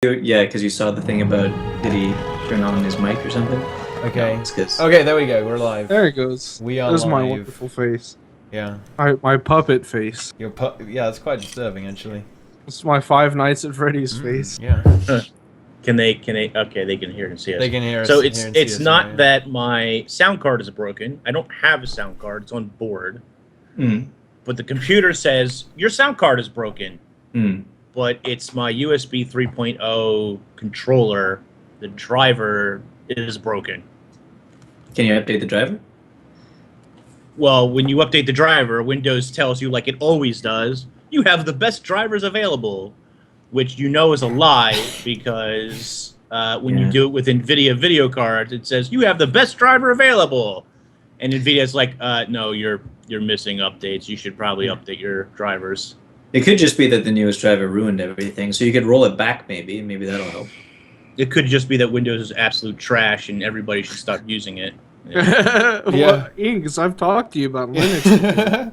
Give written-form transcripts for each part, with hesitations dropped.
Yeah, because you saw the thing about did he turn on his mic or something? Okay. No, it's 'cause- Okay, there we go. We're live. There it goes. We are There's my live. wonderful face. Yeah. My puppet face. Yeah, that's quite disturbing, actually. It's my Five Nights at Freddy's face. Yeah. Can they? Okay, they can hear and see us. They can hear us. So hear and see it's us not now, yeah. that my sound card is broken. I don't have a sound card. It's on board. But the computer says your sound card is broken. But it's my USB 3.0 controller. The driver is broken. Can you update the driver? Well, when you update the driver, Windows tells you, like it always does, you have the best drivers available, which you know is a lie because when you do it with NVIDIA video cards, it says you have the best driver available, and NVIDIA's like, no, you're missing updates. You should probably update your drivers. It could just be that the newest driver ruined everything, so you could roll it back maybe. Maybe that'll help. It could just be that Windows is absolute trash and everybody should stop using it. Well, Inks, I've talked to you about Linux.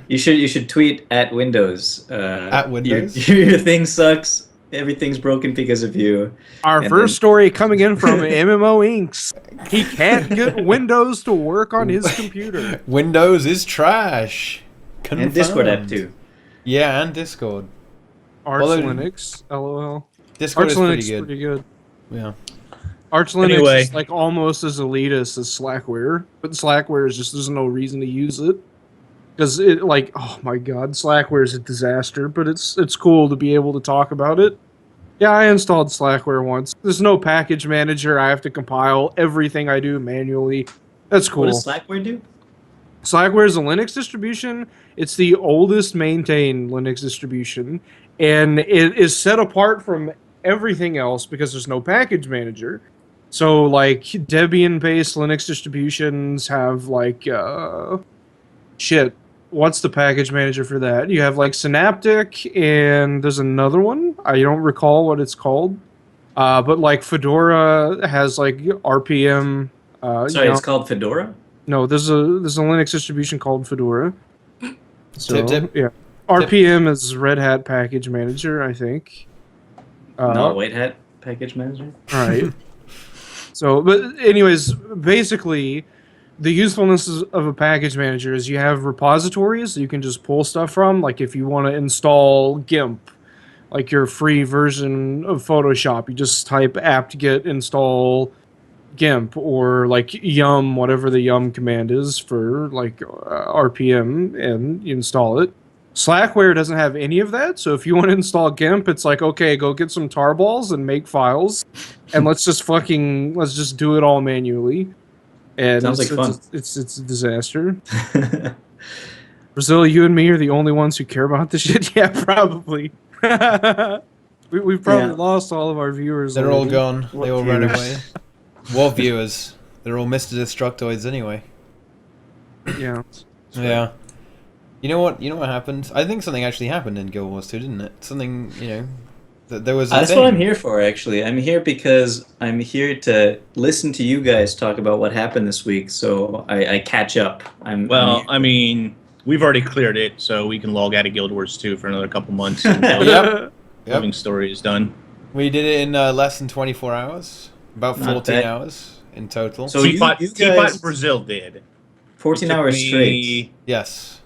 You should tweet at Windows. At Windows? Your thing sucks. Everything's broken because of you. Our first story coming in from MMO Inks. He can't get Windows to work on his computer. Windows is trash. Confirmed. And Discord app too. Yeah, and Discord. Arch Linux, LOL. Discord Arch is Linux pretty good. Yeah. Yeah. Arch Linux Anyway. is like almost as elitist as Slackware, but Slackware is just there's no reason to use it because it like oh my god, Slackware is a disaster. But it's cool to be able to talk about it. Yeah, I installed Slackware once. There's no package manager. I have to compile everything I do manually. That's cool. What does Slackware do? Slackware is a Linux distribution. It's the oldest maintained Linux distribution, and it is set apart from everything else because there's no package manager. So, like, Debian-based Linux distributions have, like, shit. What's the package manager for that? You have, like, Synaptic, and there's another one. I don't recall what it's called. But, like, Fedora has, like, RPM. Sorry, it's called Fedora? No, there's a Linux distribution called Fedora. So, Tip. yeah. RPM is Red Hat Package Manager, I think. Not White Hat Package Manager? All right. So, but anyways, basically, the usefulness of a package manager is you have repositories that you can just pull stuff from. Like if you want to install GIMP, like your free version of Photoshop, you just type apt-get install GIMP or like yum, whatever the yum command is for like RPM, and you install it. Slackware doesn't have any of that, so if you want to install GIMP, it's like, okay, go get some tarballs and make files, and let's just do it all manually. And Sounds like fun. It's a disaster. Brazil, you and me are the only ones who care about this shit. Yeah, probably. We've probably lost all of our viewers. They're already. all gone. What They all ran viewers? away. What viewers? They're all Mr. Destructoids anyway. Yeah. Yeah. You know what happened? I think something actually happened in Guild Wars 2, didn't it? Something, there was a That's thing. what I'm here for, actually. I'm here because I'm here to listen to you guys talk about what happened this week, so I catch up. I mean, we've already cleared it, so we can log out of Guild Wars 2 for another couple months. Until Yep. Living Story is done. We did it in less than 24 hours. About Not 14 bad. hours in total. So Teapot you Teapot guys- in Brazil did. 14 It took hours me- straight. Yes.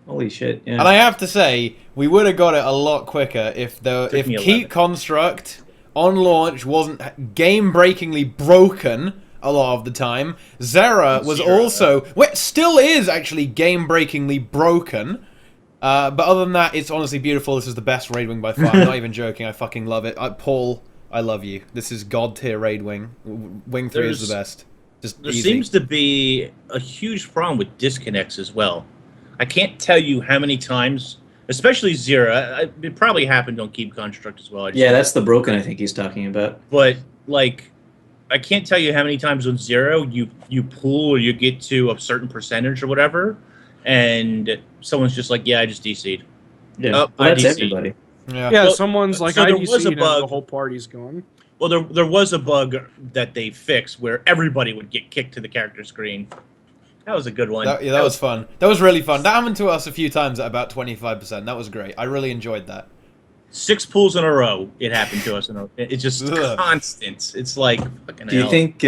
Holy shit, yeah. And I have to say, we would have got it a lot quicker if me 11. Keep Construct on launch wasn't game-breakingly broken a lot of the time. Zera was also... Well, still is actually game-breakingly broken. But other than that, it's honestly beautiful. This is the best raid wing by far. I'm not even joking. I fucking love it. Paul, I love you. This is god-tier raid wing. Wing 3 is the best. Just There easy. seems to be a huge problem with disconnects as well. I can't tell you how many times, especially Zera. It probably happened on Keep Construct as well. Yeah, that's the broken I think he's talking about. But like, I can't tell you how many times on Zero you pull or you get to a certain percentage or whatever, and someone's just like, "Yeah, I just DC'd." Yeah, Oh, well, that's IDC. everybody. Yeah. Yeah, Well, someone's like, so there IDC was a and bug. the whole party's gone. Well, there was a bug that they fixed where everybody would get kicked to the character screen. That was a good one. That was fun. That was really fun. That happened to us a few times at about 25%. That was great. I really enjoyed that. 6 pulls in a row. It happened to us. It's just Ugh. constant. It's like fucking Do you hell. think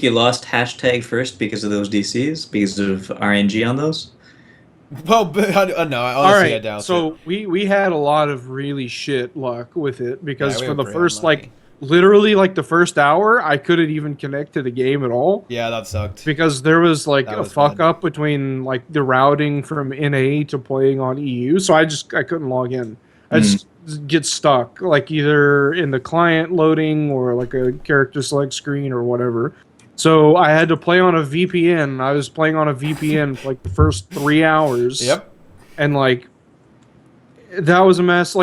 you lost hashtag first because of those DCs, because of RNG on those? Well, but, no, All honestly, I right, doubt it. so we had a lot of really shit luck with it because Yeah, we for were the pretty first unlucky. literally the first hour, I couldn't even connect to the game at all Yeah, that sucked. because there was That a was fuck bad. up between the routing from NA to playing on EU, so I couldn't log in. I just get stuck either in the client loading or a character select screen or whatever. So I had to play on a VPN. I was playing on a VPN for the first 3 hours. Yep. And that was a mess.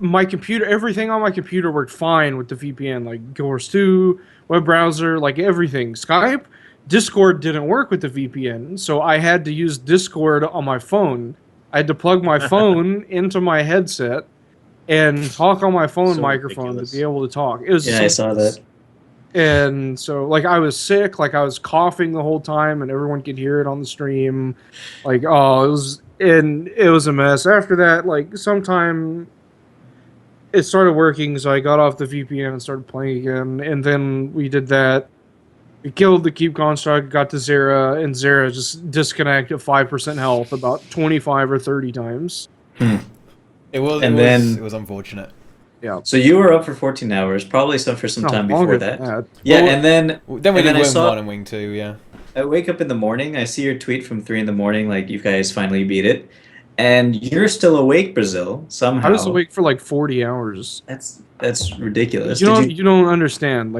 My computer, everything on my computer worked fine with the VPN, Ghost 2, web browser, everything. Skype, Discord didn't work with the VPN, so I had to use Discord on my phone. I had to plug my phone into my headset and talk on my phone So microphone ridiculous. to be able to talk. It was I saw that. And so I was sick, I was coughing the whole time, and everyone could hear it on the stream. It was a mess. After that, sometime it started working, so I got off the VPN and started playing again. And then we did that. We killed the keep construct, got to Zera, and Zera just disconnected at 5% health about 25 or 30 times. It was unfortunate. Yeah. So you were up for 14 hours, probably for some No, time before longer that. than that. Yeah, Well, and then Then we and did then Wing 1 and Wing 2, yeah. I wake up in the morning, I see your tweet from 3 in the morning, you guys finally beat it, and you're still awake, Brazil, somehow. I was awake for 40 hours. That's ridiculous. You don't understand.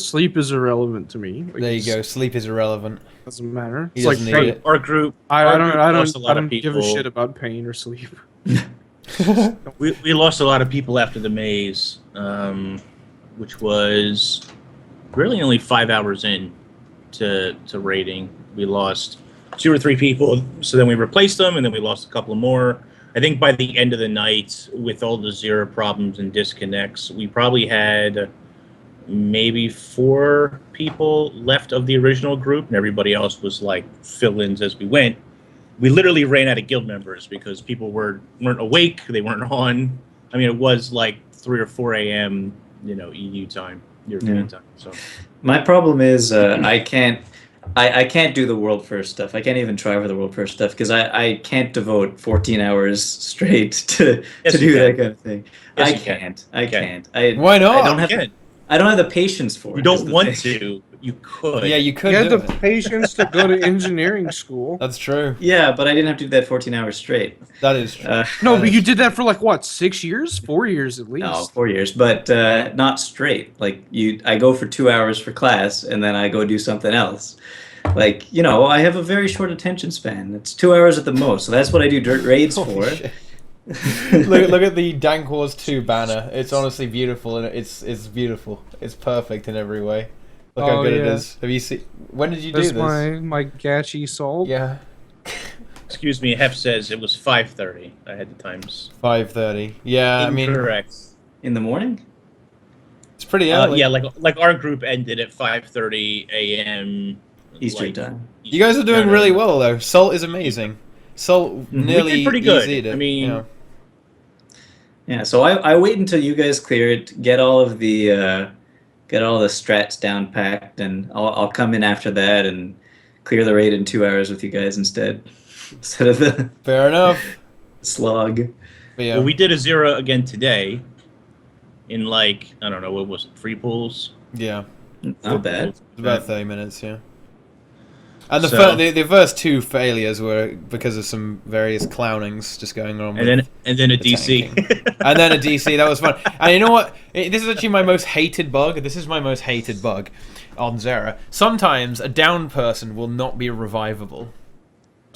Sleep is irrelevant to me. There you go. Sleep is irrelevant. Doesn't matter. He It's doesn't need it. Our group. I our don't group I lost don't a lot I of don't give a people. shit about pain or sleep. We lost a lot of people after the maze, which was really only 5 hours in to raiding. We lost 2 or 3 people, so then we replaced them, and then we lost a couple more. I think by the end of the night, with all the Zero problems and disconnects, we probably had maybe 4 people left of the original group, and everybody else was fill-ins as we went. We literally ran out of guild members because people weren't awake, they weren't on. I mean, it was 3 or 4 a.m. EU time, European time. So My problem is I can't do the world first stuff. I can't even try for the world first stuff because I can't devote 14 hours straight to Yes, do you that can. kind of thing. Yes, I you can. can't. I You can. can't. Why not? I don't have the patience for it. You is don't the want thing. to, but you could. Yeah, you could You had do the it. patience to go to engineering school. That's true. Yeah, but I didn't have to do that 14 hours straight. That is true. No, That but is you did that for 6 years? 4 years at least. No, 4 years, but not straight. I go for 2 hours for class, and then I go do something else. I have a very short attention span. It's 2 hours at the most, so that's what I do dirt raids Holy for. shit. look at the Dank Wars 2 banner. It's honestly beautiful, and it's beautiful. It's perfect in every way. Look how Oh, good it yeah. is. Have you seen? When did you That's do this? my Gachi salt. Yeah, Excuse me, Hef says it was 5:30. I had the times. 5:30. Yeah, I mean, Incorrect. In the morning? it's pretty early. Yeah, like our group ended at 5:30 a.m. Eastern time. You guys are doing No, no, really no. well though. Salt is amazing. Salt nearly did pretty good. easied it, I mean, you know. Yeah, so I wait until you guys clear it, get all the strats down packed, and I'll come in after that and clear the raid in 2 hours with you guys instead of the Fair enough. slog. But yeah. well, we did a 0 again today. In I don't know, what was it? 3 pools. Yeah. Not bad. It's about 30 minutes, yeah. And So- the first 2 failures were because of some various clownings just going on. And then a the DC. tanking. And then a DC, that was fun. And you know what? This is actually my most hated bug. This is my most hated bug on Zera. Sometimes a down person will not be revivable.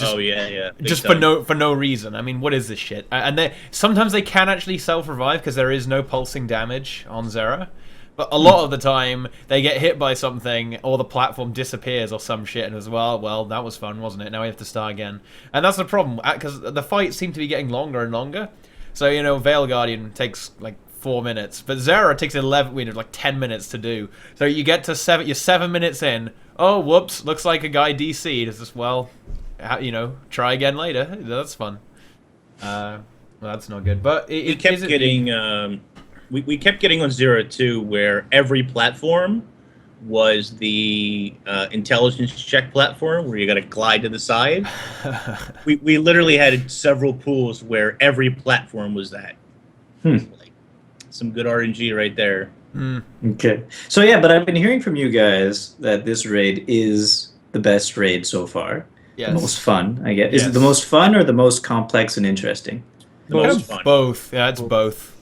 oh yeah. Big Just time. for no reason. I mean, what is this shit? And sometimes they can actually self-revive because there is no pulsing damage on Zera. But a lot of the time, they get hit by something, or the platform disappears, or some shit, and as well, that was fun, wasn't it? Now we have to start again. And that's the problem, because the fights seem to be getting longer and longer. So, Veil Guardian takes, 4 minutes, but Zera takes 10 minutes to do. So you get to you're 7 minutes in, oh, whoops, looks like a guy DC'd. It's just, try again later. That's fun. Well, that's not good. But We kept getting we kept getting on 0-2 where every platform was the intelligence check platform where you got to glide to the side. we literally had several pools where every platform was that. Like, some good RNG right there. Okay. So yeah, but I've been hearing from you guys that this raid is the best raid so far. Yes. The most fun, I guess. Is it the Yes. most fun or the most complex and interesting? The most fun. Both. Yeah, it's both.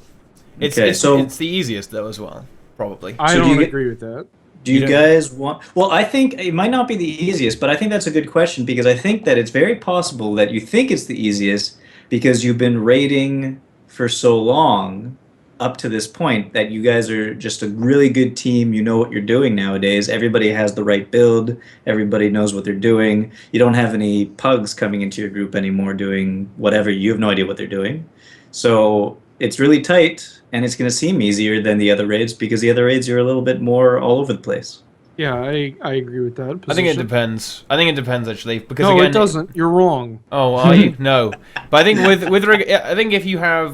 Okay, It's so- it's the easiest though as well, probably. I So do don't you agree with that. Do you You don't- guys want? Well, I think it might not be the easiest, but I think that's a good question because I think that it's very possible that you think it's the easiest because you've been raiding for so long up to this point that you guys are just a really good team. You know what you're doing nowadays. Everybody has the right build. Everybody knows what they're doing. You don't have any pugs coming into your group anymore doing whatever. You have no idea what they're doing. So it's really tight, and it's going to seem easier than the other raids because the other raids are a little bit more all over the place. Yeah, I agree with that. I think it position. depends. I think it depends actually because No, again, it doesn't. You're wrong. Oh, are you? No, but I think I think if you have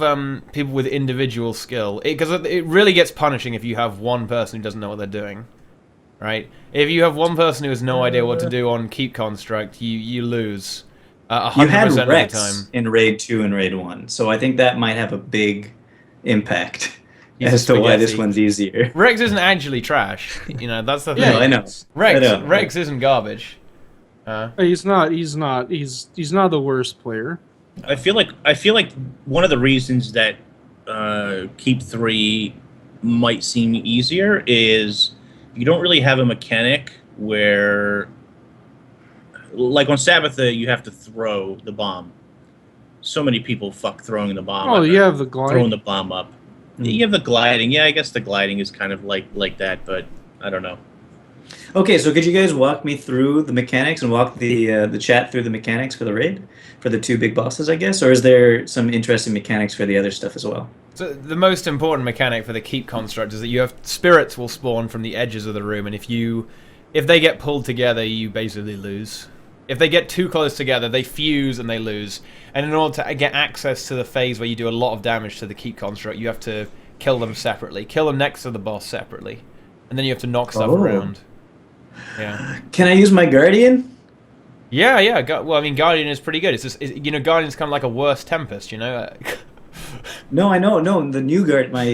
people with individual skill, because it really gets punishing if you have one person who doesn't know what they're doing, right? If you have one person who has no idea what to do on keep construct, you lose. You 100% had of the Rex time. in raid 2 and raid 1, so I think that might have a big impact He's as a to why this spaghetti. one's easier. Rex isn't actually trash. You know, that's the thing. Yeah, I know. Rex, I know. Rex isn't garbage. He's not. He's not the worst player. I feel like one of the reasons that Keep 3 might seem easier is you don't really have a mechanic where, like on Sabbatha, you have to throw the bomb. So many people fuck throwing the bomb. Oh, up you or have the glide. throwing the bomb up. You have the gliding. Yeah, I guess the gliding is kind of like that, but I don't know. Okay, so could you guys walk me through the mechanics and walk the chat through the mechanics for the raid for the two big bosses, I guess, or is there some interesting mechanics for the other stuff as well? So the most important mechanic for the keep construct is that you have spirits will spawn from the edges of the room, and if they get pulled together, you basically lose. If they get too close together, they fuse and they lose. And in order to get access to the phase where you do a lot of damage to the keep construct, you have to kill them separately. Kill them next to the boss separately. And then you have to knock stuff around. Yeah. Can I use my guardian? Yeah. Well, I mean, Guardian is pretty good. It's just, Guardian's kind of like a worse Tempest, you know? No, I know. No, the new guard, my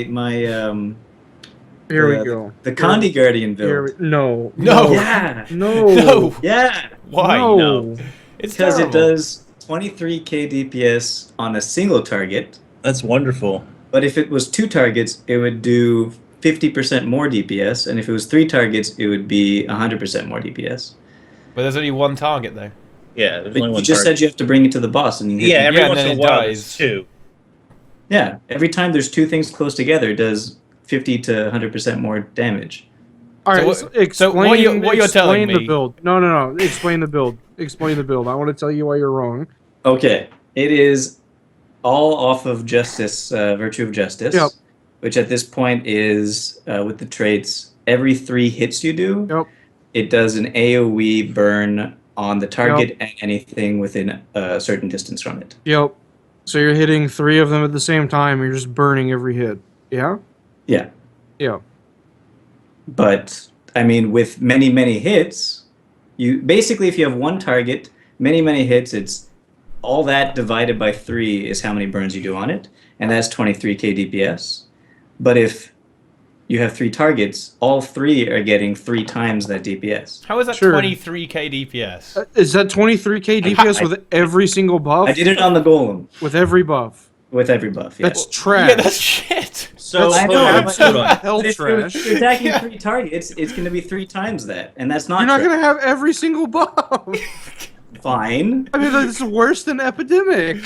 Here we go. The Condi Guardian build. No. No. Yeah. No. No. Yeah. Why? No. It's Because terrible. it does 23k DPS on a single target, That's wonderful. but if it was 2 targets, it would do 50% more DPS, and if it was 3 targets, it would be 100% more DPS. But there's only one target, though. Yeah, there's But only you one just target. said you have to bring it to the boss, and you hit Yeah, every and once then in a it while dies. there's two. Yeah, every time there's 2 things close together, it does 50 to 100% more damage. All right. So Explain. what you're telling explain the me- build. No. Explain the build. Explain the build. I want to tell you why you're wrong. Okay, it is all off of Justice, Virtue of Justice, Yep. which at this point is, with the traits, every 3 hits you do, Yep. it does an AoE burn on the target and anything within a certain distance from it. Yep. So you're hitting 3 of them at the same time. You're just burning every hit. Yeah. Yeah, Yeah. but I mean, with many, many hits, you basically, if you have one target, many hits, it's all that divided by 3 is how many burns you do on it, and that's 23k DPS. But if you have 3 targets, all 3 are getting 3 times that DPS. How is that Sure. 23k DPS? Is that 23k DPS with every single buff? I did it on the golem With every buff. with every buff. Yeah. That's trash. Yeah, that's shit. So I hold know, on, but- hold on. Hell But if trash. you're attacking 3 targets, it's going to be 3 times that, and that's not You're not true. gonna have every single buff. Fine. I mean, that's worse than epidemic.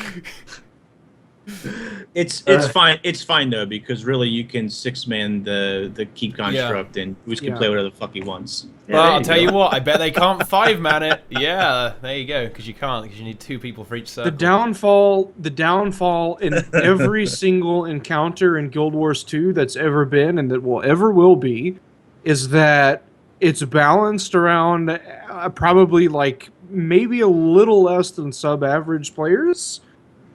It's fine. It's fine though because really you can 6-man the keep construct and Goose can Yeah. play whatever the fuck he wants. Yeah, Well, there I'll you tell go. you what, I bet they can't 5-man it. Yeah, there you go, because you can't, because you need 2 people for each circle. The downfall in every single encounter in Guild Wars 2 that's ever been and that will be, is that it's balanced around probably like maybe a little less than sub-average players,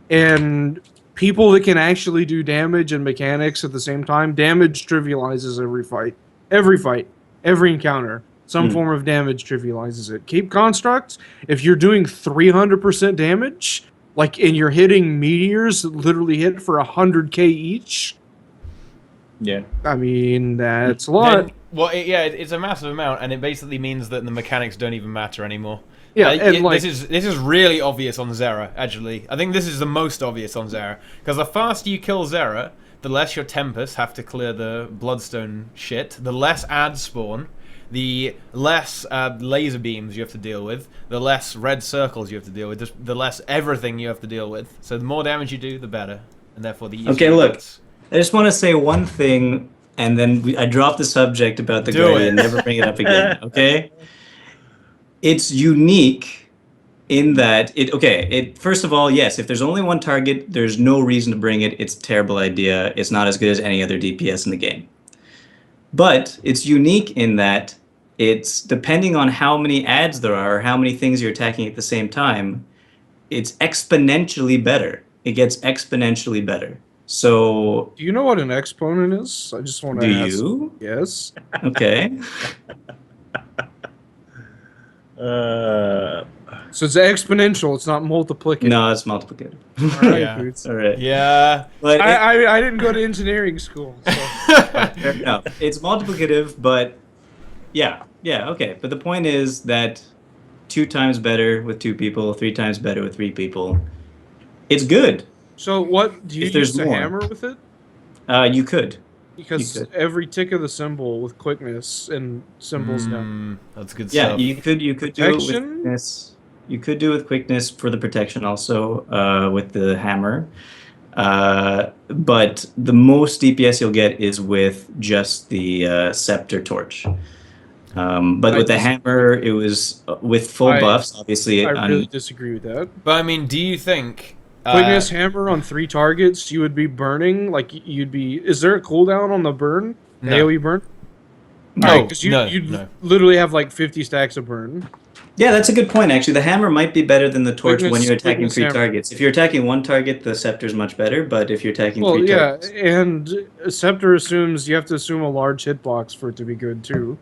and people that can actually do damage and mechanics at the same time, damage trivializes every fight. Every encounter. Some form of damage trivializes it. Keep constructs, if you're doing 300% damage, like, and you're hitting meteors that literally hit for 100k each, Yeah. I mean, that's a lot. It's a massive amount, and it basically means that the mechanics don't even matter anymore. Yeah, and like, this is really obvious on Zera. Actually, I think this is the most obvious on Zera, because the faster you kill Zera, the less your Tempests have to clear the Bloodstone shit, the less ads spawn, the less laser beams you have to deal with, the less red circles you have to deal with, the less everything you have to deal with. So the more damage you do, the better, and therefore the easier. Okay, it look. gets. I just want to say one thing, and then I drop the subject about the Guardian and never bring it up again, okay? It's unique in that first of all, yes, if there's only one target, there's no reason to bring it. It's a terrible idea. It's not as good as any other DPS in the game. But it's unique in that it's depending on how many ads there are, or how many things you're attacking at the same time, it's exponentially better. It gets exponentially better. So, do you know what an exponent is? I just want to ask. Do you? Yes. Okay. So it's exponential. It's not multiplicative. No, it's multiplicative. All right, Yeah. Boots. All right. Yeah. But I didn't go to engineering school. So. fair enough. It's multiplicative, but yeah, okay. But the point is that 2 times better with 2 people, 3 times better with 3 people. It's good. So what do you If there's use a more. hammer with it? You could. Because You could. every tick of the symbol with quickness and symbols now. That's good Yeah, stuff. you could do it with Protection? quickness. You could do it with quickness for the protection also with the hammer. But the most DPS you'll get is with just the scepter torch. But with the hammer, it was with full buffs, obviously. I really disagree with that. But I mean, do you think Quickness hammer on 3 targets, you would be burning, like you'd be. Is there a cooldown on the burn? No. AoE burn? No, because no, you'd no. literally have like 50 stacks of burn. Yeah, that's a good point, actually. The hammer might be better than the torch when Quickness- you're attacking quickness 3 hammer. targets. If you're attacking 1 target, the scepter's much better, but if you're attacking Well, 3 yeah, targets... and Scepter assumes you have to assume a large hitbox for it to be good too.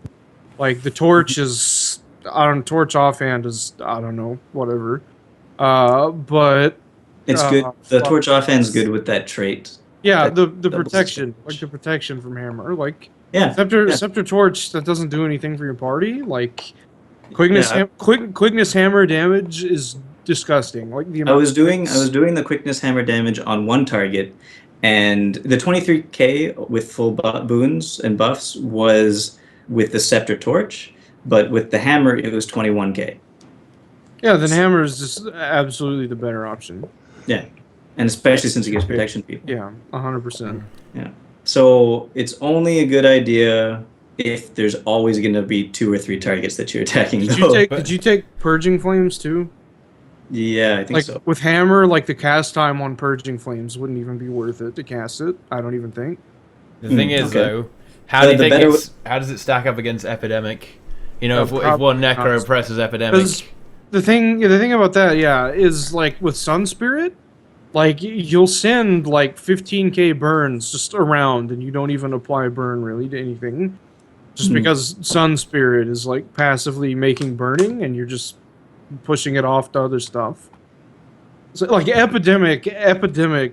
Like the torch is, torch offhand is, I don't know, whatever. But It's good. The fuck. torch offhand's good with that trait. yeah, That the doubles protection, damage. like the protection from hammer, like Yeah. Scepter torch that doesn't do anything for your party. Like quickness Yeah. quickness hammer damage is disgusting. Like the I amount was of doing clicks. the quickness hammer damage on 1 target, and the 23k with full boons and buffs was with the scepter torch, but with the hammer it was 21k. Yeah, then hammer is just absolutely the better option. Yeah, and especially since it gives protection to people. Yeah, 100%. Yeah. So it's only a good idea if there's always going to be 2 or 3 targets that you're attacking. Did you take purging flames too? Yeah, I think Like so. with hammer, like the cast time on purging flames wouldn't even be worth it to cast it. I don't even think. The thing is, okay. though, how do you The think better how does it stack up against Epidemic? You know, if Probably one Necro not. presses Epidemic, 'Cause the thing about that, yeah, is like with Sun Spirit, like you'll send like 15k burns just around, and you don't even apply burn really to anything, just because Sun Spirit is like passively making burning, and you're just pushing it off to other stuff. So like Epidemic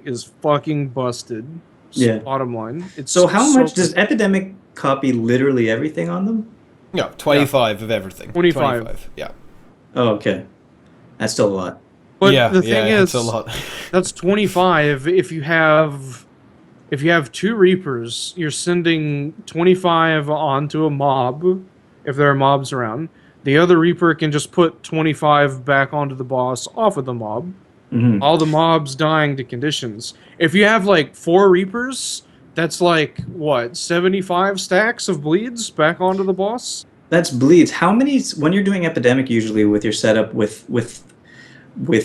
is fucking busted. Yeah. Bottom line. It's So how much does Epidemic copy literally everything on them? yeah, 25 of everything. 25. Yeah. Oh, okay. That's still a lot. But yeah, the thing is, it's a lot. that's 25. If you have 2 Reapers, you're sending 25 onto a mob, if there are mobs around. The other Reaper can just put 25 back onto the boss off of the mob. Mm-hmm. All the mobs dying to conditions. If you have like 4 Reapers, that's like, what, 75 stacks of bleeds back onto the boss? That's bleeds. How many, when you're doing Epidemic usually with your setup with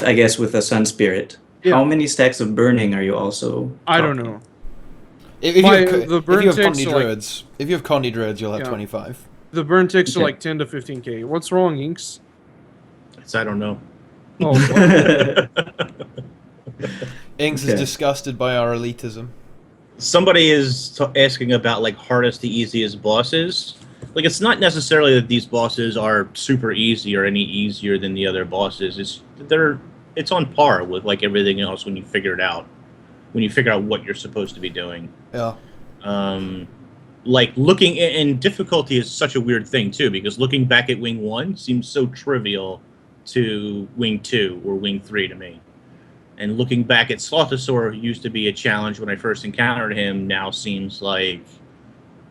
I guess with a Sun Spirit, Yeah. how many stacks of burning are you also I don't copying? know. If you The burn have ticks Condi are like- Druids, if you have Condi Druids, you'll have Yeah. 25. The burn ticks are Okay. like 10 to 15k. What's wrong, Inks? I don't know. Oh, what? Inks is Okay. disgusted by our elitism. Somebody is asking about like hardest to easiest bosses. Like it's not necessarily that these bosses are super easy or any easier than the other bosses. It's on par with like everything else when you figure it out. When you figure out what you're supposed to be doing. Yeah. Like looking and difficulty is such a weird thing too, because looking back at Wing 1 seems so trivial to Wing 2 or Wing 3 to me. And looking back at Slothosaur, who used to be a challenge when I first encountered him, now seems like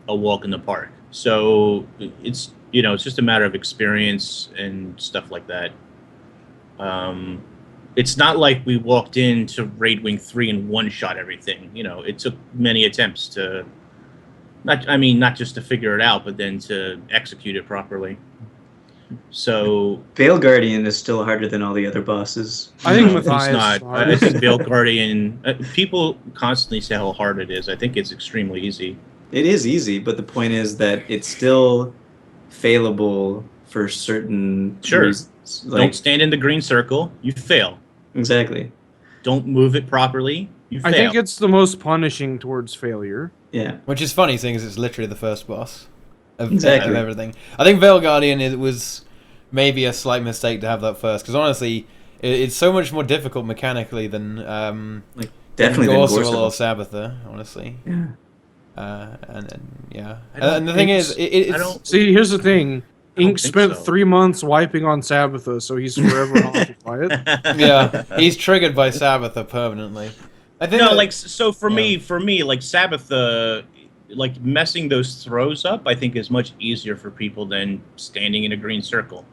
a walk in the park. So it's it's just a matter of experience and stuff like that. It's not like we walked into Raid Wing 3 and one-shot everything. It took many attempts to not just to figure it out, but then to execute it properly. So Veil Guardian is still harder than all the other bosses. I think no, it's Matthias is not. the I hardest. think Veil Guardian. People constantly say how hard it is. I think it's extremely easy. It is easy, but the point is that it's still failable for certain Sure. reasons. Don't stand in the green circle. You fail. Exactly. Don't move it properly. You fail. I think it's the most punishing towards failure. Yeah. Which is funny, seeing as it's literally the first boss of Exactly. everything. I think Veil Guardian, it was maybe a slight mistake to have that first, because honestly, it's so much more difficult mechanically than Definitely than Gorseval or Gorseval. Sabbatha, honestly. Yeah. Yeah. I don't And the thing think is, so. it's... I don't. See, here's the thing. don't Ink think spent so. 3 months wiping on Sabbatha, so he's forever haunted by it. Yeah, he's triggered by Sabbatha permanently. I think No, that- like so for Yeah. me, like Sabbatha, like messing those throws up, I think is much easier for people than standing in a green circle.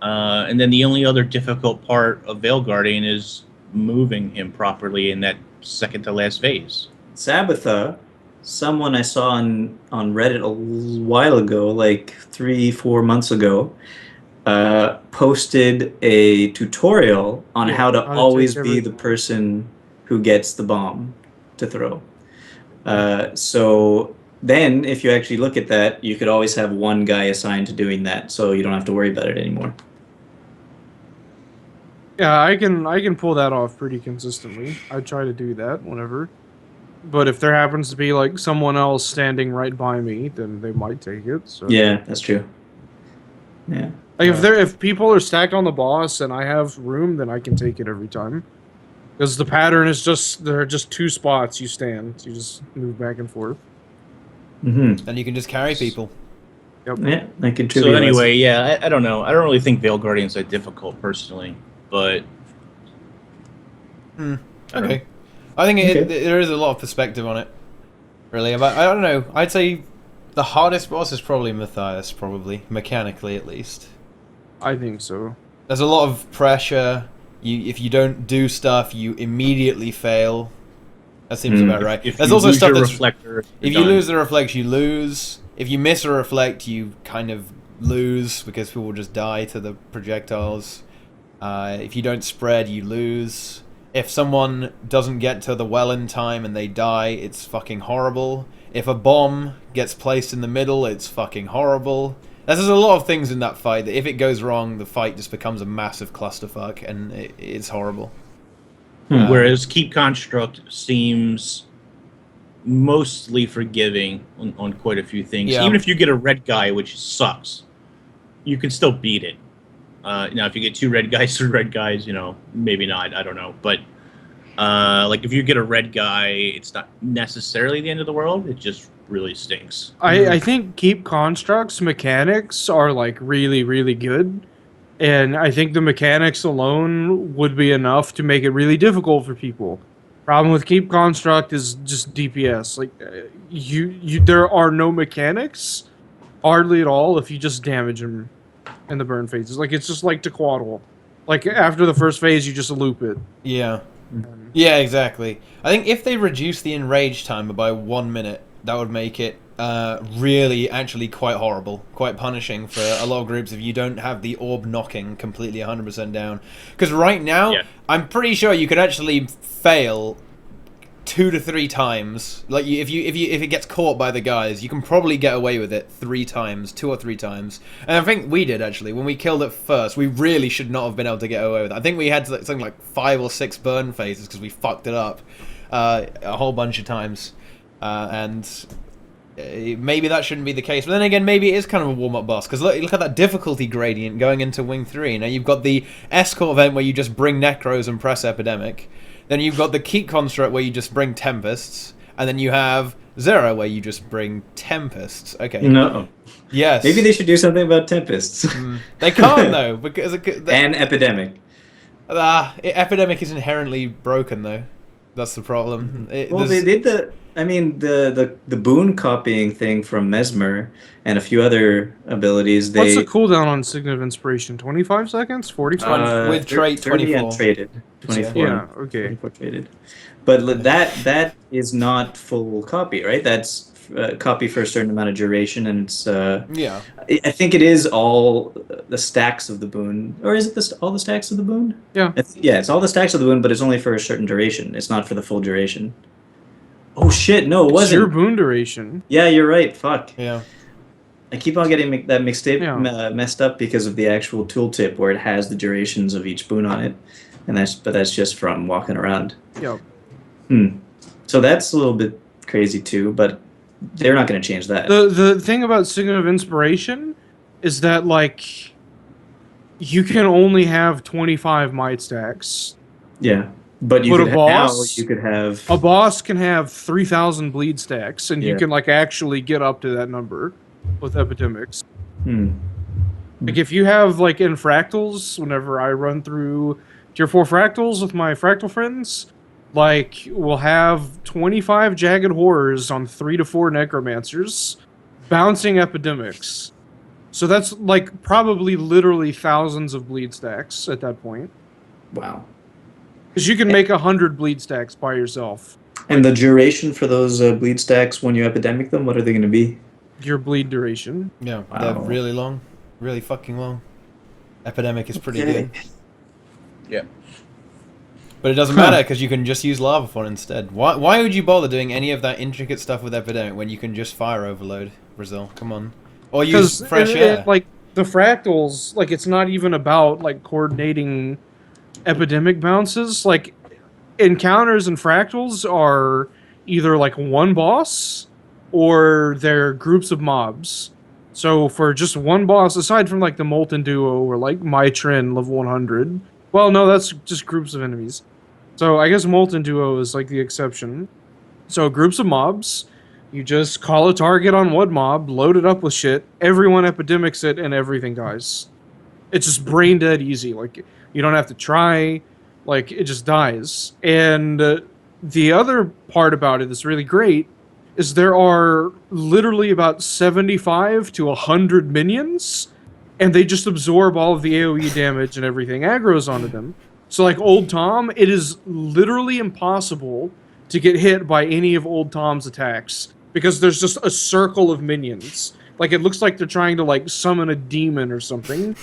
And then the only other difficult part of Veil Guardian is moving him properly in that second to last phase. Sabbatha, someone I saw on Reddit a while ago, like 3-4 months ago, posted a tutorial on Yeah, how to how to always take be the everything. person who gets the bomb to throw. So then, if you actually look at that, you could always have one guy assigned to doing that, so you don't have to worry about it anymore. Yeah, I can pull that off pretty consistently. I try to do that whenever. But if there happens to be like someone else standing right by me, then they might take it. So Yeah, that's true. Yeah. like if people are stacked on the boss and I have room, then I can take it every time. Because the pattern is there are just 2 spots you stand. You just move back and forth. Mm-hmm. and you can just carry people. Yep. Yeah, I can So trivialize anyway, it. yeah, I don't know. I don't really think Veil Guardian's that difficult personally, but Okay. I think Okay. there is a lot of perspective on it, really. But I don't know. I'd say the hardest boss is probably Matthias, mechanically at least. I think so. There's a lot of pressure. If you don't do stuff, you immediately fail. That seems about right. if There's you also lose stuff your that's reflector, if you're you done. lose the reflect, you lose. If you miss a reflect, you kind of lose because people just die to the projectiles. If you don't spread, you lose. If someone doesn't get to the well in time and they die, it's fucking horrible. If a bomb gets placed in the middle, it's fucking horrible. There's a lot of things in that fight that if it goes wrong, the fight just becomes a massive clusterfuck and it's horrible. Whereas Keep Construct seems mostly forgiving on quite a few things. Yeah. Even if you get a red guy, which sucks, you can still beat it. Now, if you get 2 red guys, 3 red guys, maybe not. I don't know. But like if you get a red guy, it's not necessarily the end of the world. It just really stinks. I think Keep Construct's mechanics are like really, really good. And I think the mechanics alone would be enough to make it really difficult for people. Problem with Keep Construct is just DPS. Like there are no mechanics hardly at all if you just damage them in the burn phases. Like it's just like Tequaddle. Like after the first phase, you just loop it. Yeah. Yeah, exactly. I think if they reduce the enrage timer by 1 minute, that would make it really actually quite horrible, quite punishing for a lot of groups if you don't have the orb knocking completely 100% down. Because right now, Yeah. I'm pretty sure you could actually fail 2 to 3 times. Like if it gets caught by the guys, you can probably get away with it 3 times, 2 or 3 times. And I think we did actually when we killed it first. We really should not have been able to get away with it. I think we had something like 5 or 6 burn phases because we fucked it up a whole bunch of times, and maybe that shouldn't be the case. But then again, maybe it is kind of a warm-up boss because look at that difficulty gradient going into Wing 3. Now you've got the escort event where you just bring Necros and press Epidemic. Then you've got the Keep Construct where you just bring Tempests. And then you have Zera where you just bring Tempests. Okay. No. Yes. Maybe they should do something about Tempests. They can't though because and Epidemic. Epidemic is inherently broken though. That's the problem. Well, they did the boon copying thing from Mesmer and a few other abilities. What's the cooldown on Signet of Inspiration? 25 seconds? 45? With trait 24. Traded. 24. Yeah, okay. 24 traded. But that is not full copy, right? That's copy for a certain amount of duration, and it's yeah. I think it is all the stacks of the boon, or is it all the stacks of the boon? Yeah. Yeah, it's all the stacks of the boon, but it's only for a certain duration. It's not for the full duration. Oh shit! No, it wasn't. It's your boon duration. Yeah, you're right. Fuck. Yeah. I keep on getting that mixtape messed up because of the actual tooltip where it has the durations of each boon on it, and that's just from walking around. Yep. So that's a little bit crazy too, but they're not going to change that. The thing about Signet of Inspiration is that like you can only have 25 might stacks. Yeah, but a boss, you could have a boss can have 3,000 bleed stacks, and you Yeah. can like actually get up to that number with epidemics. Like if you have like in fractals, whenever I run through tier 4 fractals with my fractal friends, like we'll have 25 jagged horrors on 3 to 4 necromancers bouncing epidemics. So that's like probably literally thousands of bleed stacks at that point. Wow. Because you can make 100 bleed stacks by yourself. And the duration for those bleed stacks when you epidemic them, what are they going to be? Your bleed duration. Yeah, Wow. they're really long. Really fucking long. Epidemic is pretty good. Yeah. But it doesn't matter because you can just use Lava Fawn instead. Why would you bother doing any of that intricate stuff with Epidemic when you can just Fire Overload, Brazil? Come on. Or use Fresh Air. Like, the fractals, like, it's not even about, like, coordinating Epidemic bounces. Like, encounters and fractals are either, like, one boss or they're groups of mobs. So for just one boss, aside from, like, the Molten Duo or, like, Mitrin level 100... Well, no, that's just groups of enemies. So I guess Molten Duo is like the exception. So groups of mobs, you just call a target on one mob, load it up with shit, everyone epidemics it, and everything dies. It's just brain dead easy. Like, you don't have to try, like, it just dies. And the other part about it that's really great is there are literally about 75 to 100 minions, and they just absorb all of the AoE damage and everything aggroes onto them. So like Old Tom, it is literally impossible to get hit by any of Old Tom's attacks because there's just a circle of minions. Like it looks like they're trying to like summon a demon or something.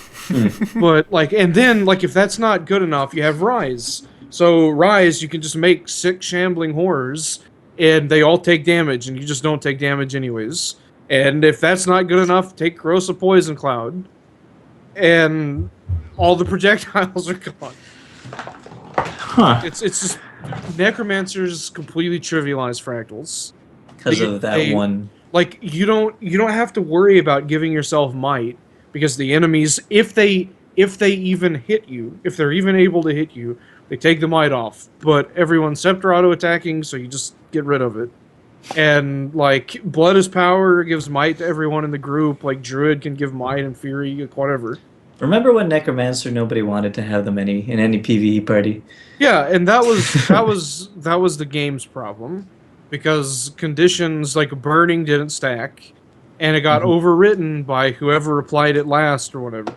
But like, and then like if that's not good enough, you have Rise. So Rise, you can just make 6 shambling horrors and they all take damage and you just don't take damage anyways. And if that's not good enough, take Corrosive Poison Cloud. And all the projectiles are gone. Huh. It's just necromancers completely trivialize fractals Because of that one. Like you don't have to worry about giving yourself might because the enemies, if they even hit you, if they're even able to hit you, they take the might off. But everyone's scepter auto attacking, so you just get rid of it. And like blood is power, gives might to everyone in the group. Like Druid can give might and fury, like, whatever. Remember when Necromancer nobody wanted to have them in any PvE party? Yeah, and that was the game's problem because conditions like burning didn't stack, and it got overwritten by whoever applied it last or whatever.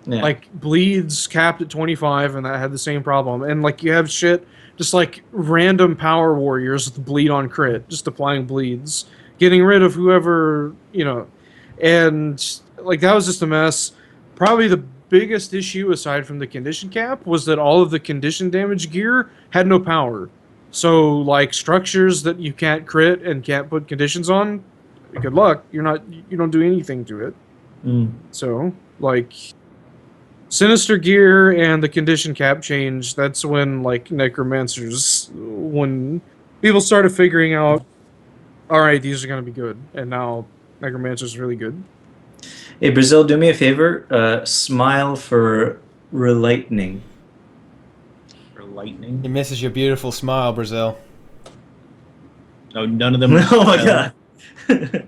Yeah. Like bleeds capped at 25, and that had the same problem. And like you have shit. Just like random power warriors with bleed on crit, just applying bleeds, getting rid of whoever, you know, and like that was just a mess. Probably the biggest issue aside from the condition cap was that all of the condition damage gear had no power. So like structures that you can't crit and can't put conditions on, good luck. You don't do anything to it. Mm. So like Sinister Gear and the condition cap change, that's when like necromancers, when people started figuring out, all right, these are going to be good, and now necromancer's really good. Hey, Brazil, do me a favor. Smile for relightening. For lightning. He misses your beautiful smile, Brazil. No, none of them. Oh my god. That There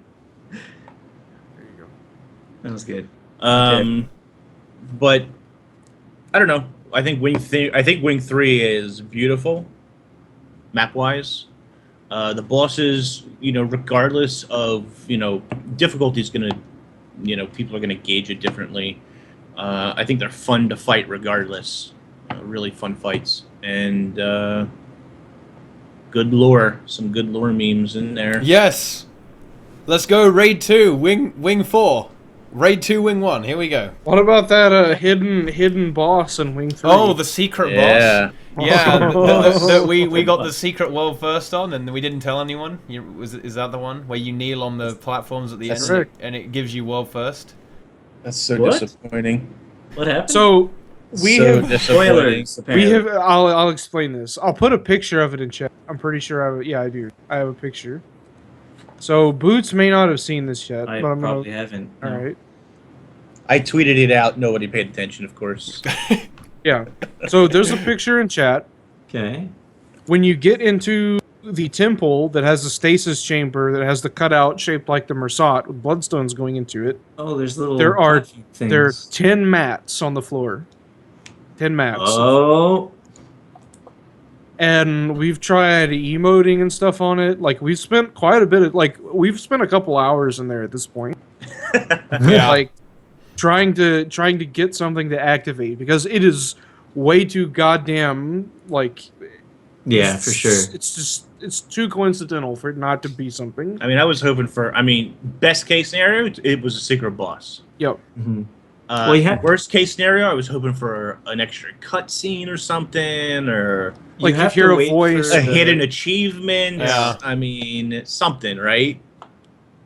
you go. was good. But I don't know. I think Wing 3 is beautiful, map wise. The bosses, regardless of difficulty, is gonna, people are gonna gauge it differently. I think they're fun to fight regardless. Really fun fights and good lore. Some good lore memes in there. Yes! Let's go Raid 2, Wing 4. Raid 2, Wing 1, here we go. What about that hidden boss in Wing 3? Oh, the secret Yeah. boss? Yeah, we got the secret world first on, and we didn't tell anyone. Is that the one where you kneel on the platforms at the That's end right. and it gives you world first? That's so What? disappointing. What happened? So we So have disappointing. spoilers. we Apparently. have. I'll explain this. I'll put a picture of it in chat. I'm pretty sure I do. I have a picture. So Boots may not have seen this yet, I but I'm probably gonna. haven't. All no. right. I tweeted it out. Nobody paid attention, of course. Yeah. So there's a picture in chat. Okay. When you get into the temple that has the stasis chamber that has the cutout shaped like the Mersat with bloodstones going into it, Oh, there's little. there are platform things. there are 10 mats on the floor. 10 mats. Oh. And we've tried emoting and stuff on it. Like we've spent quite a bit of we've spent a couple hours in there at this point. Yeah. Like trying to get something to activate because it is way too goddamn Yeah, for sure. It's too coincidental for it not to be something. I mean, I was hoping for. I mean, best case scenario, it was a secret boss. Yep. Mhm. Well, you have- Worst case scenario, I was hoping for an extra cutscene or something, or Like you have hear to a wait voice. for a the- hidden achievement. Yeah. I mean, something, right?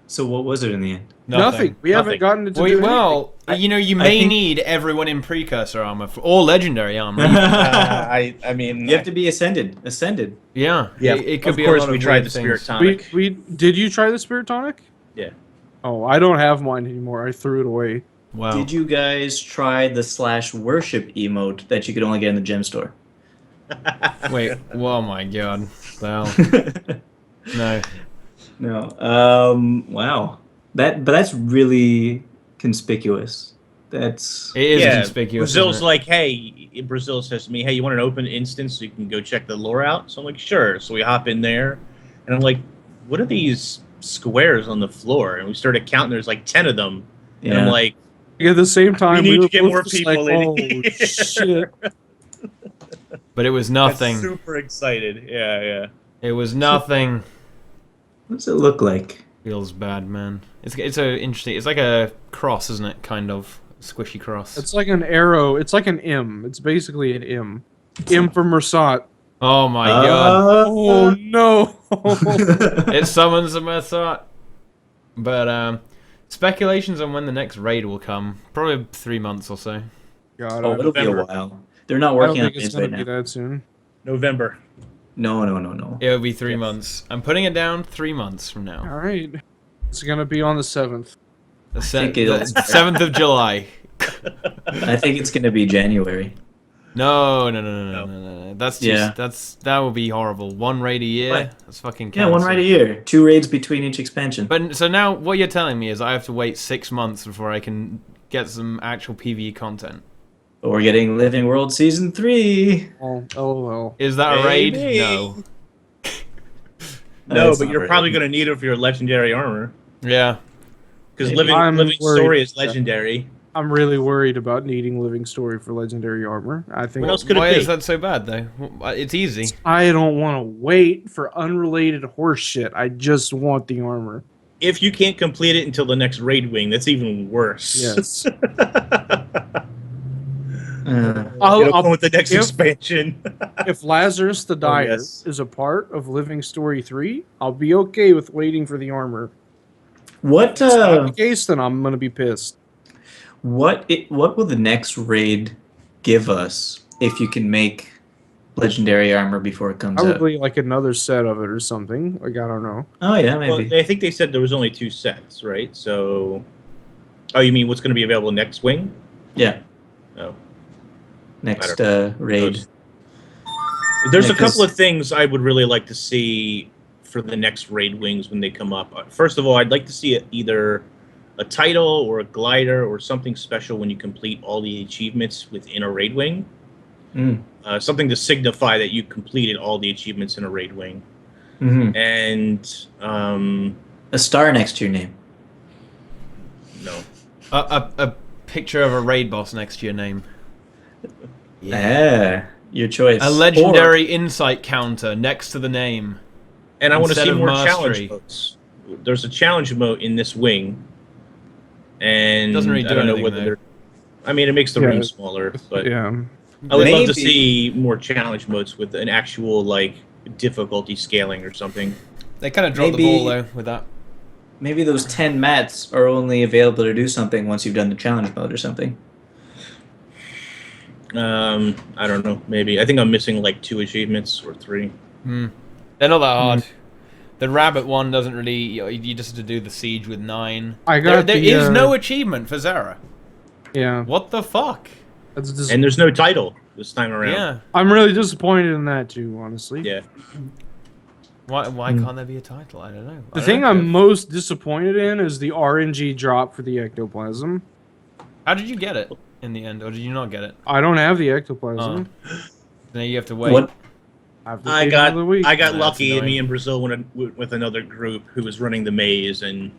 So what was it in the end? Nothing. We haven't Nothing. gotten to do Well, you may think- need everyone in precursor armor or legendary armor. I mean, You have to be ascended. Ascended. Yeah, Yeah, it could of be course a lot we of tried weird the spirit things. tonic. We did you try the spirit tonic? Yeah. Oh, I don't have mine anymore. I threw it away. Wow. Did you guys try the /worship emote that you could only get in the gem store? Wait, oh my god. Well, no. No. Wow. That's really conspicuous. That's It is Yeah, conspicuous. Brazil's isn't it? like, hey, Brazil says to me, hey, you want an open instance so you can go check the lore out? So I'm like, sure. So we hop in there, and I'm like, what are these squares on the floor? And we started counting. There's like 10 of them, and I'm yeah. like, At the same time, need we to were get both more just people like, in oh shit. But it was I'm nothing. super excited. Yeah. It was nothing. What does it look like? Feels bad, man. It's a interesting. It's like a cross, isn't it? Kind of squishy cross. It's like an arrow. It's like an M. It's basically an M. M for Mersat. Oh my god! Oh no! It summons a Mersat. But speculations on when the next raid will come. Probably 3 months or so. God, Oh, I it'll be a November. while. They're not don't working on think it's it gonna right be now. that soon. November. No. It'll be 3 months. I'm putting it down 3 months from now. All right, it's gonna be on the 7th. The think it'll- 7th of July. I think it's gonna be January. No. That's too, Yeah. that would be horrible. One raid a year. What? That's fucking Yeah, one cancer. raid a year. 2 raids between each expansion. But so now what you're telling me is I have to wait 6 months before I can get some actual PvE content. But we're getting Living World Season 3. Oh, LOL. Is that a raid? Maybe. No. No, It's but not you're really. probably going to need it for your legendary armor. Yeah. Because Maybe. I'm Living worried. Story is legendary. I'm really worried about needing Living Story for legendary armor. I think What else could Why it be? is that so bad though? It's easy. I don't want to wait for unrelated horse shit. I just want the armor. If you can't complete it until the next raid wing, that's even worse. Yes. It'll come with the next expansion. If Lazarus the Dyer yes. is a part of Living Story 3, I'll be okay with waiting for the armor. What If it's not the case, then I'm gonna be pissed. what will the next raid give us if you can make legendary armor before it comes out? Probably like another set of it or something. Like, I don't know. Oh yeah, Well, maybe. I think they said there was only 2 sets, right? So, oh, you mean what's going to be available next wing? Yeah, Oh, next raid. There's Yeah, a couple of things I would really like to see for the next raid wings when they come up. First of all, I'd like to see either a title or a glider or something special when you complete all the achievements within a raid wing. Something to signify that you completed all the achievements in a raid wing. Mm-hmm. And A star next to your name. no. A picture of a raid boss next to your name. Yeah, your choice. A legendary insight counter next to the name. And I want to Instead see of more mastery. challenge modes. There's a challenge mode in this wing, and Doesn't really do I don't know anything, whether though. they're. I mean, it makes the Yeah. room smaller, but Yeah. I would love to Maybe. see more challenge modes with an actual like difficulty scaling or something. They kind of dropped the Maybe- ball though with that. Maybe those 10 mats are only available to do something once you've done the challenge mode or something. I don't know. Maybe I think I'm missing like 2 achievements or 3. They're not that hard. The rabbit one doesn't really. You just have to do the siege with 9. I got There the, is no achievement for Zara. Yeah. What the fuck? That's just, And there's no title this time around. Yeah. I'm really disappointed in that too, honestly. Yeah. Why can't there be a title? I don't know. The thing I'm most disappointed in is the RNG drop for the ectoplasm. How did you get it in the end, or did you not get it? I don't have the ectoplasm. Now you have to wait. What? I have to I wait got another week. I got That's lucky, and annoying. me and Brazil went with another group who was running the maze, and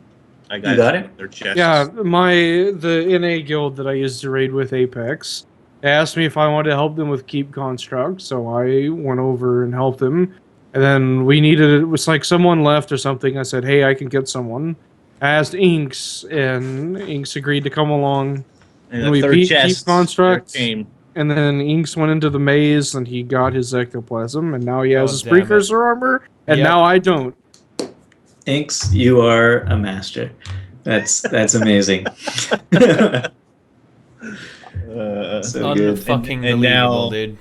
I got, You got it? their chests. Yeah, the NA guild that I used to raid with Apex asked me if I wanted to help them with keep construct, so I went over and helped them. And then it was like someone left or something. I said, "Hey, I can get someone." I asked Inks, and Inks agreed to come along. and and the we third beat chest Keep Construct. there came. And then Inks went into the maze, and he got his ectoplasm, and now he has Oh, his damn it. precursor armor, and Yep. now I don't. Inks, you are a master. That's amazing. So good. Unfucking And believable, now- dude.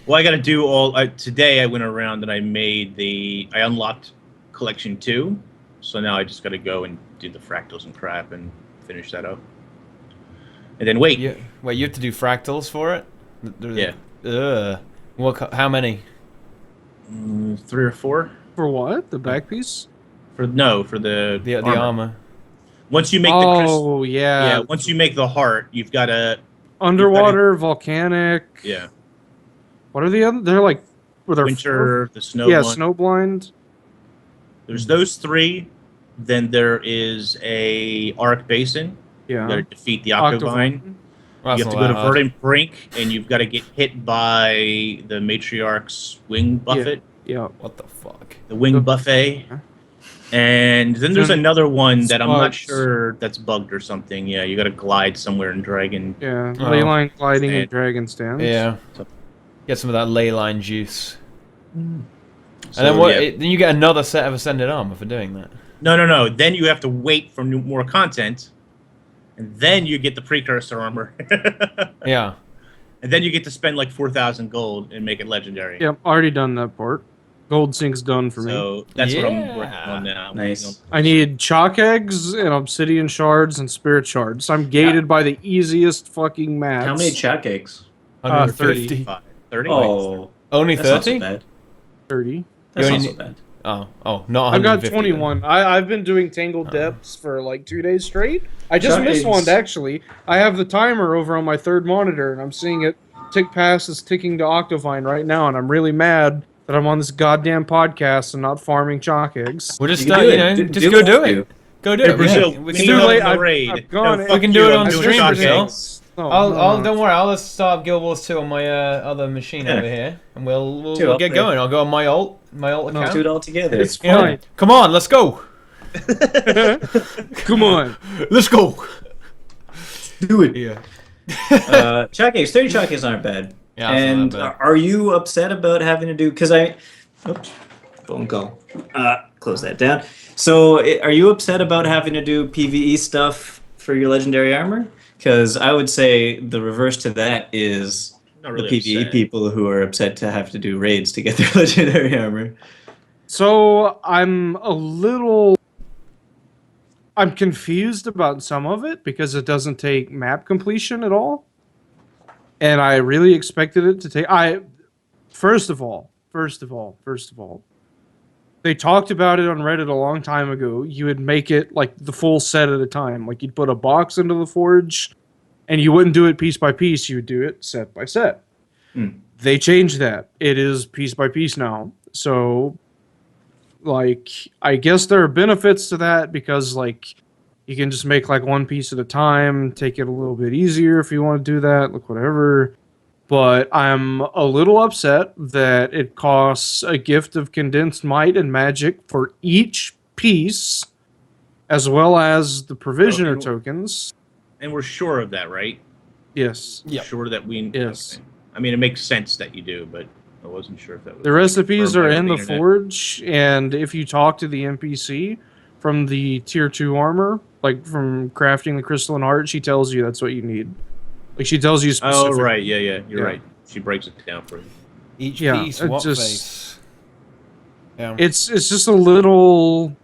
Well, I got to do all. Today I went around and I unlocked collection 2, so now I just got to go and do the fractals and crap and finish that up. And then wait. You have to do fractals for it? Yeah. Ugh. How many? 3 or 4 For what? The back piece? for the The armor. armor. Once you make the Oh, yeah. once you make the heart, you've got to Underwater, volcanic. yeah. What are the other? They're like. Were there Winter, the snow Yeah, one. snowblind. There's those 3. Then there is a Arc Basin. You got Yeah. to defeat the Octovine. Well, You that's have to not go to that hard. Verdant Brink, and you've got to get hit by the Matriarch's wing buffet, Yeah. What the fuck? the wing buffet. And then there's another one that I'm not Spugs. sure that's bugged or something. Yeah, you got to glide somewhere in Dragon. Yeah. Oh. Leyline gliding and Stand. dragon stands. Yeah. So- Get some of that ley line juice. So, And then what? yeah. Then you get another set of ascended armor for doing that. No. Then you have to wait for more content, and then you get the precursor armor. Yeah. And then you get to spend like 4,000 gold and make it legendary. Yep. Already done that part. Gold Sync's done for me. So that's what I'm working Yeah. on now. I'm Nice. working I need chalk eggs and obsidian shards and spirit shards. I'm gated by the easiest fucking mats. How many chalk eggs? 150. 35. 30? Oh, Only that's not 30? so bad. 30. That's You not only so need- bad. Oh, not I've got 150 then. 21. I've been doing Tangled Depths for like 2 days straight. I just Chuck missed eggs. one, actually. I have the timer over on my third monitor, and I'm seeing it tick past. It's ticking to Octovine right now, and I'm really mad that I'm on this goddamn podcast and not farming chalk eggs. We'll just You can start, do it. just Do go what do you it. do. Go do Hey, it. Brazil, We we can need do too another late. it. I've- raid. I've gone- No, We fuck can do you, it I'm on doing stream, shock Brazil. eggs. Oh, I'll no. don't worry. I'll start up Guild Wars 2 on my other machine Yeah. over here, and we'll Two, I'll get play. going. I'll go on my alt Do account. it all together. It's Yeah. fine. Come on, let's go. Come on. Let's go. Do it. Yeah. Chalk eggs, 30 chalk eggs aren't bad. Yeah, that's not And that bad. are you upset about having to do? Because oops, phone call. Close that down. So, are you upset about having to do PVE stuff for your legendary armor? Because I would say the reverse to that is Not the really PVE upset. people who are upset to have to do raids to get their legendary armor. So I'm confused about some of it because it doesn't take map completion at all. And I really expected it to take first of all, they talked about it on Reddit a long time ago. You would make it like the full set at a time. Like you'd put a box into the forge and you wouldn't do it piece by piece, you would do it set by set. They changed that. It is piece by piece now. So like I guess there are benefits to that because like you can just make like one piece at a time, take it a little bit easier if you want to do that, like whatever. But I'm a little upset that it costs a gift of condensed might and magic for each piece, as well as the provisioner and- tokens. And we're sure of that, right? Yes. Yep. Sure that we. Yes. Okay. I mean, it makes sense that you do, but I wasn't sure if that was. The recipes confirmed are by in the internet. forge, and if you talk to the NPC from the tier 2 armor, like from crafting the crystalline heart, she tells you that's what you need. Like she tells you Oh specifically. right, yeah, you're Yeah. right. She breaks it down for you. Each Yeah, piece, it what just- face? Yeah. It's just a little.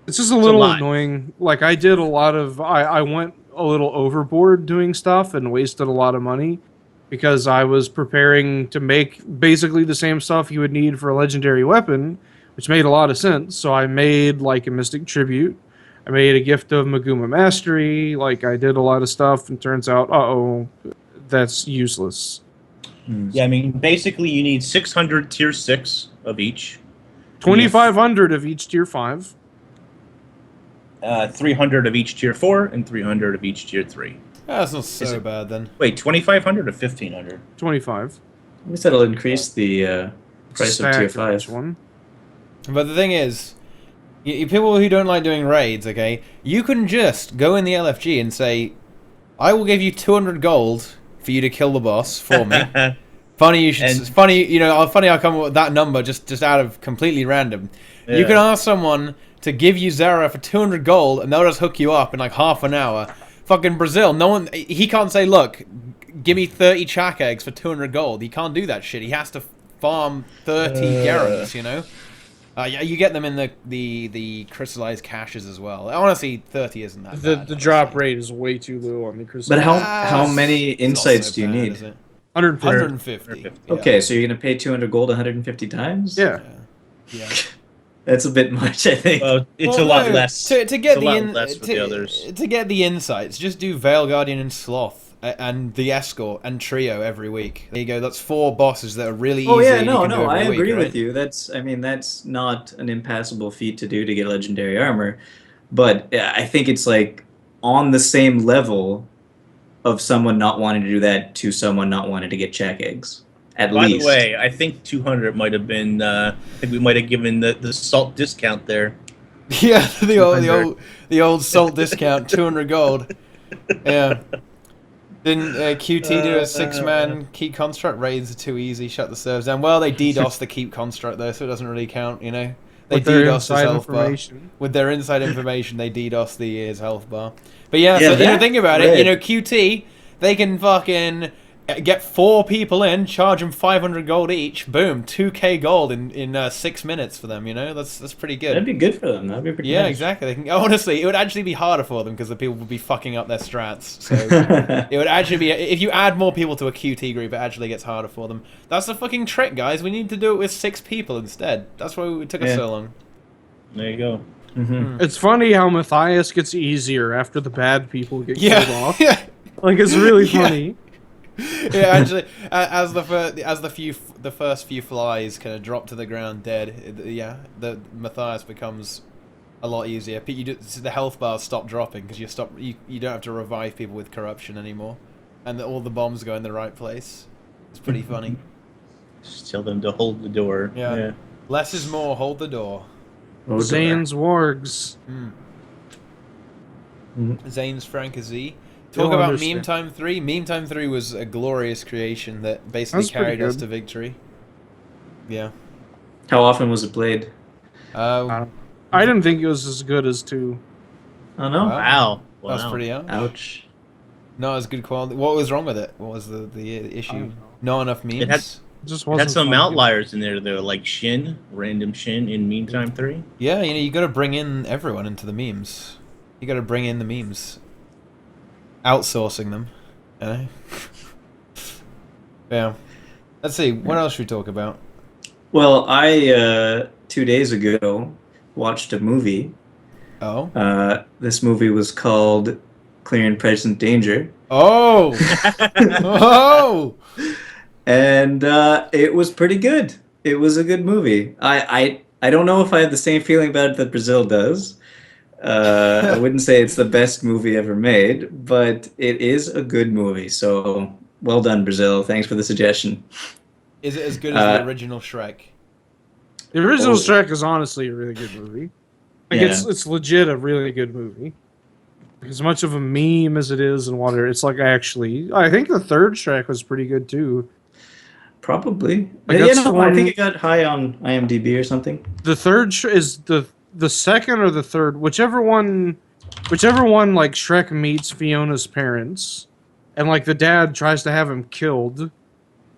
It's just a little lot. annoying. Like I did a lot of. I went a little overboard doing stuff and wasted a lot of money because I was preparing to make basically the same stuff you would need for a legendary weapon, which made a lot of sense. So I made like a Mystic Tribute. I made a Gift of Maguma Mastery. Like I did a lot of stuff, and turns out, that's useless. Yeah, I mean, basically, you need 600 tier 6 of each, 2,500 of each tier 5. 300 of each tier 4, and 300 of each tier 3. That's not so Is it- bad then. Wait, 2,500 or 1,500? 25. I guess that'll increase the price of tier Stack each 5. one. But the thing is, you people who don't like doing raids, okay, you can just go in the LFG and say, I will give you 200 gold for you to kill the boss for me. Funny you should. And- Funny I'll come up with that number just out of completely random. You Yeah. can ask someone to give you Zera for 200 gold, and they'll just hook you up in like half an hour. Fucking Brazil, no one. He can't say, look, give me 30 chak eggs for 200 gold. He can't do that shit. He has to farm 30 garrons, you know. Yeah, you get them in the crystallized caches as well. Honestly, 30 isn't that bad. The drop honestly. rate is way too low on the crystal. But how Ah, many it's not insights so do you bad, need? is it? 150. 150. Yeah. Okay, so you're gonna pay 200 gold 150 times? Yeah. Yeah. That's a bit much, I think. Well, it's Well, a lot no, less. To get it's a the lot less with the others. to get the insights, just do Veil Guardian and Sloth and the Escort and Trio every week. There you go. That's 4 bosses that are really easy. Oh yeah, and you no, can do no, I every agree week, right? with you. That's not an impassable feat to do to get legendary armor, but I think it's like on the same level of someone not wanting to do that to someone not wanting to get check eggs. At By least. the way, I think 200 might have been. I think we might have given the salt discount there. Yeah, the old salt discount, 200 gold. Yeah. Didn't QT do a 6-man keep construct? Raids are too easy. Shut the servers down. Well, they DDoS the keep construct though, so it doesn't really count. You know, they With their DDoS his inside health bar. information. With their inside information, they DDoS his health bar. But yeah, Yeah, so that- think about right. it. QT, they can fucking get 4 people in, charge them 500 gold each. Boom, 2k gold in 6 minutes for them. You know, that's pretty good. That'd be good for them. That'd be pretty Yeah, nice. exactly. They can, honestly, it would actually be harder for them because the people would be fucking up their strats. So it would actually be, if you add more people to a QT group, it actually gets harder for them. That's the fucking trick, guys. We need to do it with 6 people instead. That's why it took us Yeah. so long. There you go. Mhm. It's funny how Matthias gets easier after the bad people get killed Yeah, off. yeah, Like it's really Yeah. funny. yeah. Actually, as the first few flies kind of drop to the ground dead, the Matthias becomes a lot easier. The health bars stop dropping because you don't have to revive people with corruption anymore, and all the bombs go in the right place. It's pretty funny. Just tell them to hold the door. Yeah. Less is more. Hold the door. Oh, Zane's wargs. Zane's Frank Z. Talk You'll about understand. Meme Time 3. Meme Time 3 was a glorious creation that basically That's pretty carried us good. to victory. Yeah. How often was it played? Uh, I didn't think it was as good as 2. Oh no. Wow. Wow. That's pretty harsh. Ouch. Not as good quality. What was wrong with it? What was the I issue? don't know. Not enough memes? It had- It just It wasn't had some fun. outliers in there though, like random Shin in Meme Time 3. Yeah, you gotta bring in everyone into the memes. You gotta bring in the memes. Outsourcing them. Yeah. Let's see, what else should we talk about? Well, I 2 days ago watched a movie. Oh. This movie was called Clear and Present Danger, Oh! Oh! and it was pretty good. It was a good movie. I don't know if I have the same feeling about it that Brazil does. I wouldn't say it's the best movie ever made, but it is a good movie. So well done, Brazil. Thanks for the suggestion. Is it as good as the original Shrek? The original Oh. Shrek is honestly a really good movie. Like Yeah. it's legit a really good movie. As much of a meme as it is and whatever, it's like I think the third Shrek was pretty good too. Probably. Like, Yeah, that's the no, I think one- it got high on IMDb or something. The third is the second or the third, whichever one like Shrek meets Fiona's parents, and like the dad tries to have him killed.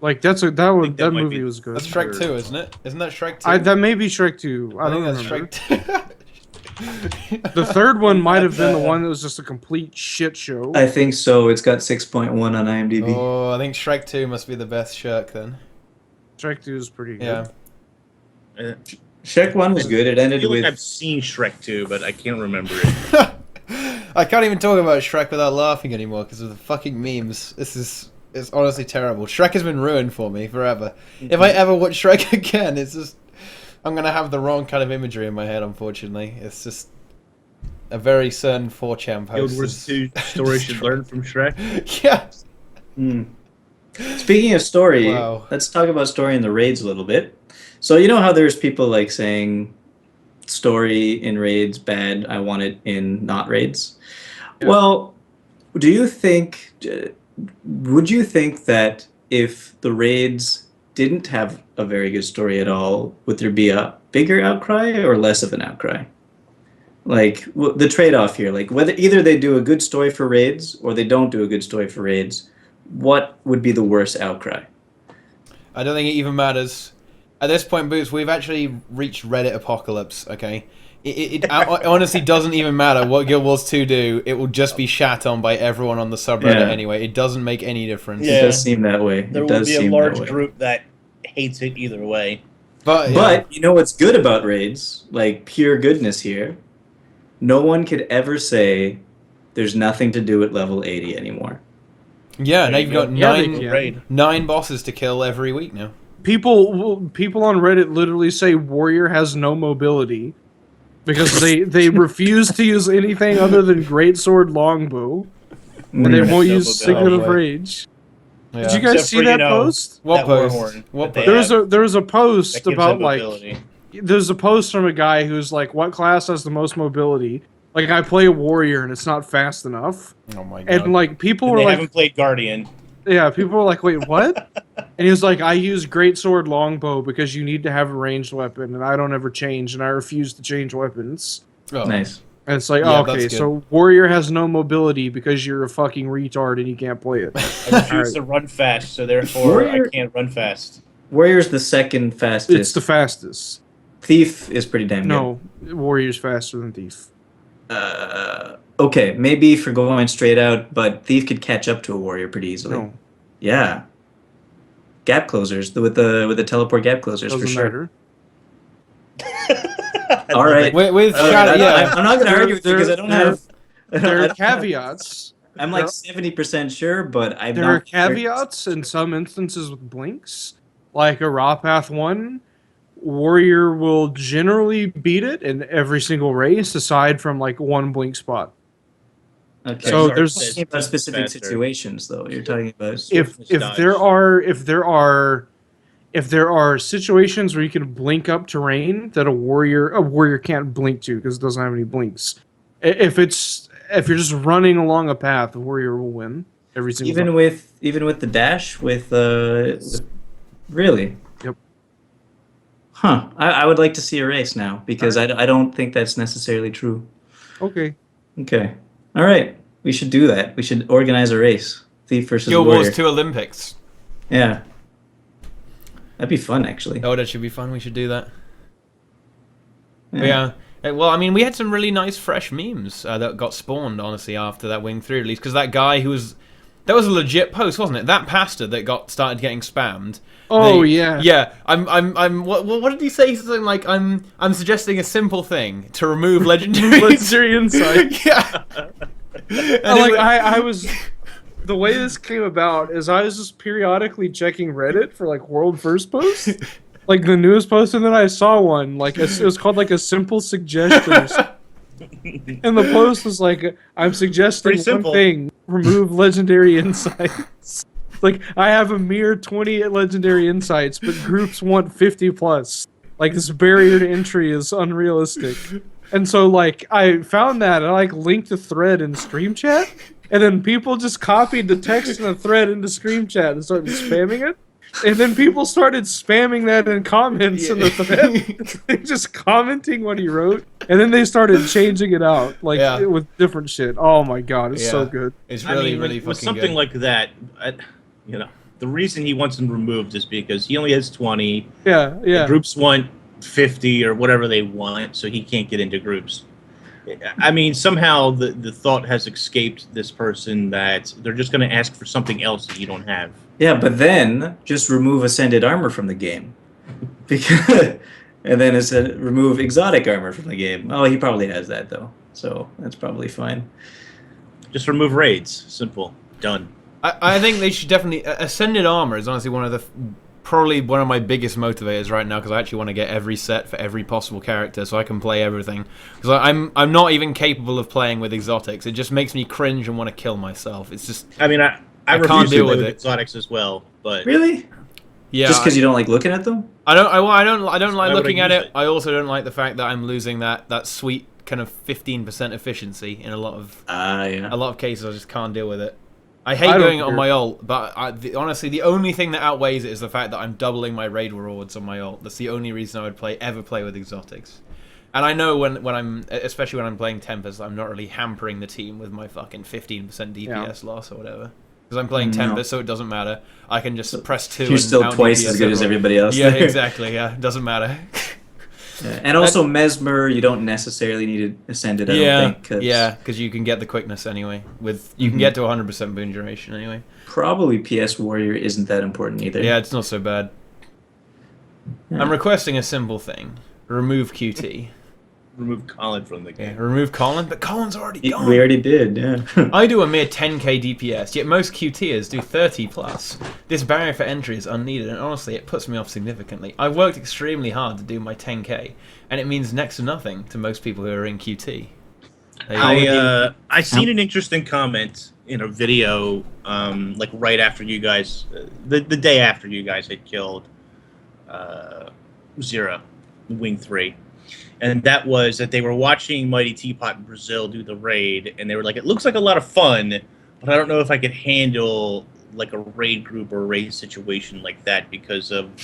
Like that that might movie be- was good. That's Shrek 2, isn't it? Isn't that Shrek 2? That may be Shrek 2. I I don't think that's remember. Shrek 2. The third one might have been the one that was just a complete shit show. I think so. It's got 6.1 on IMDb. Oh, I think Shrek 2 must be the best Shrek then. Shrek 2 is pretty good. Yeah. Uh, Shrek 1 was good. It I ended feel like with I've seen Shrek 2, but I can't remember it. I can't even talk about Shrek without laughing anymore because of the fucking memes. It's honestly terrible. Shrek has been ruined for me forever. If I ever watch Shrek again, it's just I'm gonna have the wrong kind of imagery in my head. Unfortunately, it's just a very certain 4chan post. Guild Wars 2 story should learn from Shrek. Yeah. Hmm. Speaking of story, Wow. let's talk about story in the raids a little bit. So you know how there's people like saying story in raids bad, I want it in not raids. Yeah. Well, do you think would you think that if the raids didn't have a very good story at all, would there be a bigger outcry or less of an outcry? Like the trade-off here, like whether either they do a good story for raids or they don't do a good story for raids, what would be the worst outcry? I don't think it even matters. At this point, Boots, we've actually reached Reddit apocalypse, okay? It honestly doesn't even matter what Guild Wars 2 do. It will just be shat on by everyone on the subreddit Yeah. anyway. It doesn't make any difference. It does seem that way. There it will does be a seem large that way. group that hates it either way. But, But you know what's good about raids? Like pure goodness here. No one could ever say there's nothing to do at level 80 anymore. yeah, now you've got Yeah, they nine, can. Raid. 9 bosses to kill every week now. People on Reddit literally say Warrior has no mobility because they refuse to use anything other than Greatsword Longbow, and they Mm. won't No use mobility. Signet of Oh, boy. Rage. Yeah. Did you guys Except see for, that you know, post? What that post? Warhorn What that they post? have There was a that post gives about them like mobility. there's a post from a guy who's like, what class has the most mobility? Like, I play a warrior and it's not fast enough. Oh my god. And like people And were they like, haven't played Guardian. yeah, people were like, wait, what? And he was like, I use greatsword longbow because you need to have a ranged weapon, and I don't ever change, and I refuse to change weapons. Oh. Nice. And it's like, Yeah, oh, that's okay, good. so warrior has no mobility because you're a fucking retard and you can't play it. I refuse to run fast, so therefore Warrior- I can't run fast. Warrior's the second fastest. It's the fastest. Thief is pretty damn good. No, warrior's faster than thief. Okay, maybe for going straight out, but Thief could catch up to a warrior pretty easily. No, Yeah. Gap closers with the teleport gap closers doesn't for sure. matter. All right. With Okay, Shadow, yeah. I'm not going to There- argue with you because I don't there- have. There I are don't have- caveats. I'm like 70% sure, but I'm There not. are caveats in some instances with blinks, like a Raw Path 1. Warrior will generally beat it in every single race, aside from like one blink spot. Okay. So You're there's- talking about specific Faster. situations, though. You're talking about. If Swiftness dodge. there are situations where you can blink up terrain that a warrior can't blink to because it doesn't have any blinks. If it's if you're just running along a path, the warrior will win every single Even time. with the dash with really. Yep. Huh. I would like to see a race now because I don't think that's necessarily true. Okay. Okay. All right. We should do that. We should organize a race. Thief versus Guild warrior. Wars 2 Olympics. Yeah. That'd be fun, actually. Oh, that should be fun. We should do that. Yeah. But yeah. Well, I mean, we had some really nice, fresh memes that got spawned, honestly, after that Wing 3 release. Because that guy who was... That was a legit post, wasn't it? That pastor that started getting spammed. Oh, yeah. Yeah. What did he say? Something like, I'm suggesting a simple thing to remove legendary... Legendary insight. Yeah. I was... The way this came about is I was just periodically checking Reddit for, like, world first posts. Like, the newest post, and then I saw one. Like, it was called, like, a simple suggestion. And the post was like, I'm suggesting one thing. Remove legendary insights. Like, I have a mere 20 legendary insights, but groups want 50 plus. Like, this barrier to entry is unrealistic. And so, like, I found that, and I, like, linked the thread in Stream Chat, and then people just copied the text in the thread into Stream Chat and started spamming it. And then people started spamming that in comments in the thread. Just commenting what he wrote. And then they started changing it out, like, with different shit. Oh my god, it's so good. It's really, really fucking with something good. like that, you know, the reason he wants them removed is because he only has 20. Yeah. The groups want 50 or whatever they want, so he can't get into groups. I mean, somehow the thought has escaped this person that they're just going to ask for something else that you don't have. Yeah, but then just remove Ascended Armor from the game. Because, and then remove Exotic Armor from the game. Oh, he probably has that, though. So that's probably fine. Just remove raids. Simple. Done. I think they should definitely... Ascended Armor is honestly probably one of my biggest motivators right now, because I actually want to get every set for every possible character so I can play everything. Because I'm not even capable of playing with exotics. It just makes me cringe and want to kill myself. It's just... I mean, I refuse to play with exotics as well, but... Really? Yeah. Just because you don't like looking at them? I don't like looking at it. I also don't like the fact that I'm losing that sweet kind of 15% efficiency in a lot of cases. I just can't deal with it. I hate doing it on my ult, but honestly, the only thing that outweighs it is the fact that I'm doubling my raid rewards on my ult. That's the only reason I would ever play with exotics. And I know especially when I'm playing Tempest, I'm not really hampering the team with my fucking 15% DPS loss or whatever. Because I'm playing Tempest, so it doesn't matter. I can just press 2. You're still twice as good as everybody else. Yeah, exactly. Yeah, doesn't matter. Yeah. And also Mesmer, you don't necessarily need to ascend it. I don't think. Because you can get the quickness anyway. You can get to 100% boon duration anyway. Probably PS Warrior isn't that important either. Yeah, it's not so bad. Yeah. I'm requesting a simple thing: remove QT. Remove Colin from the game. Yeah, remove Colin, but Colin's already gone. We already did, yeah. I do a mere 10k DPS, yet most QTers do 30 plus. This barrier for entry is unneeded, and honestly, it puts me off significantly. I've worked extremely hard to do my 10k, and it means next to nothing to most people who are in QT. I seen an interesting comment in a video, like right after you guys, the day after you guys had killed Zero, Wing 3. And that was that they were watching MightyTeapot in Brazil do the raid, and they were like, it looks like a lot of fun, but I don't know if I could handle like a raid group or a raid situation like that because of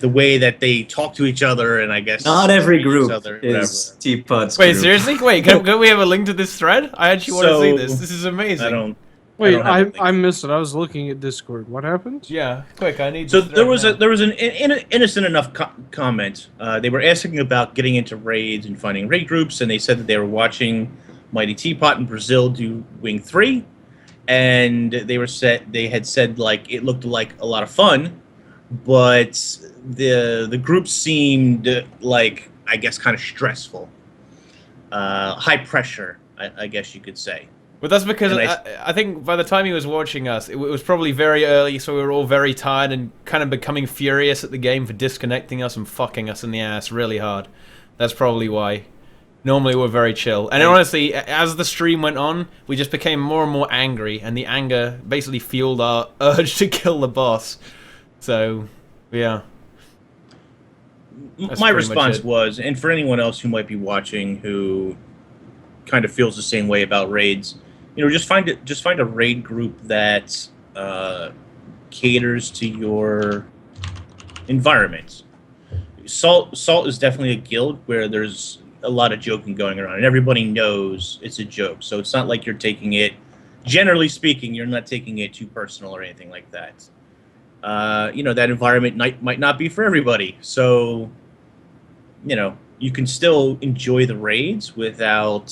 the way that they talk to each other, and I guess not every group is Teapot's Wait, group. seriously? Wait, can we have a link to this thread? I actually want to see this. This is amazing. I missed it. I was looking at Discord. What happened? Yeah, quick. I need. So there was an innocent enough comment. They were asking about getting into raids and finding raid groups, and they said that they were watching MightyTeapot in Brazil do Wing 3, and they had said like it looked like a lot of fun, but the group seemed like, I guess, kind of stressful, high pressure, I guess you could say. But that's because I think by the time he was watching us, it was probably very early, so we were all very tired and kind of becoming furious at the game for disconnecting us and fucking us in the ass really hard. That's probably why. Normally we're very chill. And honestly, as the stream went on, we just became more and more angry, and the anger basically fueled our urge to kill the boss. So, yeah. My response was, and for anyone else who might be watching who kind of feels the same way about raids. Just find a raid group that caters to your environment. Salt is definitely a guild where there's a lot of joking going around, and everybody knows it's a joke. So it's not like you're taking it. Generally speaking, you're not taking it too personal or anything like that. That environment might not be for everybody. So, you can still enjoy the raids without,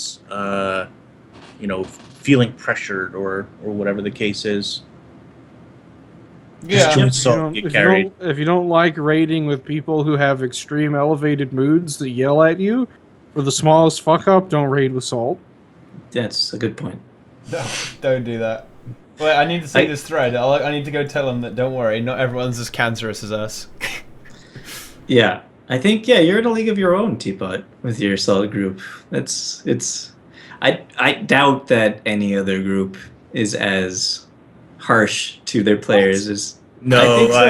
feeling pressured or whatever the case is. Yeah. Just join Salt, get carried. If you don't like raiding with people who have extreme elevated moods that yell at you for the smallest fuck up, don't raid with Salt. That's a good point. No, don't do that. Wait, I need to see this thread. I need to go tell them that don't worry, not everyone's as cancerous as us. Yeah, I think you're in a league of your own, Teapot, with your Salt group. I doubt that any other group is as harsh to their players as. No, I think so.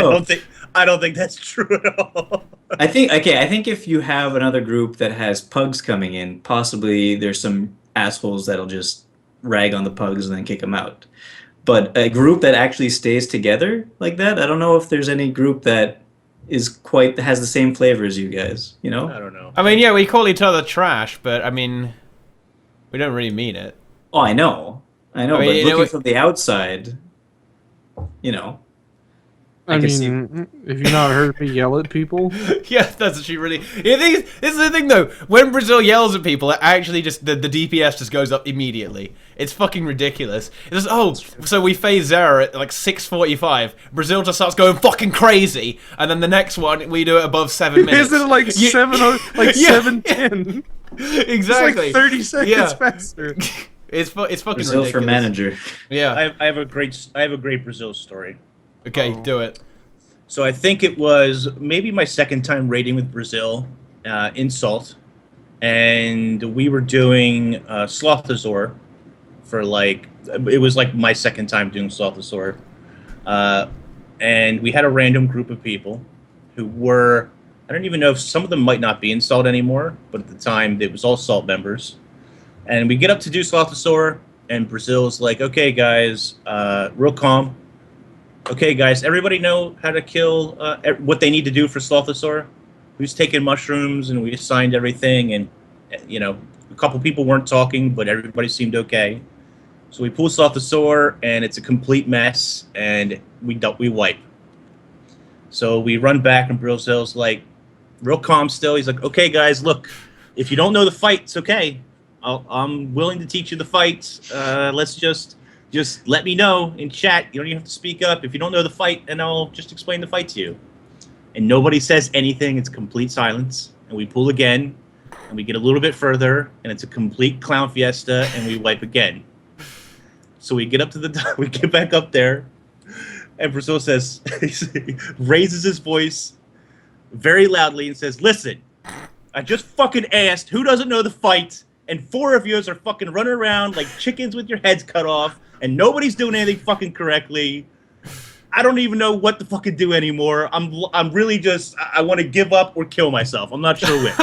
I don't think that's true at all. I think if you have another group that has pugs coming in, possibly there's some assholes that'll just rag on the pugs and then kick them out. But a group that actually stays together like that, I don't know if there's any group that has the same flavor as you guys, I don't know. I mean, yeah, we call each other trash, but I mean, we don't really mean it. Oh, I know, I mean, but looking from the outside, I mean, if you've not heard me yell at people, Yeah, that's actually really. This is the thing, though. When Brazil yells at people, it actually just the DPS just goes up immediately. It's fucking ridiculous. It's just, so we phase Zera at like 6:45. Brazil just starts going fucking crazy, and then the next one we do it above 7 minutes. isn't it like 7:10? Exactly. It's like 30 seconds faster. It's fucking Brazil ridiculous. for manager. Yeah. I have a great Brazil story. Okay, do it. So I think it was maybe my second time raiding with Brazil in Salt, and we were doing Slothazor for it was like my second time doing Slothazor, and we had a random group of people who were, I don't even know if some of them might not be in Salt anymore, but at the time it was all Salt members, and we get up to do Slothazor, and Brazil's like, okay guys, real calm. Okay, guys, everybody know how to kill, what they need to do for Slothazor? Who's taking mushrooms, and we assigned everything, and, a couple people weren't talking, but everybody seemed okay. So we pull Slothazor, and it's a complete mess, and we wipe. So we run back, and Brazil's like, real calm still. He's like, okay, guys, look, if you don't know the fight, it's okay. I'm willing to teach you the fight. Let's just let me know in chat. You don't even have to speak up. If you don't know the fight, and I'll just explain the fight to you. And nobody says anything. It's complete silence. And we pull again, and we get a little bit further, and it's a complete clown fiesta, and we wipe again. So we get up to we get back up there, and Brazil says, he raises his voice very loudly and says, listen, I just fucking asked who doesn't know the fight, and 4 of you are fucking running around like chickens with your heads cut off, and nobody's doing anything fucking correctly. I don't even know what to fucking do anymore. I'm really just, I want to give up or kill myself. I'm not sure which.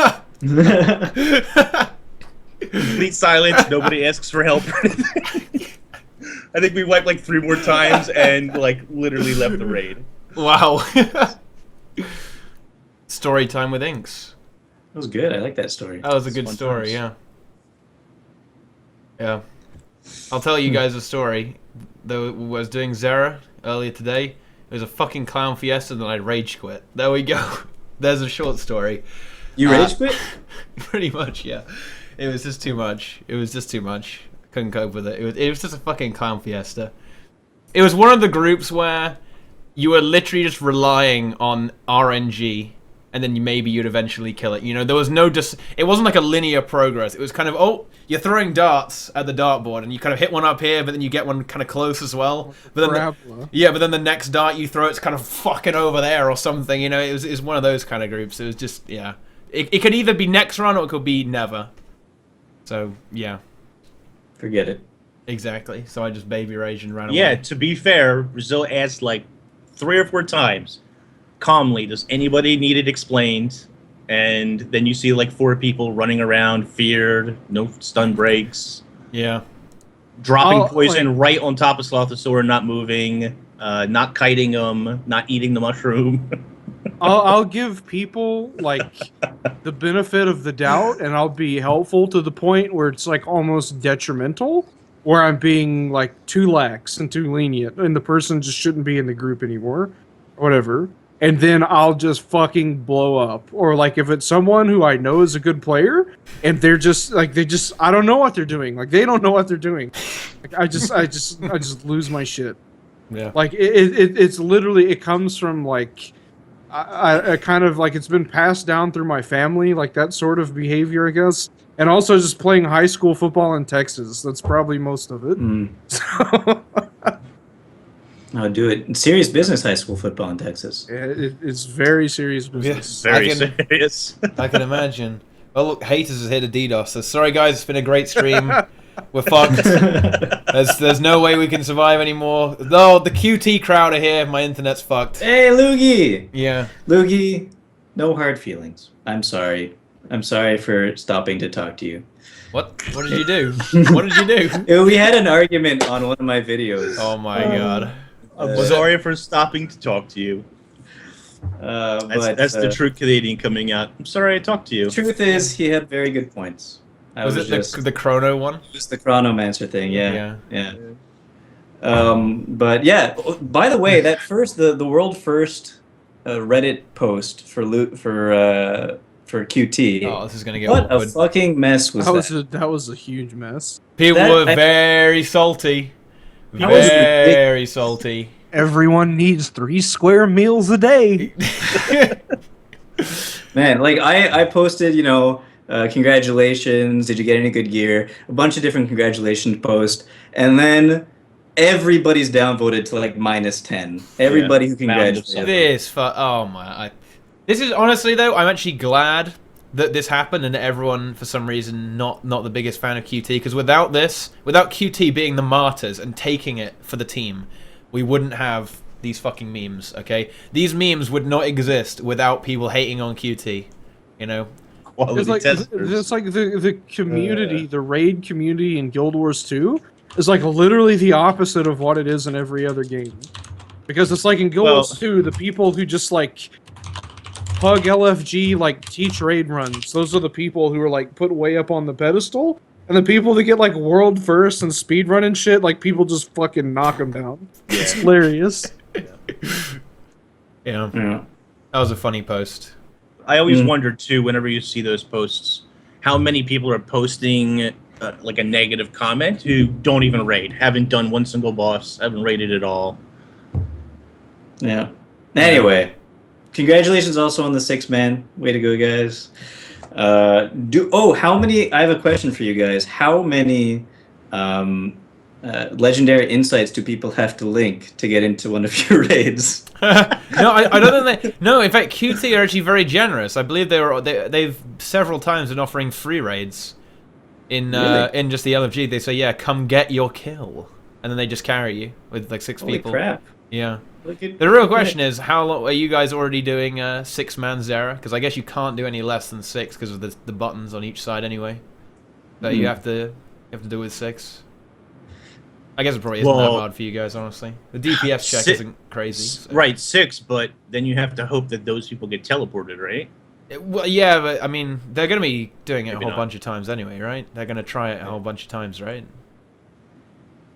Complete silence. Nobody asks for help or anything. I think we wiped like 3 more times and like literally left the raid. Wow. Story time with Inks. That was good. I like that story. That was a good story, yeah. Yeah. I'll tell you guys a story. Though I was doing Zera earlier today. It was a fucking clown fiesta, and then I rage quit. There we go. There's a short story. You rage quit? Pretty much, yeah. It was just too much. Couldn't cope with it. It was just a fucking clown fiesta. It was one of the groups where you were literally just relying on RNG, and then maybe you'd eventually kill it. There was no it wasn't like a linear progress. It was kind of, you're throwing darts at the dartboard, and you kind of hit one up here, but then you get one kind of close as well. But then but then the next dart you throw, it's kind of fucking over there or something. It was one of those kind of groups. It was just, yeah. It could either be next run or it could be never. So, yeah. Forget it. Exactly. So I just baby rage and ran away. Yeah, to be fair, Brazil asked like 3 or 4 times, calmly, does anybody need it explained? and then you see like 4 people running around, feared, no stun breaks, Yeah. dropping poison right on top of Slothosaur, not moving, not kiting them, not eating the mushroom. I'll give people like the benefit of the doubt, and I'll be helpful to the point where it's like almost detrimental, where I'm being like too lax and too lenient, and the person just shouldn't be in the group anymore, or whatever. And then I'll just fucking blow up. Or like if it's someone who I know is a good player, and they're just like I don't know what they're doing. Like they don't know what they're doing. Like I just lose my shit. Yeah. Like it's literally, it comes from like I kind of like, it's been passed down through my family, like that sort of behavior, I guess. And also just playing high school football in Texas. That's probably most of it. So, I'll do it. Serious business high school football in Texas. it's very serious business. Very serious. I can imagine. Oh, look, Haters is here to DDoS. So sorry, guys. It's been a great stream. We're fucked. There's no way we can survive anymore. No, the QT crowd are here. My internet's fucked. Hey, Loogie! Yeah. Loogie, no hard feelings. I'm sorry. I'm sorry for stopping to talk to you. What? What did you do? What did you do? We had an argument on one of my videos. Oh my god. I'm sorry for stopping to talk to you. That's the true Canadian coming out. I'm sorry I talked to you. Truth is, he had very good points. Was it the Chrono one? Just the Chronomancer thing, yeah. But yeah, by the way, that the world first Reddit post for QT. Oh, this is gonna get what awkward. a fucking mess was that. That was a huge mess. People were very salty. Very salty. Everyone needs 3 square meals a day. Man, like I posted, congratulations, did you get any good gear? A bunch of different congratulations posts, and then everybody's downvoted to like -10. Everybody who congratulated. This is honestly though, I'm actually glad that this happened and that everyone for some reason not the biggest fan of QT, because without QT being the martyrs and taking it for the team, we wouldn't have these fucking memes, okay? These memes would not exist without people hating on QT, you know? It's like the community, the raid community in Guild Wars 2 is like literally the opposite of what it is in every other game. Because it's like in Guild Wars 2, the people who just like hug LFG, like teach raid runs, those are the people who are like put way up on the pedestal. And the people that get like world first and speed run and shit, like people just fucking knock them down. Yeah. It's hilarious. Yeah. That was a funny post. I always wonder too, whenever you see those posts, how many people are posting like a negative comment who don't even raid, haven't done one single boss, haven't raided at all. Yeah. Anyway, congratulations also on the 6-man. Way to go, guys. How many? I have a question for you guys. How many legendary insights do people have to link to get into one of your raids? No, I don't think they. No, in fact, QT are actually very generous. I believe they've several times been offering free raids in just the LFG. They say, yeah, come get your kill, and then they just carry you with like 6 people. Holy crap! Yeah. The real question is, how long are you guys already doing 6-man Zera? Because I guess you can't do any less than 6 because of the buttons on each side anyway. But you have to do with 6. I guess it probably isn't that hard for you guys, honestly. The DPS check isn't crazy. So. Right, 6, but then you have to hope that those people get teleported, right? Well, yeah, but I mean, they're going to be doing it a whole bunch of times anyway, right? They're going to try it a whole bunch of times, right?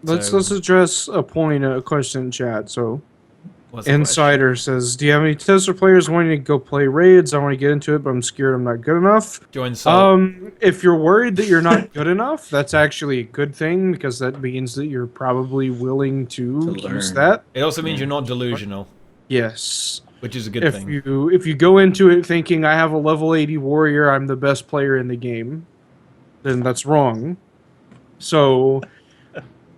Let's address a question in chat. So, Insider says, "Do you have any Tesla players wanting to go play raids? I want to get into it, but I'm scared I'm not good enough." Join Salt. If you're worried that you're not good enough, that's actually a good thing because that means that you're probably willing to use that. It also means you're not delusional. Yes. Which is a good thing. If you go into it thinking I have a level 80 warrior, I'm the best player in the game, then that's wrong. So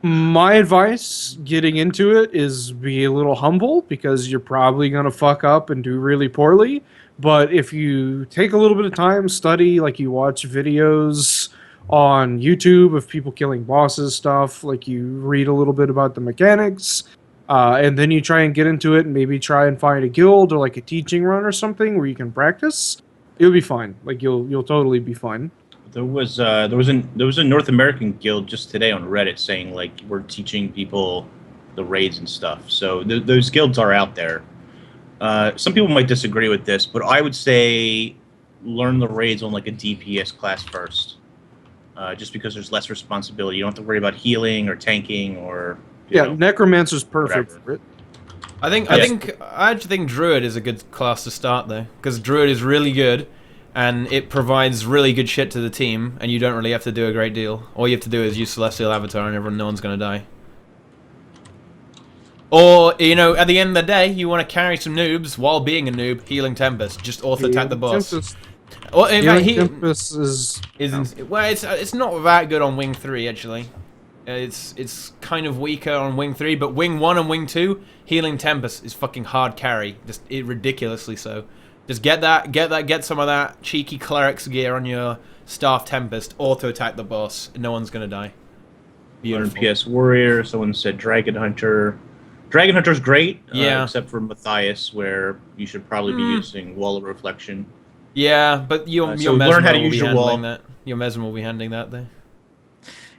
my advice getting into it is be a little humble because you're probably going to fuck up and do really poorly. But if you take a little bit of time, study, like you watch videos on YouTube of people killing bosses stuff, like you read a little bit about the mechanics, and then you try and get into it and maybe try and find a guild or like a teaching run or something where you can practice, You'll be fine. Like you'll totally be fine. There was a North American guild just today on Reddit saying like we're teaching people the raids and stuff. So those guilds are out there. Some people might disagree with this, but I would say learn the raids on like a DPS class first, just because there's less responsibility. You don't have to worry about healing or tanking or Necromancer's perfect whatever. for it. I actually think Druid is a good class to start though, because Druid is really good, and it provides really good shit to the team, and you don't really have to do a great deal. All you have to do is use Celestial Avatar, and no one's gonna die. Or, at the end of the day, you want to carry some noobs while being a noob, healing Tempest. Just auto-attack the boss. Well, in fact, Tempest isn't. Well, it's not that good on Wing 3, actually. It's kind of weaker on Wing 3, but Wing 1 and Wing 2, healing Tempest is fucking hard carry. Just ridiculously so. Just get some of that cheeky cleric's gear on your Staff Tempest, auto-attack the boss, and no one's gonna die. Beautiful. PS Warrior, someone said Dragon Hunter. Dragon Hunter's great, yeah. Except for Matthias, where you should probably be using Wall of Reflection. Yeah, but your so learn how to use your wall. That. Your Mesmer will be handling that, though.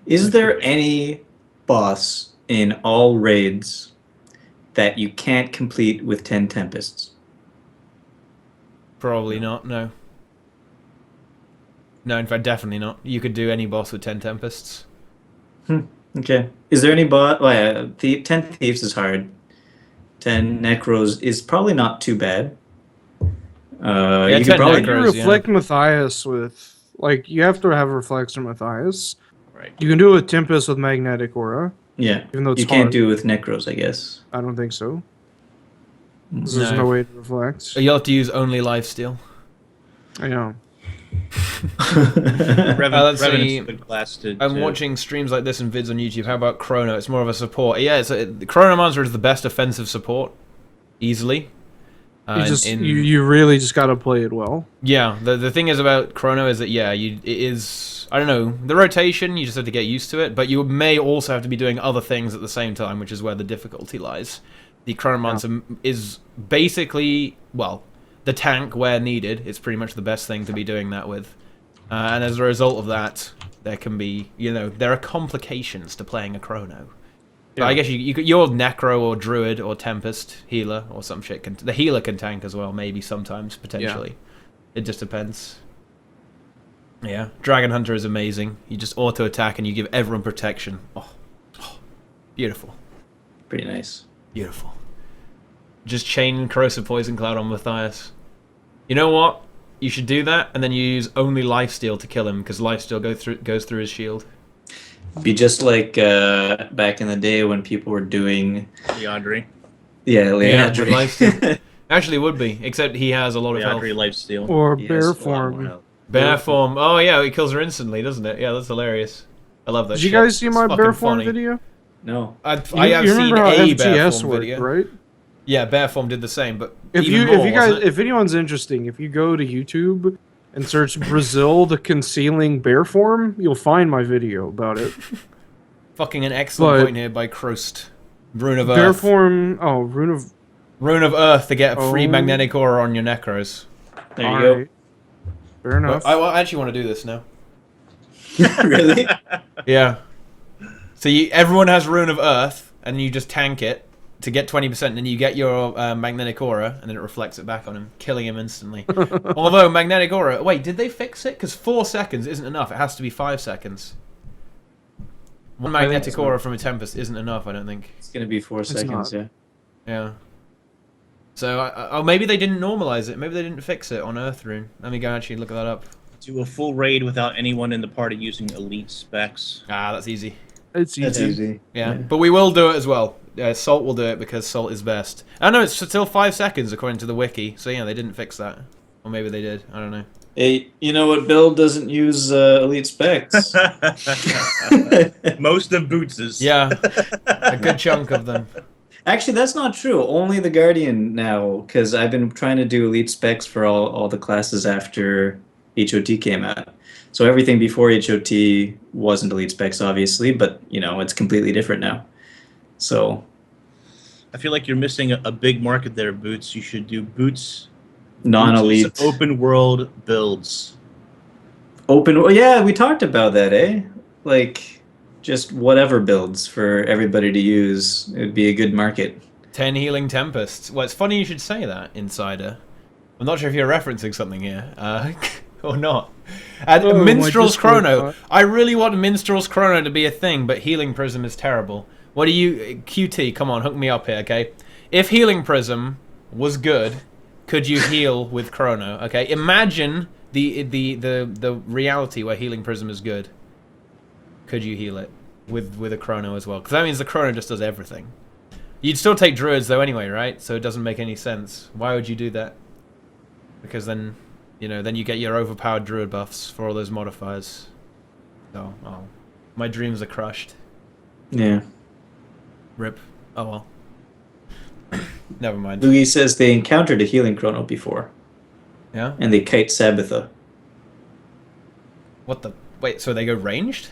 Is there any boss in all raids that you can't complete with 10 Tempests? Probably not, no. No, in fact, definitely not. You could do any boss with 10 Tempests. Okay. Is there any boss? Well, yeah, 10 Thieves is hard. 10 Necros is probably not too bad. Yeah, you 10 could probably Necros, reflect Matthias with you have to have Reflex or Matthias. Right. You can do it with Tempest with Magnetic Aura. Yeah. Even though it's you can't hard. do it with Necros, I guess. I don't think so. No. There's no way to reflect. You'll have to use only lifesteal. I know. Let's see. Revenant's a good class I'm watching streams like this and vids on YouTube. How about Chrono? It's more of a support. Yeah, the Chronomancer is the best offensive support, easily. You really just gotta play it well. Yeah, the thing is about Chrono is that it is, I don't know, the rotation, you just have to get used to it, but you may also have to be doing other things at the same time, which is where the difficulty lies. The Chronomancer is basically, well, the tank where needed. It's pretty much the best thing to be doing that with. And as a result of that, there can be, there are complications to playing a Chrono. But I guess you're Necro or Druid or Tempest healer or some shit. The healer can tank as well, maybe sometimes, potentially. Yeah. It just depends. Yeah, Dragon Hunter is amazing. You just auto-attack and you give everyone protection. Oh, beautiful. Pretty nice. Beautiful. Just chain Corrosive Poison Cloud on Matthias. You know what? You should do that, and then you use only Lifesteal to kill him, because Lifesteal goes through his shield. Be just like back in the day when people were doing Leandri. Yeah, Leandri. with Lifesteal. Actually, would be, except he has a lot of health. Leandri Lifesteal. Or Bear Form. Bear Form. Oh yeah, he kills her instantly, doesn't it? Yeah, that's hilarious. I love that. Did you guys see my Bear Form video? No. I have seen how a Bear FGS Form worked, video, right? Yeah, Bear Form did the same, but if anyone's interesting, if you go to YouTube and search Brazil the concealing bear form, you'll find my video about it. Fucking an excellent point here by Krost. Rune of Earth. Bear form. Oh, Rune of Earth to get a free magnetic aura on your Necros. There you go. Fair enough. I actually want to do this now. Really? Yeah. So everyone has Rune of Earth, and you just tank it to get 20%, and then you get your magnetic aura, and then it reflects it back on him, killing him instantly. Although magnetic aura, wait, did they fix it? Because 4 seconds isn't enough. It has to be 5 seconds. One magnetic aura from a Tempest isn't enough, I don't think. It's gonna be 4 seconds, yeah. Yeah. So, maybe they didn't normalize it. Maybe they didn't fix it on Earthrune. Let me go actually look that up. Do a full raid without anyone in the party using elite specs. Ah, that's easy. It's easy. That's easy. Yeah, but we will do it as well. Salt will do it because Salt is best. I know it's still 5 seconds according to the wiki, so yeah, they didn't fix that. Or maybe they did, I don't know. Hey, you know what build doesn't use elite specs? Most of Boots's. Yeah, a good chunk of them. Actually, that's not true. Only the Guardian now, because I've been trying to do elite specs for all the classes after HOT came out. So everything before HOT wasn't elite specs, obviously, but it's completely different now. So I feel like you're missing a big market there, Boots. You should do Boots non-elite Just open world builds. open. Well, yeah, we talked about that, eh? Like just whatever builds for everybody to use. It would be a good market. 10 healing tempests. Well, it's funny you should say that, Insider. I'm not sure if you're referencing something here, or not. And Oh, Minstrel's my Discord Chrono. bot. I really want Minstrel's Chrono to be a thing, but Healing Prism is terrible. What do you... QT, come on, hook me up here, okay? If Healing Prism was good, could you heal with Chrono, okay? Imagine the reality where Healing Prism is good. Could you heal it with a Chrono as well? Because that means the Chrono just does everything. You'd still take Druids though anyway, right? So it doesn't make any sense. Why would you do that? Because then, you know, then you get your overpowered Druid buffs for all those modifiers. So, oh, my dreams are crushed. Yeah. Rip. Oh well. Never mind. Luigi says they encountered a healing chrono before, Yeah? and they kite Sabbatha. What the... Wait, so they go ranged?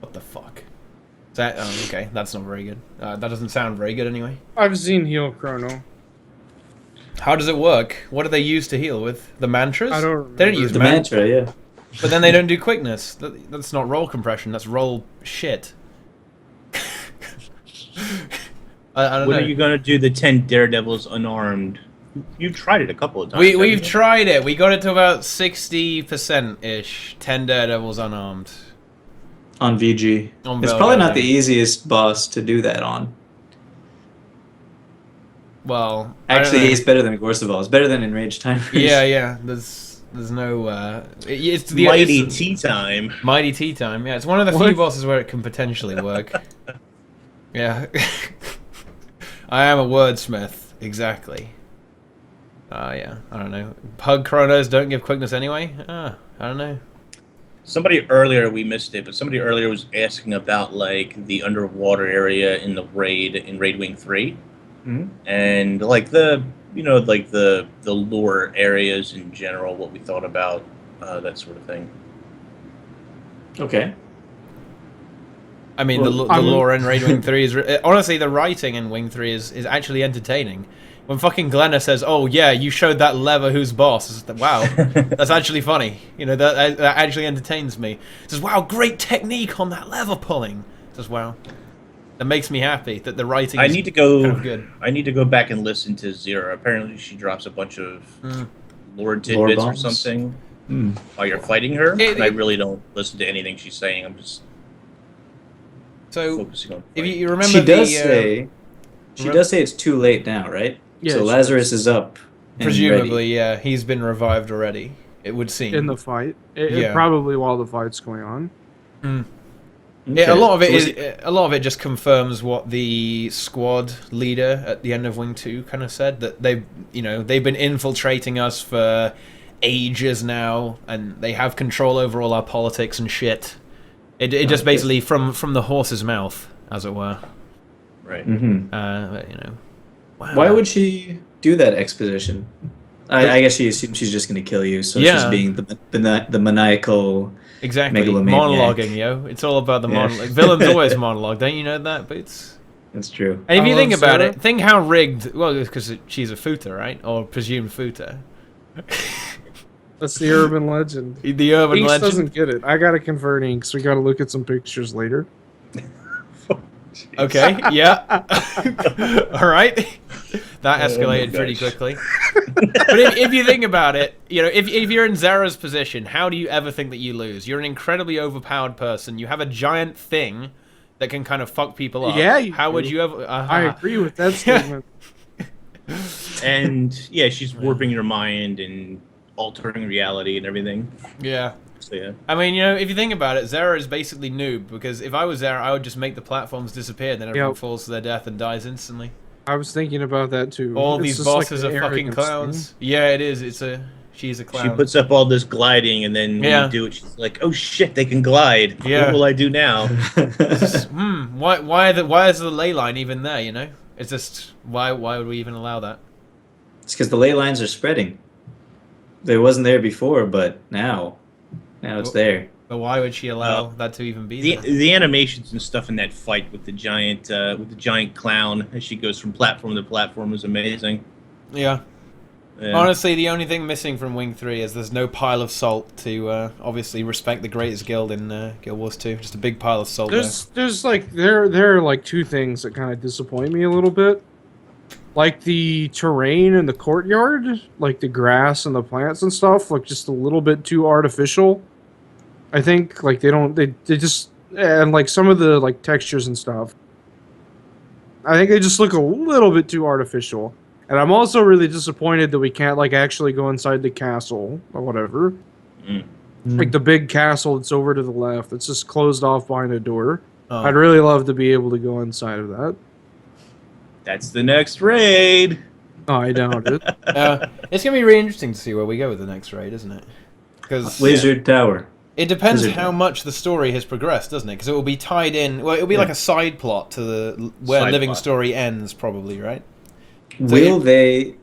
What the fuck? Is that... Oh, okay. That's not very good. That doesn't sound very good anyway. I've seen heal chrono. How does it work? What do they use to heal with? The mantras? I don't They don't remember. use The mantras. mantra, yeah. But then they don't do quickness. That's not roll compression. That's roll shit. I don't When know. are you gonna do the 10 daredevils unarmed? You've tried it a couple of times. We've haven't you? tried it. We got it to about 60% ish. 10 daredevils unarmed. On VG. On It's Velvet, probably I not the think. easiest boss to do that on. Well, I don't Actually, know. he's better than Gorseval. It's better than Enraged Time. Yeah. There's no. It's the Mighty it's- tea time. Mighty TeaTime. Yeah, it's one of the few What? bosses where it can potentially work. Yeah. I am a wordsmith. Exactly. Yeah. I don't know. Pug chronos don't give quickness anyway. I don't know. Somebody earlier, we missed it, but somebody earlier was asking about like the underwater area in the raid in Raid Wing 3, Mhm. and like the like the lore areas in general, what we thought about that sort of thing. Okay. I mean, Well, the lore in Raid Wing 3 is... honestly, the writing in Wing 3 is actually entertaining. When fucking Glenna says, oh, yeah, you showed that lever who's boss. It's like, wow, that's actually funny. You know, that actually entertains me. It says, wow, great technique on that lever pulling. It says, wow. That makes me happy that the writing I is need to go. kind of good. I need to go back and listen to Zira. Apparently, she drops a bunch of lore Lore tidbits or bombs? something Hmm. while you're fighting her. It- and I it- really don't listen to anything she's saying. I'm just So, focusing on. if fighting. you remember She does the... say. She remem- does say it's too late now, right? Yeah, So she Lazarus is up. and presumably, ready. yeah, he's been revived already, it would seem. In the fight. Yeah. Probably while the fight's going on. Yeah, Okay. a lot of it So is a lot of it just confirms what the squad leader at the end of Wing 2 kind of said, that they've been infiltrating us for ages now, and they have control over all our politics and shit. It just Okay. basically from the horse's mouth, as it were. Right. Mhm. But, wow. Why would she do that exposition? I guess she assumes she's just going to kill you, so Yeah. she's being the maniacal. exactly megalomaniac. monologuing, yo? It's all about the Yeah. monologue. Villains always monologue, don't you know that, Boots? That's true. And if I you think love about Sarah. it, think how rigged. Well, it's because she's a Futa, right? Or presumed Futa. That's the urban legend. The urban Inks legend. doesn't get it. I gotta convert Inks. We gotta look at some pictures later. Okay, yeah. All right. That escalated my pretty gosh. quickly. But if you think about it, if you're in Zara's position, how do you ever think that you lose? You're an incredibly overpowered person. You have a giant thing that can kind of fuck people up. Yeah, you How would do. you ever... I agree with that statement. And yeah, she's warping your mind and altering reality and everything. Yeah. So yeah. I mean, if you think about it, Zara is basically noob, because if I was Zara, I would just make the platforms disappear, then everyone Yep. falls to their death and dies instantly. I was thinking about that too. All It's these just like bosses an are fucking arrogance clowns. thing. Yeah, it is. She's a clown. She puts up all this gliding, and then when Yeah. you do it, she's like, "Oh shit, they can glide. Yeah. What will I do now?" Why is the ley line even there? It's just why would we even allow that? It's because the ley lines are spreading. It wasn't there before, but now it's there. But why would she allow that to even be The there? the animations and stuff in that fight with the giant clown as she goes from platform to platform is amazing. Yeah. Yeah. Honestly, the only thing missing from Wing 3 is there's no pile of salt to obviously respect the greatest guild in Guild Wars 2. Just a big pile of salt There's like there are like two things that kind of disappoint me a little bit. Like the terrain in the courtyard, like the grass and the plants and stuff, look just a little bit too artificial. I think like they just, and like some of the like textures and stuff, I think they just look a little bit too artificial. And I'm also really disappointed that we can't like actually go inside the castle or whatever. Like the big castle that's over to the left, it's just closed off behind a door. Oh. I'd really love to be able to go inside of that. That's the next raid. Oh, I doubt it. It's going to be really interesting to see where we go with the next raid, isn't it? Because Wizard Tower. it depends Wizard how Tower. much the story has progressed, doesn't it? Because it will be tied in. Well, it'll be like a side plot to the where Side Living plot. Story ends, probably, right? Will they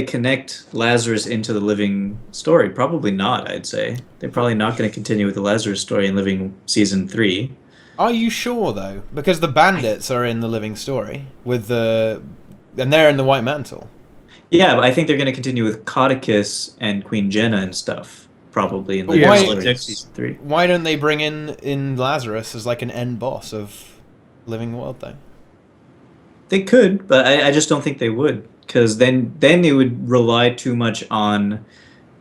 connect Lazarus into the Living Story? Probably not, I'd say. They're probably not going to continue with the Lazarus story in Living Season 3. Are you sure though? Because the bandits are in the Living Story with and they're in the White Mantle. Yeah, but I think they're going to continue with Codicus and Queen Jenna and stuff, probably in But Living why- Story Season 3. Why don't they bring in Lazarus as like an end boss of Living World though? They could, but I just don't think they would, because then it would rely too much on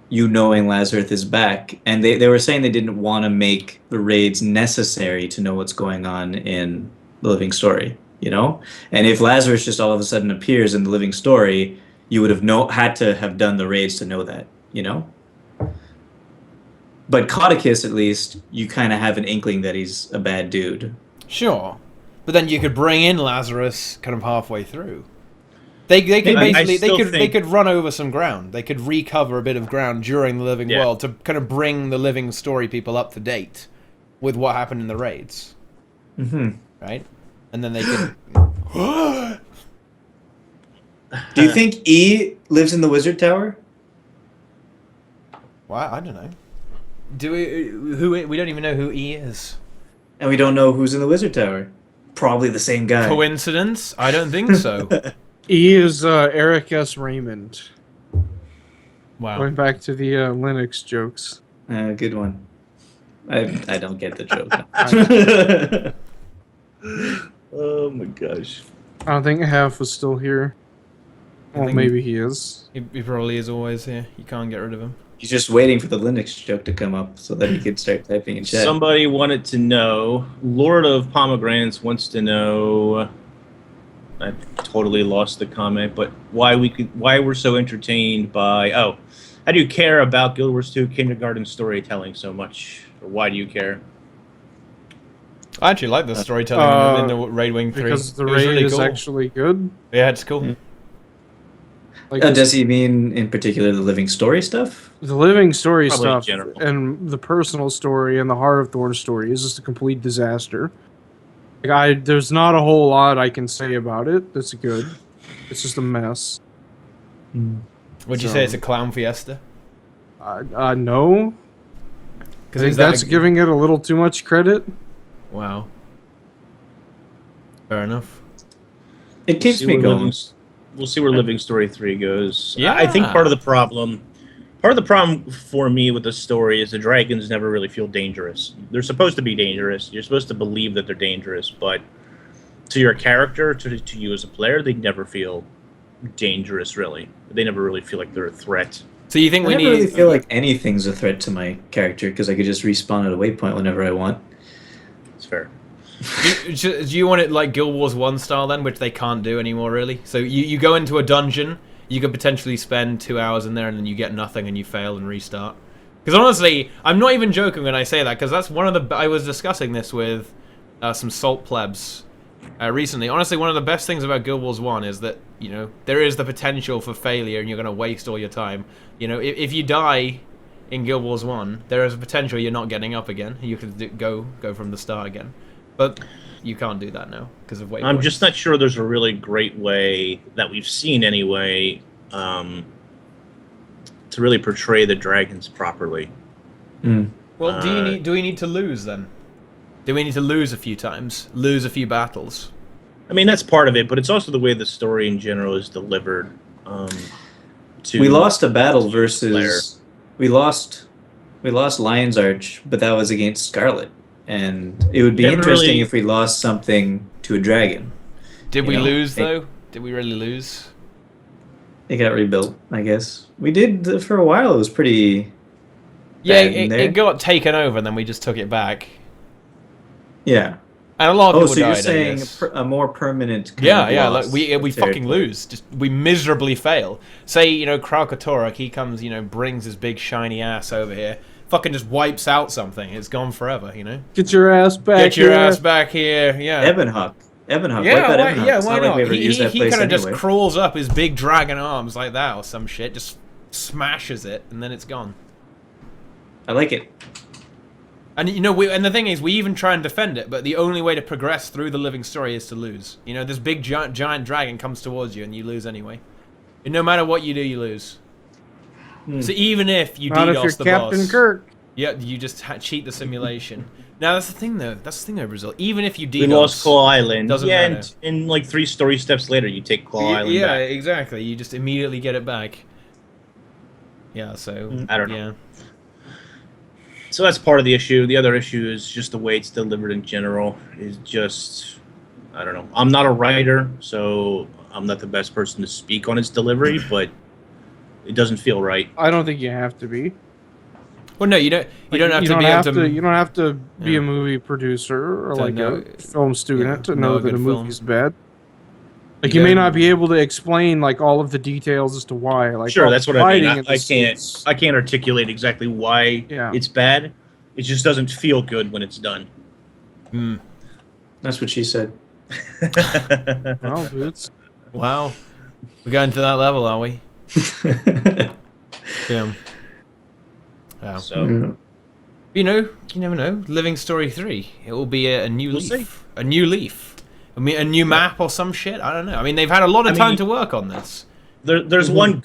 you knowing Lazarus is back, and they were saying they didn't want to make the raids necessary to know what's going on in the Living Story, you know? And if Lazarus just all of a sudden appears in the Living Story, you would have had to have done the raids to know that, you know? But Codicus, at least, you kind of have an inkling that he's a bad dude. Sure, but then you could bring in Lazarus kind of halfway through. They could I basically still they think- could run over some ground. They could recover a bit of ground during the Living Yeah. World to kind of bring the Living Story people up to date with what happened in the raids, Mm-hmm. right? And then they could. Do you think E lives in the Wizard Tower? Well, I don't know. Do we don't even know who E is. And we don't know who's in the Wizard Tower. Probably the same guy. Coincidence? I don't think so. E is Eric S. Raymond. Wow. Going back to the Linux jokes. Good one. I don't get the joke. Oh my gosh. I don't think Half was still here. I Well, think- maybe he is. He probably is always here. You can't get rid of him. He's just waiting for the Linux joke to come up so that he could start typing in chat. Somebody wanted to know. Lord of Pomegranates wants to know. I totally lost the comment, but why we're so entertained by? Oh, how do you care about Guild Wars 2 kindergarten storytelling so much? Or why do you care? I actually like the storytelling in the Raid Wing 3. Because the It was raid really is cool. actually good. Yeah, it's cool. Yeah. Like Does he mean in particular the Living Story stuff? the living story Probably in stuff general. and the personal story and the Heart of Thorn story is just a complete disaster. Like there's not a whole lot I can say about it. That's good. It's just a mess. Would you So- say it's a clown fiesta? No. I think that's giving it a little too much credit. Wow. Fair enough. It keeps See me where going. We'll see where Living Story 3 goes. Yeah. I think part of the problem for me with the story is the dragons never really feel dangerous. They're supposed to be dangerous. You're supposed to believe that they're dangerous, but to your character, to you as a player, they never feel dangerous, really. They never really feel like they're a threat. So you think I we never need... really feel like anything's a threat to my character because I could just respawn at a waypoint whenever I want. It's fair. Do you want it like Guild Wars 1 style then, which they can't do anymore, really? So you go into a dungeon, you could potentially spend 2 hours in there, and then you get nothing, and you fail and restart. Because honestly, I'm not even joking when I say that, because that's one of the... I was discussing this with some Salt plebs recently. Honestly, one of the best things about Guild Wars 1 is that, you know, there is the potential for failure, and you're going to waste all your time. You know, if you die in Guild Wars 1, there is a potential you're not getting up again. You could go from the start again. But you can't do that now because of waypoints. I'm just not sure there's a really great way that we've seen anyway to really portray the dragons properly. Well, do we need to lose then? Do we need to lose a few times? Lose a few battles? I mean, that's part of it, but it's also the way the story in general is delivered. To to. We lost a battle Player. versus we lost Lion's Arch, but that was against Scarlet, and it would be Never interesting really- if we lost something to a dragon. Did You we know, lose though? Did we really lose? It got rebuilt, I guess. We did for a while. It was pretty. Yeah, bad in there. it got taken over, and then we just took it back. Yeah. And a lot of Oh, people so you're died, I saying guess. a more permanent. Kind Yeah, of yeah, loss like we of fucking territory. lose. Just we miserably fail. Say, Kralkatorok, he comes, brings his big shiny ass over here, fucking just wipes out something. It's gone forever, Get your ass back Get your here. ass back here, yeah. Ebonhawk. Wipe out Yeah, Ebonhawk. yeah, It's why not like not? we ever He used that place kind of anyway. just crawls up his big dragon arms like that or some shit, just smashes it, and then it's gone. I like it. And and the thing is, we even try and defend it, but the only way to progress through the living story is to lose. This big giant dragon comes towards you, and you lose anyway. And no matter what you do, you lose. So even if you Not if DDoS you're the Captain boss, Kirk. yeah, you just cheat the simulation. Now that's the thing, though. That's the thing, though, Brazil. Even if you DDoS, We lost Claw Island. doesn't yeah, matter. and like 3 story steps later, you take Claw Island yeah, back. exactly. You just immediately get it back. Yeah, so I don't know. Yeah. So that's part of the issue. The other issue is just the way it's delivered in general. Is just, I don't know. I'm not a writer, so I'm not the best person to speak on its delivery, but it doesn't feel right. I don't think you have to be. Well, no, you don't. You don't have you to don't be have able to. You don't have to be Yeah. a movie producer or To like know- a film student to know know a that good a film. movie's bad. Like You you may don't- not be able to explain like all of the details as to why. Like Sure, oh, that's what I mean. lighting in I this can't. is- I can't articulate exactly why Yeah. it's bad. It just doesn't feel good when it's done. Hmm. That's what she said. Well, dudes. Wow, we're going to that level, are we? Yeah. Wow. So You never know. Living Story 3. It will be a new We'll leaf. A new leaf. I mean, a new map or some shit. I don't know. I mean, they've had a lot of time to work on this. there's one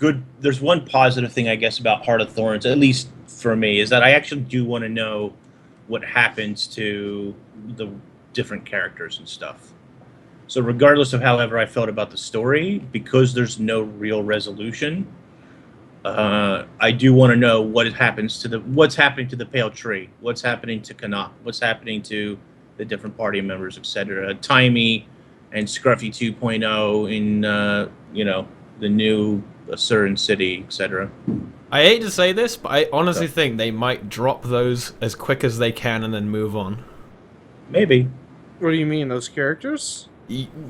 positive thing I guess about Heart of Thorns, at least for me, is that I actually do want to know what happens to the different characters and stuff. So regardless of however I felt about the story, because there's no real resolution, I do want to know what's happening to the Pale Tree, what's happening to Canuck, what's happening to the different party members, etc. Timey and Scruffy 2.0 in the new Asuran City, etc. I hate to say this, but I honestly think they might drop those as quick as they can and then move on. Maybe. What do you mean, those characters?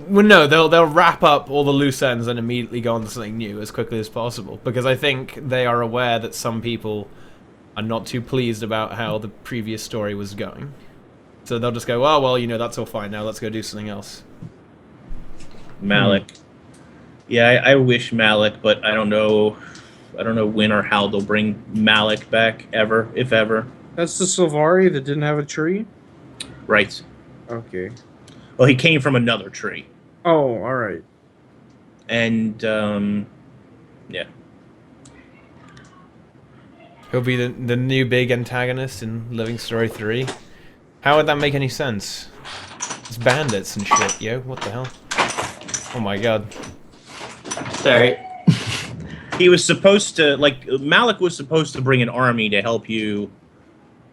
Well, no, they'll wrap up all the loose ends and immediately go on to something new as quickly as possible, because I think they are aware that some people are not too pleased about how the previous story was going. So they'll just go, oh, well, that's all fine now, let's go do something else. Malik. Yeah, I wish Malik, but I don't know when or how they'll bring Malik back ever, if ever. That's the Sylvari that didn't have a tree? Right. Okay. Well, he came from another tree. Oh, alright. And yeah. He'll be the new big antagonist in Living Story 3. How would that make any sense? It's bandits and shit, yo. What the hell? Oh my god. Sorry. He was supposed to, Malik was supposed to bring an army to help you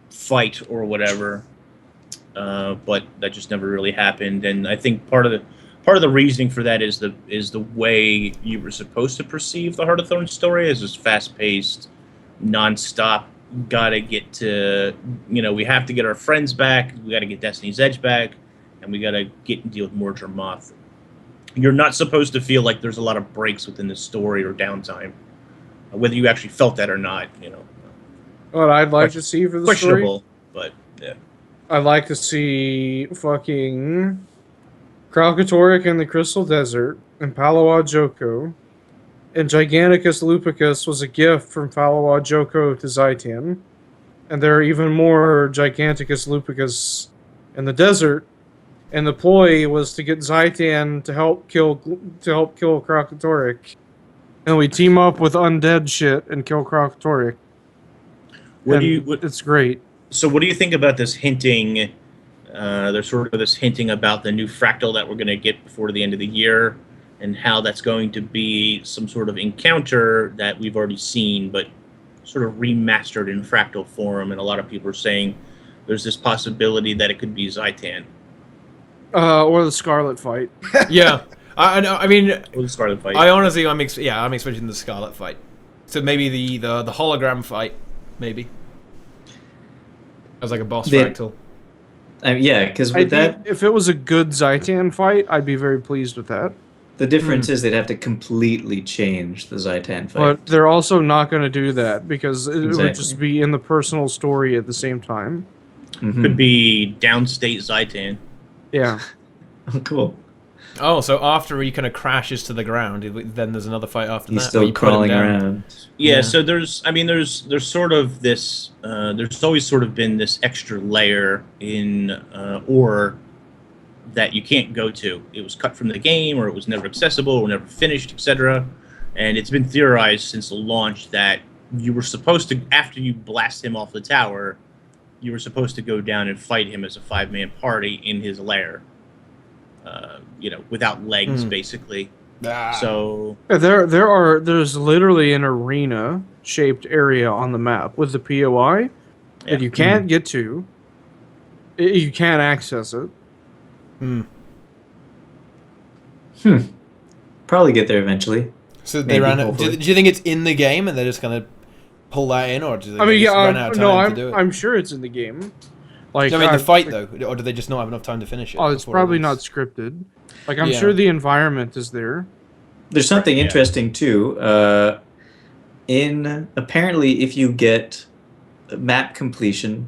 fight or whatever, but that just never really happened. And I think part of the reasoning for that is the way you were supposed to perceive the Heart of Thorns story as this fast-paced, non-stop. Gotta get to, we have to get our friends back. We got to get Destiny's Edge back, and we got to get and deal with Mordred Moth. You're not supposed to feel like there's a lot of breaks within the story or downtime, whether you actually felt that or not. What I'd like to see for the story? Questionable, but yeah. I'd like to see fucking Kralkatorrik in the Crystal Desert and Palawa Joko. And Giganticus Lupicus was a gift from Palawa Joko to Zaitan. And there are even more Giganticus Lupicus in the desert. And the ploy was to get Zaitan to help kill Kralkatorrik. And we team up with undead shit and kill Kralkatorrik. It's great. So what do you think about this hinting? There's sort of this hinting about the new fractal that we're going to get before the end of the year. and how that's going to be some sort of encounter that we've already seen, but sort of remastered in fractal form. And a lot of people are saying there's this possibility that it could be Zaitan. Or the Scarlet fight. Yeah, I mean, Or the Scarlet fight. I honestly, I'm expecting the Scarlet fight. So maybe the hologram fight, maybe as like a boss fractal. Yeah, because with that, if it was a good Zaitan fight, I'd be very pleased with that. the difference is they'd have to completely change the Zaitan fight. But they're also not going to do that because it would Exactly. just be in the personal story at the same time. Could be downstate Zaitan. Yeah. Oh, cool. Oh, so after he kind of crashes to the ground, then there's another fight after He's that. still where you put him crawling down. around. Yeah, so there's sort of this, there's always sort of been this extra layer in ore that you can't go to. It was cut from the game, or it was never accessible, or never finished, etc. And it's been theorized since the launch that you were supposed to, after you blast him off the tower, you were supposed to go down and fight him as a 5-man party in his lair. Without legs, basically. So There's literally an arena shaped area on the map with the POI that you can't get to. You can't access it. Probably get there eventually. So they Maybe, ran it. hopefully. Do you think it's in the game and they're just gonna pull that in, or do they I mean, just yeah, run out of time to do it? I'm sure it's in the game. Like, I mean, the fight though, or do they just not have enough time to finish it? Oh, it's before probably it not is? scripted. Like, I'm Yeah. sure the environment is there. There's something Yeah. interesting too. Apparently, if you get map completion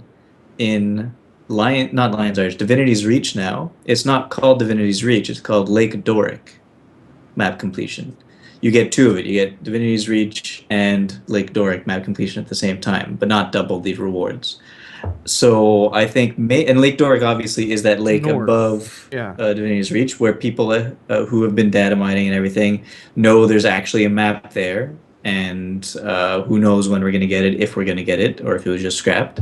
in not Lion's Arch, Divinity's Reach now, it's not called Divinity's Reach. It's called Lake Doric map completion. You get two of it. You get Divinity's Reach and Lake Doric map completion at the same time, but not double the rewards. So I think and Lake Doric obviously is that lake North. above Yeah. Divinity's Reach, where people who have been data mining and everything know there's actually a map there, and who knows when we're going to get it, if we're going to get it, or if it was just scrapped.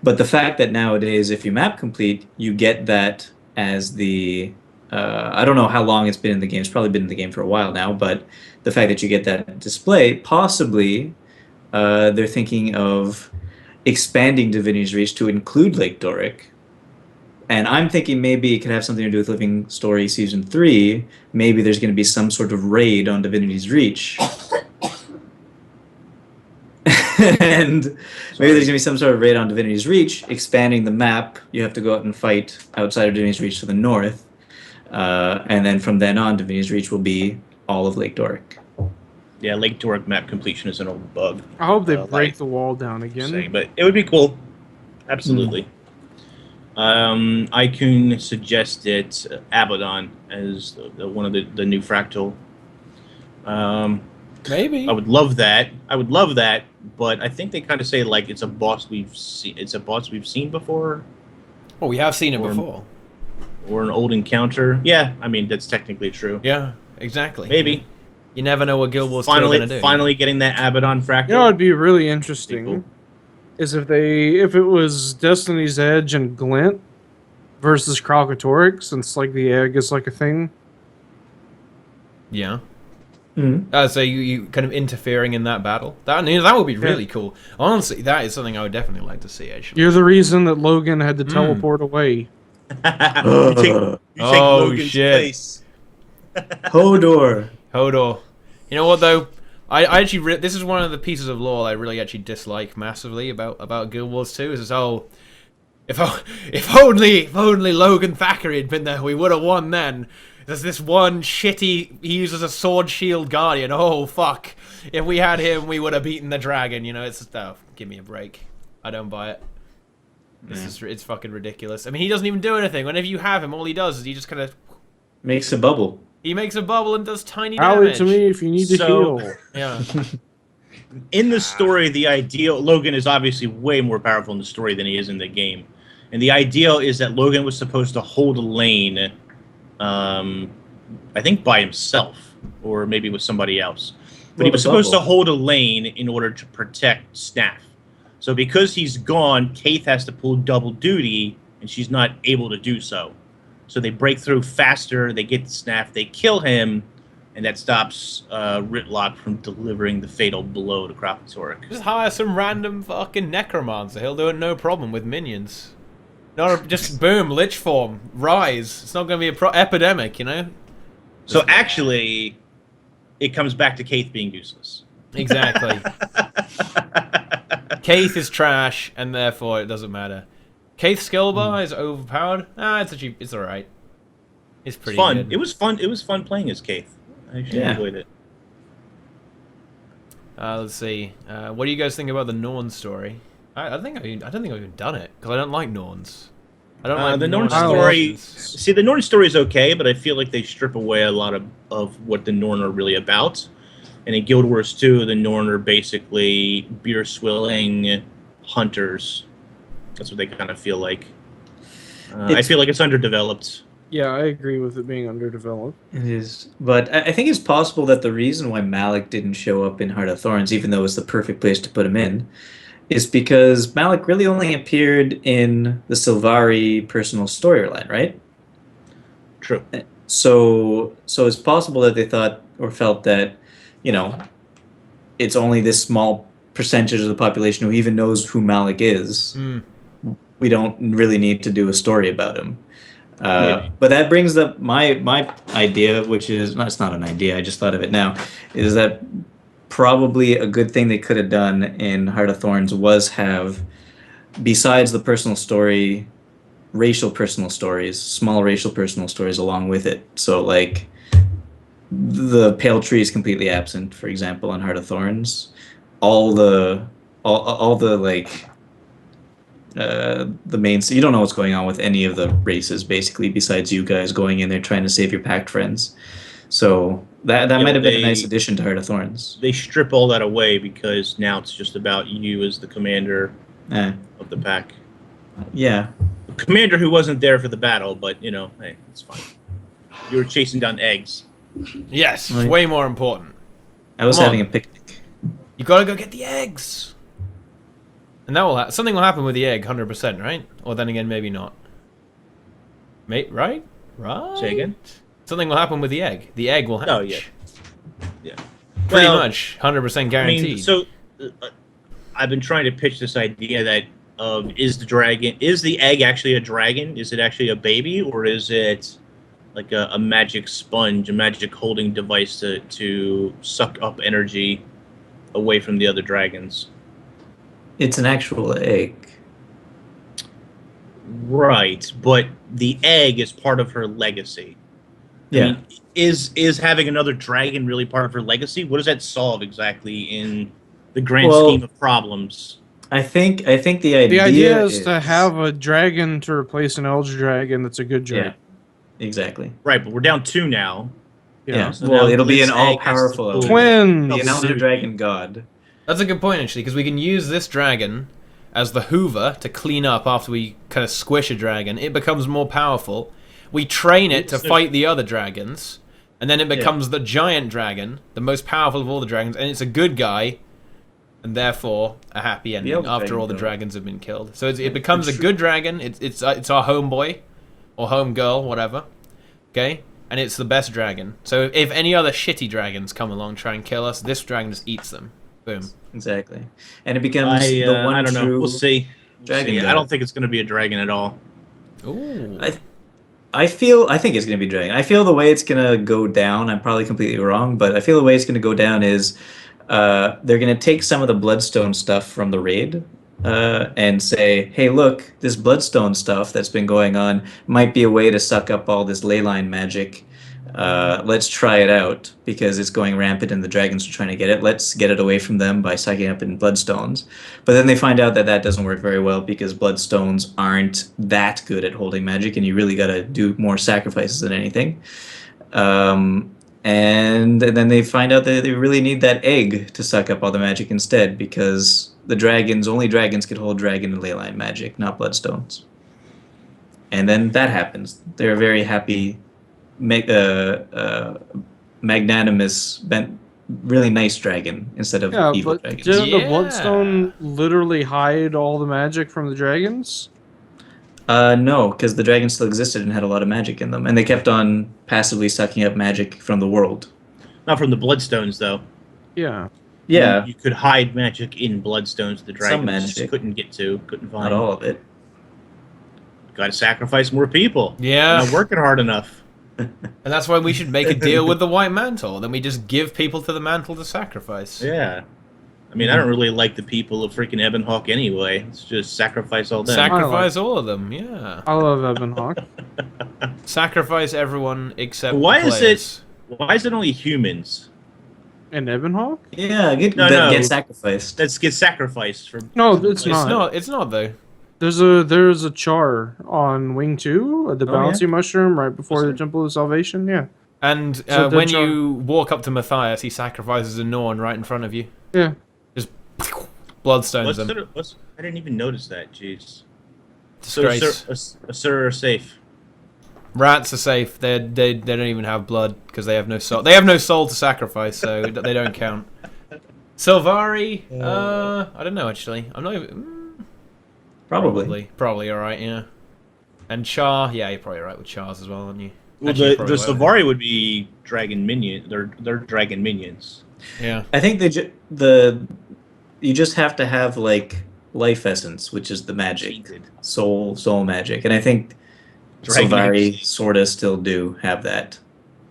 But the fact that nowadays, if you map complete, you get that as the I don't know how long it's been in the game. It's probably been in the game for a while now, but the fact that you get that display, possibly they're thinking of expanding Divinity's Reach to include Lake Doric. And I'm thinking maybe it could have something to do with Living Story Season 3. Maybe there's going to be some sort of raid on Divinity's Reach. And maybe there's going to be some sort of raid on Divinity's Reach, expanding the map. You have to go out and fight outside of Divinity's Reach to the north. And then from then on, Divinity's Reach will be all of Lake Doric. yeah, Lake Doric map completion is an old bug. I hope they Like, break the wall down again. Saying, but it would be cool. Absolutely. Icon suggested Abaddon as one of the new fractal. Maybe. I would love that. But I think they kind of say like it's a boss we've seen. It's a boss we've seen before, Well, we have seen it Or- before. or an old encounter. Yeah, I mean that's technically true. Yeah, exactly. Maybe You never know what Guild Wars 2 are gonna do. finally getting that Abaddon fractal. You know, it'd be really interesting Cool. is if it was Destiny's Edge and Glint versus Kralkatorix, since like the egg is like a thing. Yeah. Mm-hmm. So you kind of interfering in that battle. That would be really cool. Honestly, that is something I would definitely like to see. Actually. You're the reason that Logan had to teleport away. you take Oh, Logan's shit. place. Hodor. Hodor. You know what though? I actually this is one of the pieces of lore I really actually dislike massively about Guild Wars 2. Is if only Logan Thackeray had been there, we would have won then. There's this one shitty. He uses a sword shield guardian. Oh fuck! If we had him, we would have beaten the dragon. You know, it's stuff. Give me a break. I don't buy it. It's fucking ridiculous. I mean, he doesn't even do anything. Whenever you have him, all he does is he just kind of Makes a bubble. he makes a bubble and does tiny Rally damage. to me if you need to So- heal. Yeah. In the story, the ideal Logan is obviously way more powerful in the story than he is in the game, and the ideal is that Logan was supposed to hold a lane. I think by himself, or maybe with somebody else. But he Well, was the supposed to bubble. hold a lane in order to protect Snaff. So because he's gone, Kaith has to pull double duty, and she's not able to do so. So they break through faster, they get the Snaff, they kill him, and that stops Ritlock from delivering the fatal blow to Krapatorik. Just hire some random fucking necromancer. He'll do it no problem with minions. Just boom, lich form, rise. It's not going to be a epidemic, you know. So actually, it comes back to Kaith being useless. Exactly. Kaith is trash, and therefore it doesn't matter. Kaith's skill bar is overpowered. It's alright. It's pretty fun. good. It was fun. It was fun playing as Kaith. I actually enjoyed it. Let's see. What do you guys think about the Norn story? I don't think I've even done it because I don't like Norns. I don't like the Norn Norn story. See, the Norn story is okay, but I feel like they strip away a lot of what the Norn are really about. And in Guild Wars 2, the Norn are basically beer swilling hunters. That's what they kind of feel like. I feel like it's underdeveloped. Yeah, I agree with it being underdeveloped. It is, but I think it's possible that the reason why Malik didn't show up in Heart of Thorns, even though it was the perfect place to put him in, is because Malik really only appeared in the Sylvari personal storyline, right? True. So it's possible that they thought or felt that, you know, it's only this small percentage of the population who even knows who Malik is. We don't really need to do a story about him. But that brings up my idea, which is it's not an idea. I just thought of it now. Is that probably a good thing they could have done in Heart of Thorns was have, besides the personal story, racial personal stories, small racial personal stories along with it. So like the Pale Tree is completely absent, for example, in Heart of Thorns. All the like. The main, so you don't know what's going on with any of the races basically, besides you guys going in there trying to save your pact friends. So that might have been a nice addition to Heart of Thorns. They strip all that away because now it's just about you as the commander of the pack. Yeah, the commander who wasn't there for the battle, but you know, hey, it's fine. You were chasing down eggs. Yes, Right. way more important. I was having a picnic. You gotta go get the eggs. And that will something will happen with the egg, 100%, right? Or then again, maybe not. Right? Say again? Something will happen with the egg. The egg will hatch. Oh yeah, yeah. Pretty much, 100% guaranteed. I mean, so I've been trying to pitch this idea that is the egg actually a dragon? Is it actually a baby, or is it like a magic sponge, a magic holding device to suck up energy away from the other dragons? It's an actual egg. Right, but the egg is part of her legacy. Yeah. I mean, is having another dragon really part of her legacy? What does that solve exactly in the grand scheme of problems? I think the idea The idea is to have a dragon to replace an Elder Dragon that's a good dragon. Yeah, exactly. Right, but we're down 2 now. Yeah. So Well, now it'll be this an egg has to all-powerful pull- Twins! The Elder Dragon God. That's a good point, actually, because we can use this dragon as the Hoover to clean up after we kind of squish a dragon. It becomes more powerful. We train it to fight the other dragons, and then it becomes the giant dragon, the most powerful of all the dragons, and it's a good guy, and therefore a happy ending after all the dragons have been killed. So it becomes a good dragon. It's our homeboy or homegirl, whatever. Okay, and it's the best dragon. So if any other shitty dragons come along try and kill us, this dragon just eats them. Boom. Exactly, and it becomes the one I don't know. true We'll see. dragon. I don't think it's going to be a dragon at all. Ooh. I think it's going to be dragon. I feel the way it's going to go down, I'm probably completely wrong, but I feel the way it's going to go down is they're going to take some of the Bloodstone stuff from the raid and say, hey, look, this Bloodstone stuff that's been going on might be a way to suck up all this leyline magic. Let's try it out because it's going rampant and the dragons are trying to get it. Let's get it away from them by sucking up in Bloodstones. But then they find out that that doesn't work very well because Bloodstones aren't that good at holding magic and you really got to do more sacrifices than anything. And then they find out that they really need that egg to suck up all the magic instead because only dragons could hold dragon and leyline magic, not Bloodstones. And then that happens. They're a very happy, magnanimous, really nice dragon instead of evil dragons. Didn't the Bloodstone literally hide all the magic from the dragons? No, because the dragons still existed and had a lot of magic in them, and they kept on passively sucking up magic from the world. Not from the Bloodstones, though. Yeah. Yeah, You could hide magic in Bloodstones. The Some dragons just magic. couldn't not find. all of it. Got to sacrifice more people. Yeah. Not working hard enough. And that's why we should make a deal with the White Mantle. Then we just give people to the Mantle to sacrifice. Yeah. I mean, I don't really like the people of freaking Ebonhawk anyway. Let's just sacrifice all them. Sacrifice all of them, yeah. I love Ebonhawk. Sacrifice everyone except Why the is players. Why is it only humans? And Ebonhawk? Yeah, No, no. get sacrificed. That get sacrificed for. No, it's It's not. not. It's not though. There's a char on Wing 2, the Oh, bouncy mushroom, right before Is the there? Temple of Salvation. Yeah. And So the when char- you walk up to Matthias, he sacrifices a Norn right in front of you. Yeah. Just bloodstones them. I didn't even notice that. Jeez. So Disgrace. a sir are safe. Rats are safe. They don't even have blood because they have no soul. They have no soul to sacrifice, so they don't count. Silvari, I don't know actually. I'm not even. Probably all right. Yeah. And Char, yeah, you're probably right with Chars as well, aren't you? Well, Actually, the probably right with Silvari would be dragon minion. They're dragon minions. it. Yeah. I think you just have to have like life essence, which is the magic, Tainted. soul magic, and I think Dragon Silvari eggs. sorta still do have that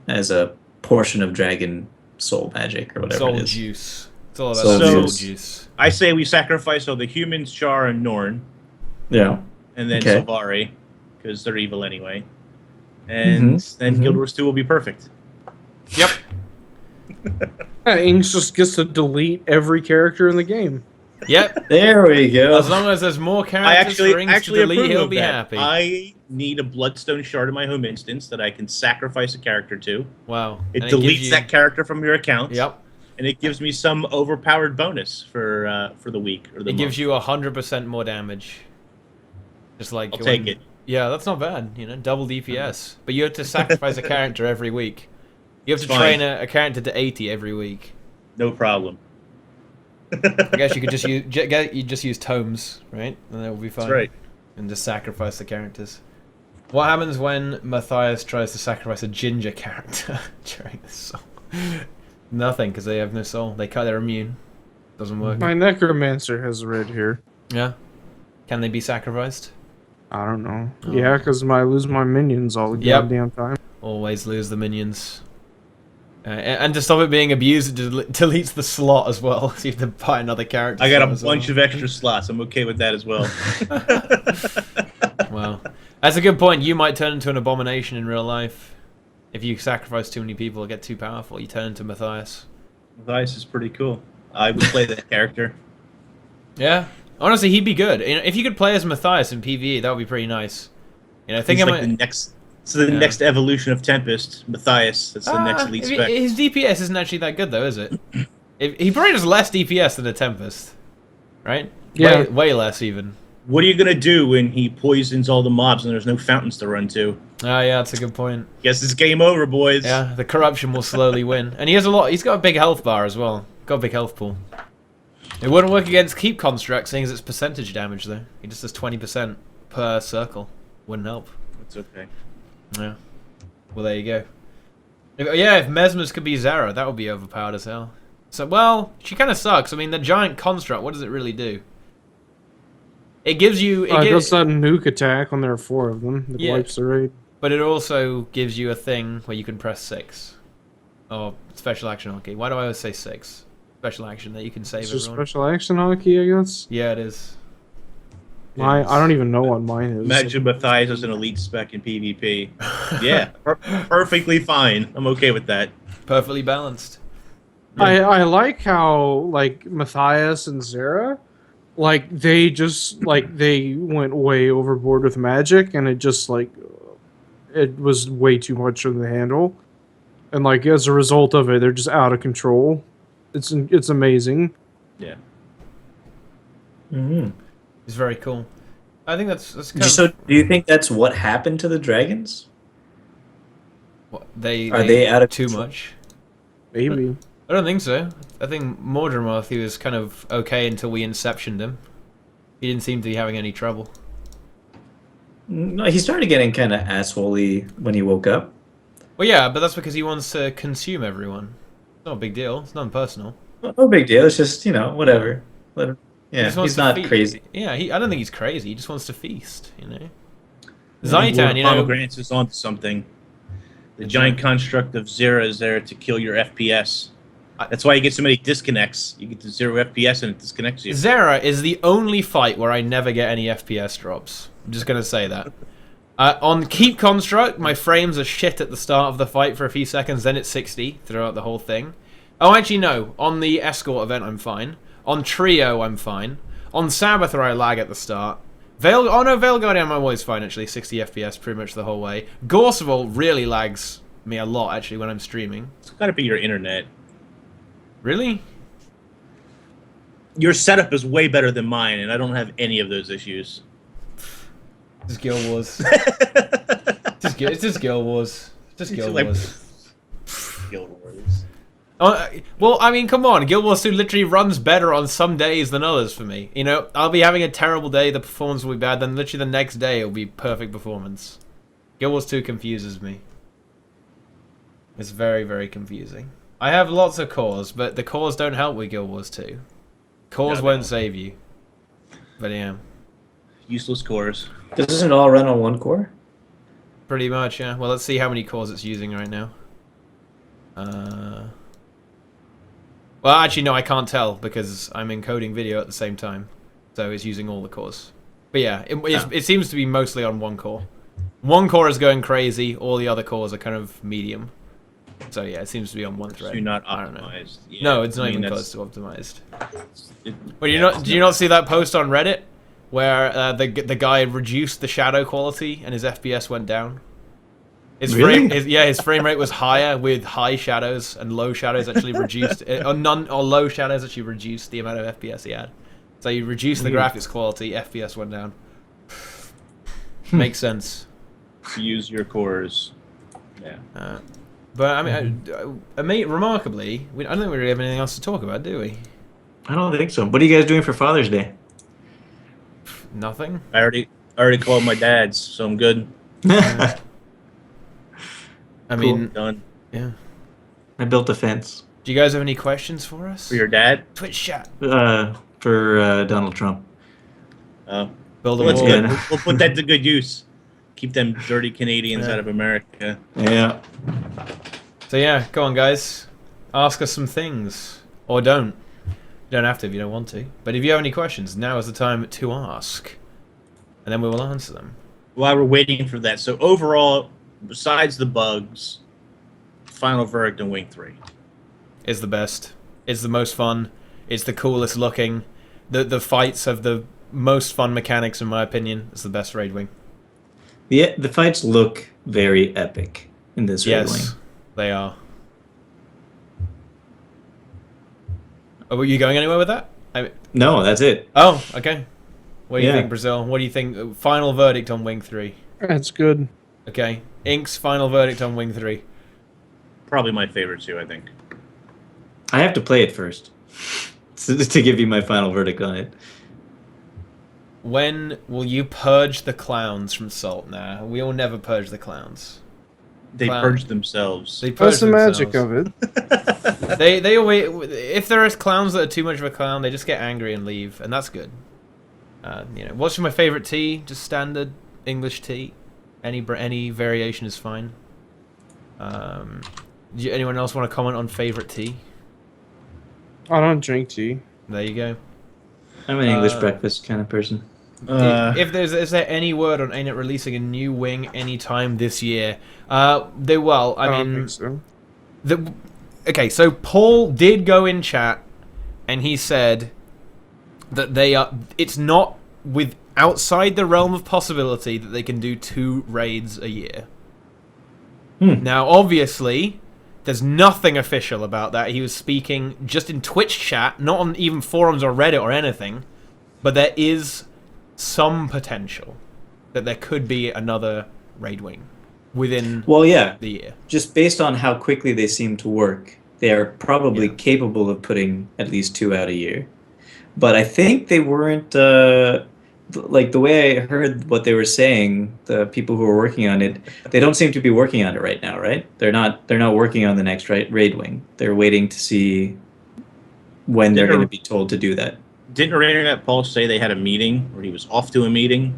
as a portion of dragon soul magic or whatever Soul it is. juice. It's all about Soul soul juice. juice. I say we sacrifice all the humans, Char, and Norn, Yeah. and then Okay. Silvari, because they're evil anyway. And then Guild Wars 2 will be perfect. Yep. Yeah, Inks just gets to delete every character in the game. Yep. There we go. As long as there's more I characters for Inks to actually delete, approve he'll of be that. happy. I need a Bloodstone shard in my home instance that I can sacrifice a character to. Wow. It And gives deletes you- that character from your account. Yep. And it gives me some overpowered bonus for the week or the It month. gives you 100% more damage. Just like I'll take it. Yeah, that's not bad. You know, double DPS. But you have to sacrifice a character every week. You have to It's train fine. a character to 80 every week. No problem. I guess you could just use tomes, right? And that will be fine. That's right. And just sacrifice the characters. What happens when Matthias tries to sacrifice a ginger character during the song? Nothing, because they have no soul. They're immune. Doesn't work. My Necromancer has red hair. Yeah. Can they be sacrificed? I don't know. Oh. Yeah, because I lose my minions all the Yep. goddamn time. Always lose the minions. And to stop it being abused, it deletes the slot as well. So you have to buy another character. I got a slot as bunch well. of extra slots. I'm okay with that as well. Wow. That's a good point. You might turn into an abomination in real life. If you sacrifice too many people or get too powerful, you turn into Matthias. Matthias is pretty cool. I would play that character. Yeah. Honestly, he'd be good. You know, if you could play as Matthias in PvE, that would be pretty nice. You know, I think He's I like might... the next. So the next evolution of Tempest, Matthias. That's the next elite spec. His DPS isn't actually that good, though, is it? He probably does less DPS than a Tempest. Right? Yeah. Way less, even. What are you gonna do when he poisons all the mobs and there's no fountains to run to? Oh, yeah, that's a good point. Guess it's game over, boys. Yeah, the corruption will slowly win. And he has a lot. He's got a big health bar as well. Got a big health pool. It wouldn't work against Keep Construct, seeing as it's percentage damage, though. He just does 20% per circle. Wouldn't help. It's okay. Yeah. Well, there you go. If Mesmer's could be Zara, that would be overpowered as hell. So, well, she kind of sucks. I mean, the giant construct, what does it really do? It gives you... It does that nuke attack when there are 4 of them. It Yeah. wipes the raid. But it also gives you a thing where you can press 6. Or special action hotkey. Why do I always say 6? Special action that you can save It's just everyone. special action hotkey, I guess. Yeah, it is. I don't even know what mine is. Imagine Matthias as an elite spec in PvP. Yeah, perfectly fine. I'm okay with that. Perfectly balanced. I like how like Matthias and Zara, like they just like they went way overboard with magic, and it just like it was way too much for them to handle, and like as a result of it, they're just out of control. It's amazing. Yeah. Mm-hmm. It's very cool. I think that's kind of... So, do you think that's what happened to the dragons? What, they Are they out of too control? much? Maybe. I don't think so. I think Mordramoth, he was kind of okay until we inceptioned him. He didn't seem to be having any trouble. No, he started getting kind of assholey when he woke up. Well, yeah, but that's because he wants to consume everyone. not a big deal. It's nothing personal. No big deal. It's just, whatever. Let him, He yeah, just wants he's to not feast. crazy. Yeah, I don't think he's crazy. He just wants to feast, you know. Lord Zaitan, you know. Pomegranates is onto something. The giant construct of Zera is there to kill your FPS. That's why you get so many disconnects. You get to 0 FPS and it disconnects you. Zera is the only fight where I never get any FPS drops. I'm just gonna say that. On Keep Construct, my frames are shit at the start of the fight for a few seconds, then it's 60 throughout the whole thing. Oh, actually, no. On the Escort event, I'm fine. On Trio, I'm fine. On Sabbather, I lag at the start. Veil Guardian, I'm always fine, actually. 60 FPS pretty much the whole way. Gorseval really lags me a lot, actually, when I'm streaming. It's gotta be your internet. Really? Your setup is way better than mine, and I don't have any of those issues. Just Guild Wars. It's just Guild Wars. Just Guild like, Wars. Guild Wars. Well, I mean, come on. Guild Wars 2 literally runs better on some days than others for me. You know, I'll be having a terrible day, the performance will be bad, then literally the next day it'll be perfect performance. Guild Wars 2 confuses me. It's very, very confusing. I have lots of cores, but the cores don't help with Guild Wars 2. Cores won't save you. But yeah. Useless cores. Doesn't it all run on one core? Pretty much, yeah. Well, let's see how many cores it's using right now. Well, actually, no, I can't tell because I'm encoding video at the same time. So it's using all the cores. But yeah, it seems to be mostly on one core. One core is going crazy, all the other cores are kind of medium. So yeah, it seems to be on one thread. You're not I don't know. optimized. Yeah, No, it's not I mean, even that's- close to optimized. it- Do you not see that post on Reddit where the guy reduced the shadow quality and his FPS went down? His frame rate was higher with high shadows, and low shadows actually reduced or low shadows actually reduced the amount of FPS he had. So you reduce the graphics quality, FPS went down. Makes sense. Use your cores. Yeah. But I mean, remarkably, I don't think we really have anything else to talk about, do we? I don't think so. What are you guys doing for Father's Day? Nothing. I already called my dad's, so I'm good. I mean, Done. yeah. I built a fence Do you guys have any questions for us? For your dad? Twitch chat. for Donald Trump. Oh. Build a Well, that's wall. good. We'll put that to good use. Keep them dirty Canadians out of America. Yeah. So yeah, go on, guys. Ask us some things, or don't. You don't have to if you don't want to. But if you have any questions, now is the time to ask, and then we will answer them. While we're waiting for that, so overall, besides the bugs, final verdict on Wing 3. It's the best. It's the most fun. It's the coolest looking. The fights have the most fun mechanics, in my opinion. It's the best Raid Wing. The fights look very epic in this Raid Wing. Yes, they are. Oh, were you going anywhere with that? No, that's it. Oh, okay. What do you Yeah. think, Brazil? What do you think? Final verdict on Wing 3. That's good. Okay. Ink's final verdict on Wing 3. Probably my favorite too, I think. I have to play it first to give you my final verdict on it. When will you purge the clowns from Salt? Nah, we will never purge the clowns. They Clown. purged themselves. They purge That's the magic themselves. of it. They always, if there is clowns that are too much of a clown, they just get angry and leave, and that's good. What's my favorite tea? Just standard English tea. Any variation is fine. Anyone else want to comment on favorite tea? I don't drink tea. There you go. I'm an English breakfast kind of person. Is there any word on ArenaNet releasing a new wing anytime this year? I don't think so. Okay, so Paul did go in chat, and he said that it's not outside the realm of possibility that they can do 2 raids a year. Now, obviously, there's nothing official about that. He was speaking just in Twitch chat, not on even forums or Reddit or anything, but there is some potential that there could be another raid wing within the year. Just based on how quickly they seem to work, they are probably capable of putting at least 2 out a year. But I think they weren't like the way I heard what they were saying, the people who were working on it, they don't seem to be working on it right now, right? They're not working on the next raid wing. They're waiting to see when they're going to Didn't, be told to do that. didn't ArenaNet Paul say they had a meeting, or he was off to a meeting?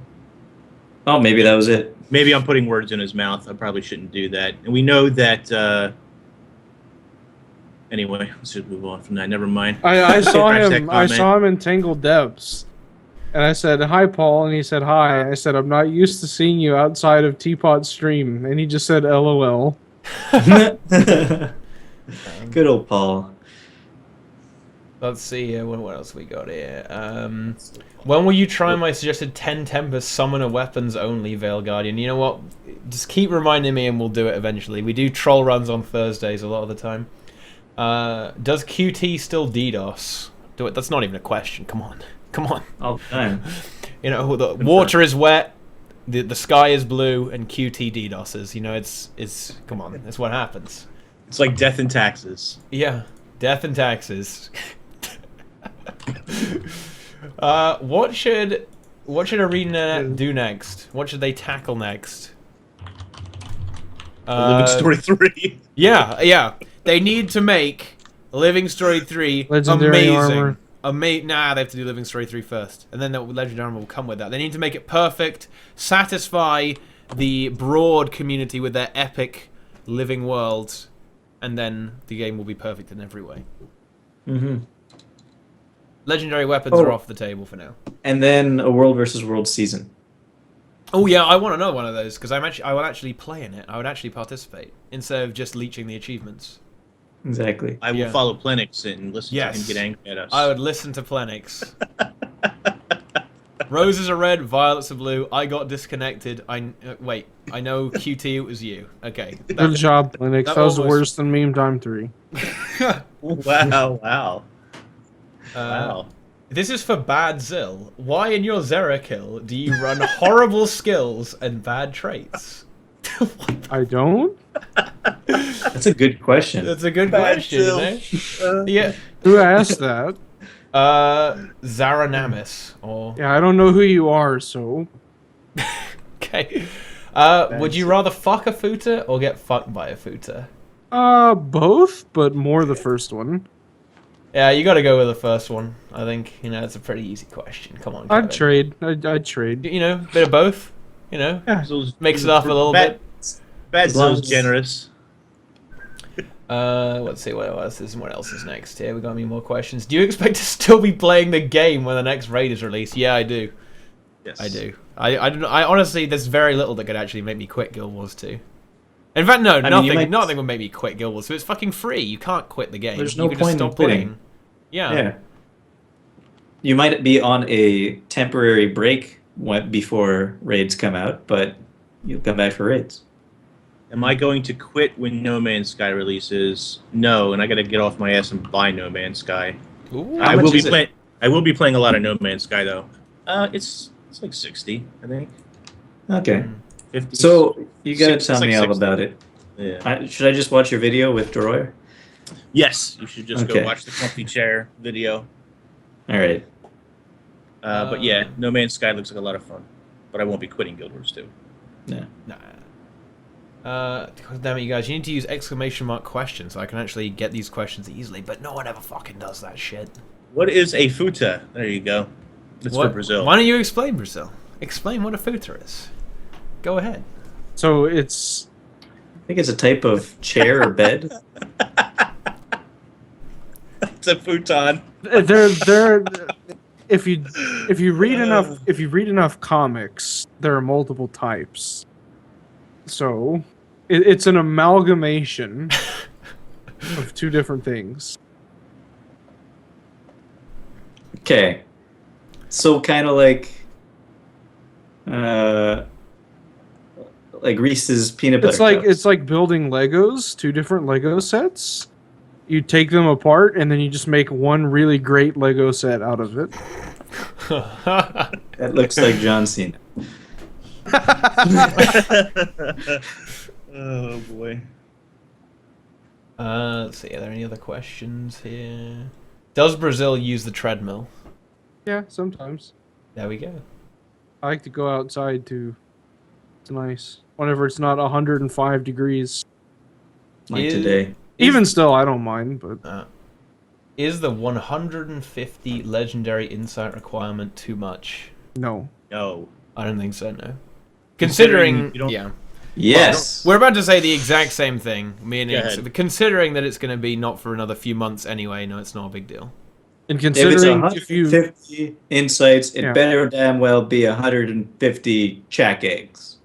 Oh, maybe that was it. Maybe I'm putting words in his mouth. I probably shouldn't do that. And we know that. Anyway, let's just move on from that. Never mind. I saw Scratch that him. I comment. saw him in Tangled Depths, and I said, "Hi, Paul," and he said, "Hi." I said, "I'm not used to seeing you outside of Teapot stream," and he just said, "LOL." Good old Paul. Let's see, what else we got here? When will you try my suggested 10 Tempest Summoner Weapons only, Veil Guardian? You know what? Just keep reminding me and we'll do it eventually. We do troll runs on Thursdays a lot of the time. Does QT still DDoS? That's not even a question. Come on. Come on. All the time. You know, the water is wet, the sky is blue, and QT DDoSes. You know, it's come on. That's what happens. It's like death and taxes. Yeah. Death and taxes. What should ArenaNet do next? What should they tackle next? Living Story 3. Yeah. They need to make Living Story 3 Legendary amazing. armor. Nah, they have to do Living Story 3 first, and then the Legendary armor will come with that. They need to make it perfect, satisfy the broad community with their epic living worlds, and then the game will be perfect in every way. Mm-hmm. Legendary weapons are off the table for now. And then a World versus World season. Oh yeah, I want another one of those because I will actually play in it. I would actually participate instead of just leeching the achievements. Exactly. I will follow Plenix and listen to him get angry at us. I would listen to Plenix. Roses are red, violets are blue. I got disconnected. Wait. I know QT. It was you. Okay. Good job, Linux. That was almost- worse than Meme Time 3. Wow. Wow. This is for Bad Zill. Why in your Zera kill do you run horrible skills and bad traits? I don't? That's a good question. That's a good question, yeah. Who asked that? Zaranamis, or... Yeah, I don't know who you are, so... Okay. Would you rather fuck a footer or get fucked by a footer? Both, but more the first one. Yeah, you gotta go with the first one. I think, it's a pretty easy question. Come on, Kevin. I'd trade. I'd trade. Bit of both. Mix it up a little bit. Bad Zill's generous. Let's see what else is next here. We got any more questions? Do you expect to still be playing the game when the next raid is released? Yeah, I do. Yes. I do. I honestly, there's very little that could actually make me quit Guild Wars 2. In fact, no, nothing would make me quit Guild Wars 2. It's fucking free. You can't quit the game. There's you no can point just in stop quitting. playing. Yeah. Yeah. You might be on a temporary break before raids come out, but you'll come back for raids. Am I going to quit when No Man's Sky releases? No, and I got to get off my ass and buy No Man's Sky. Ooh. How much is it? I will be playing a lot of No Man's Sky though. It's like 60, I think. Okay. 50. So you gotta It's tell like me all 60. about it. Yeah. Should I just watch your video with Doroyer? Yes, you should just Okay. go watch the comfy chair video. All right. But yeah, No Man's Sky looks like a lot of fun. But I won't be quitting Guild Wars 2. Yeah. Nah. Damn it, you guys! You need to use exclamation mark questions so I can actually get these questions easily. But no one ever fucking does that shit. What is a futa? There you go. That's for Brazil. Why don't you explain Brazil? Explain what a futa is. Go ahead. So it's... I think it's a type of chair or bed. It's a futon. They're if you read enough comics, there are multiple types. So it's an amalgamation of two different things. Okay. So kind of like Reese's peanut butter cups. It's like building Legos, two different Lego sets. You take them apart and then you just make one really great Lego set out of it. That looks like John Cena. Oh boy. Let's see. Are there any other questions here? Does Brazil use the treadmill? Yeah, sometimes. There we go. I like to go outside too. It's nice. Whenever it's not 105 degrees. Like today. Even still, I don't mind, but... Is the 150 legendary insight requirement too much? No. No. I don't think so, no. Considering you don't- Yeah. Yes. We're about to say the exact same thing, Go meaning, ahead. considering that it's going to be not for another few months anyway, no, it's not a big deal. And If it's considering if you... 150 insights, it Yeah. better damn well be 150 shack eggs.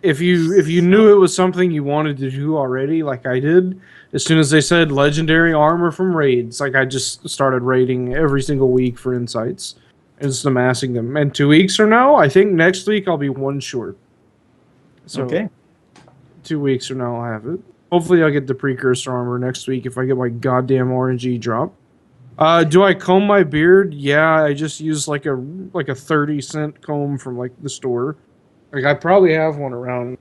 If you knew it was something you wanted to do already, like I did, as soon as they said legendary armor from raids, like I just started raiding every single week for insights and just amassing them. And 2 weeks from now, I think next week I'll be one short. So Okay. 2 weeks from now I'll have it. Hopefully I'll get the precursor armor next week if I get my goddamn RNG drop. Do I comb my beard? Yeah, I just use like a 30-cent comb from like the store. Like I probably have one around.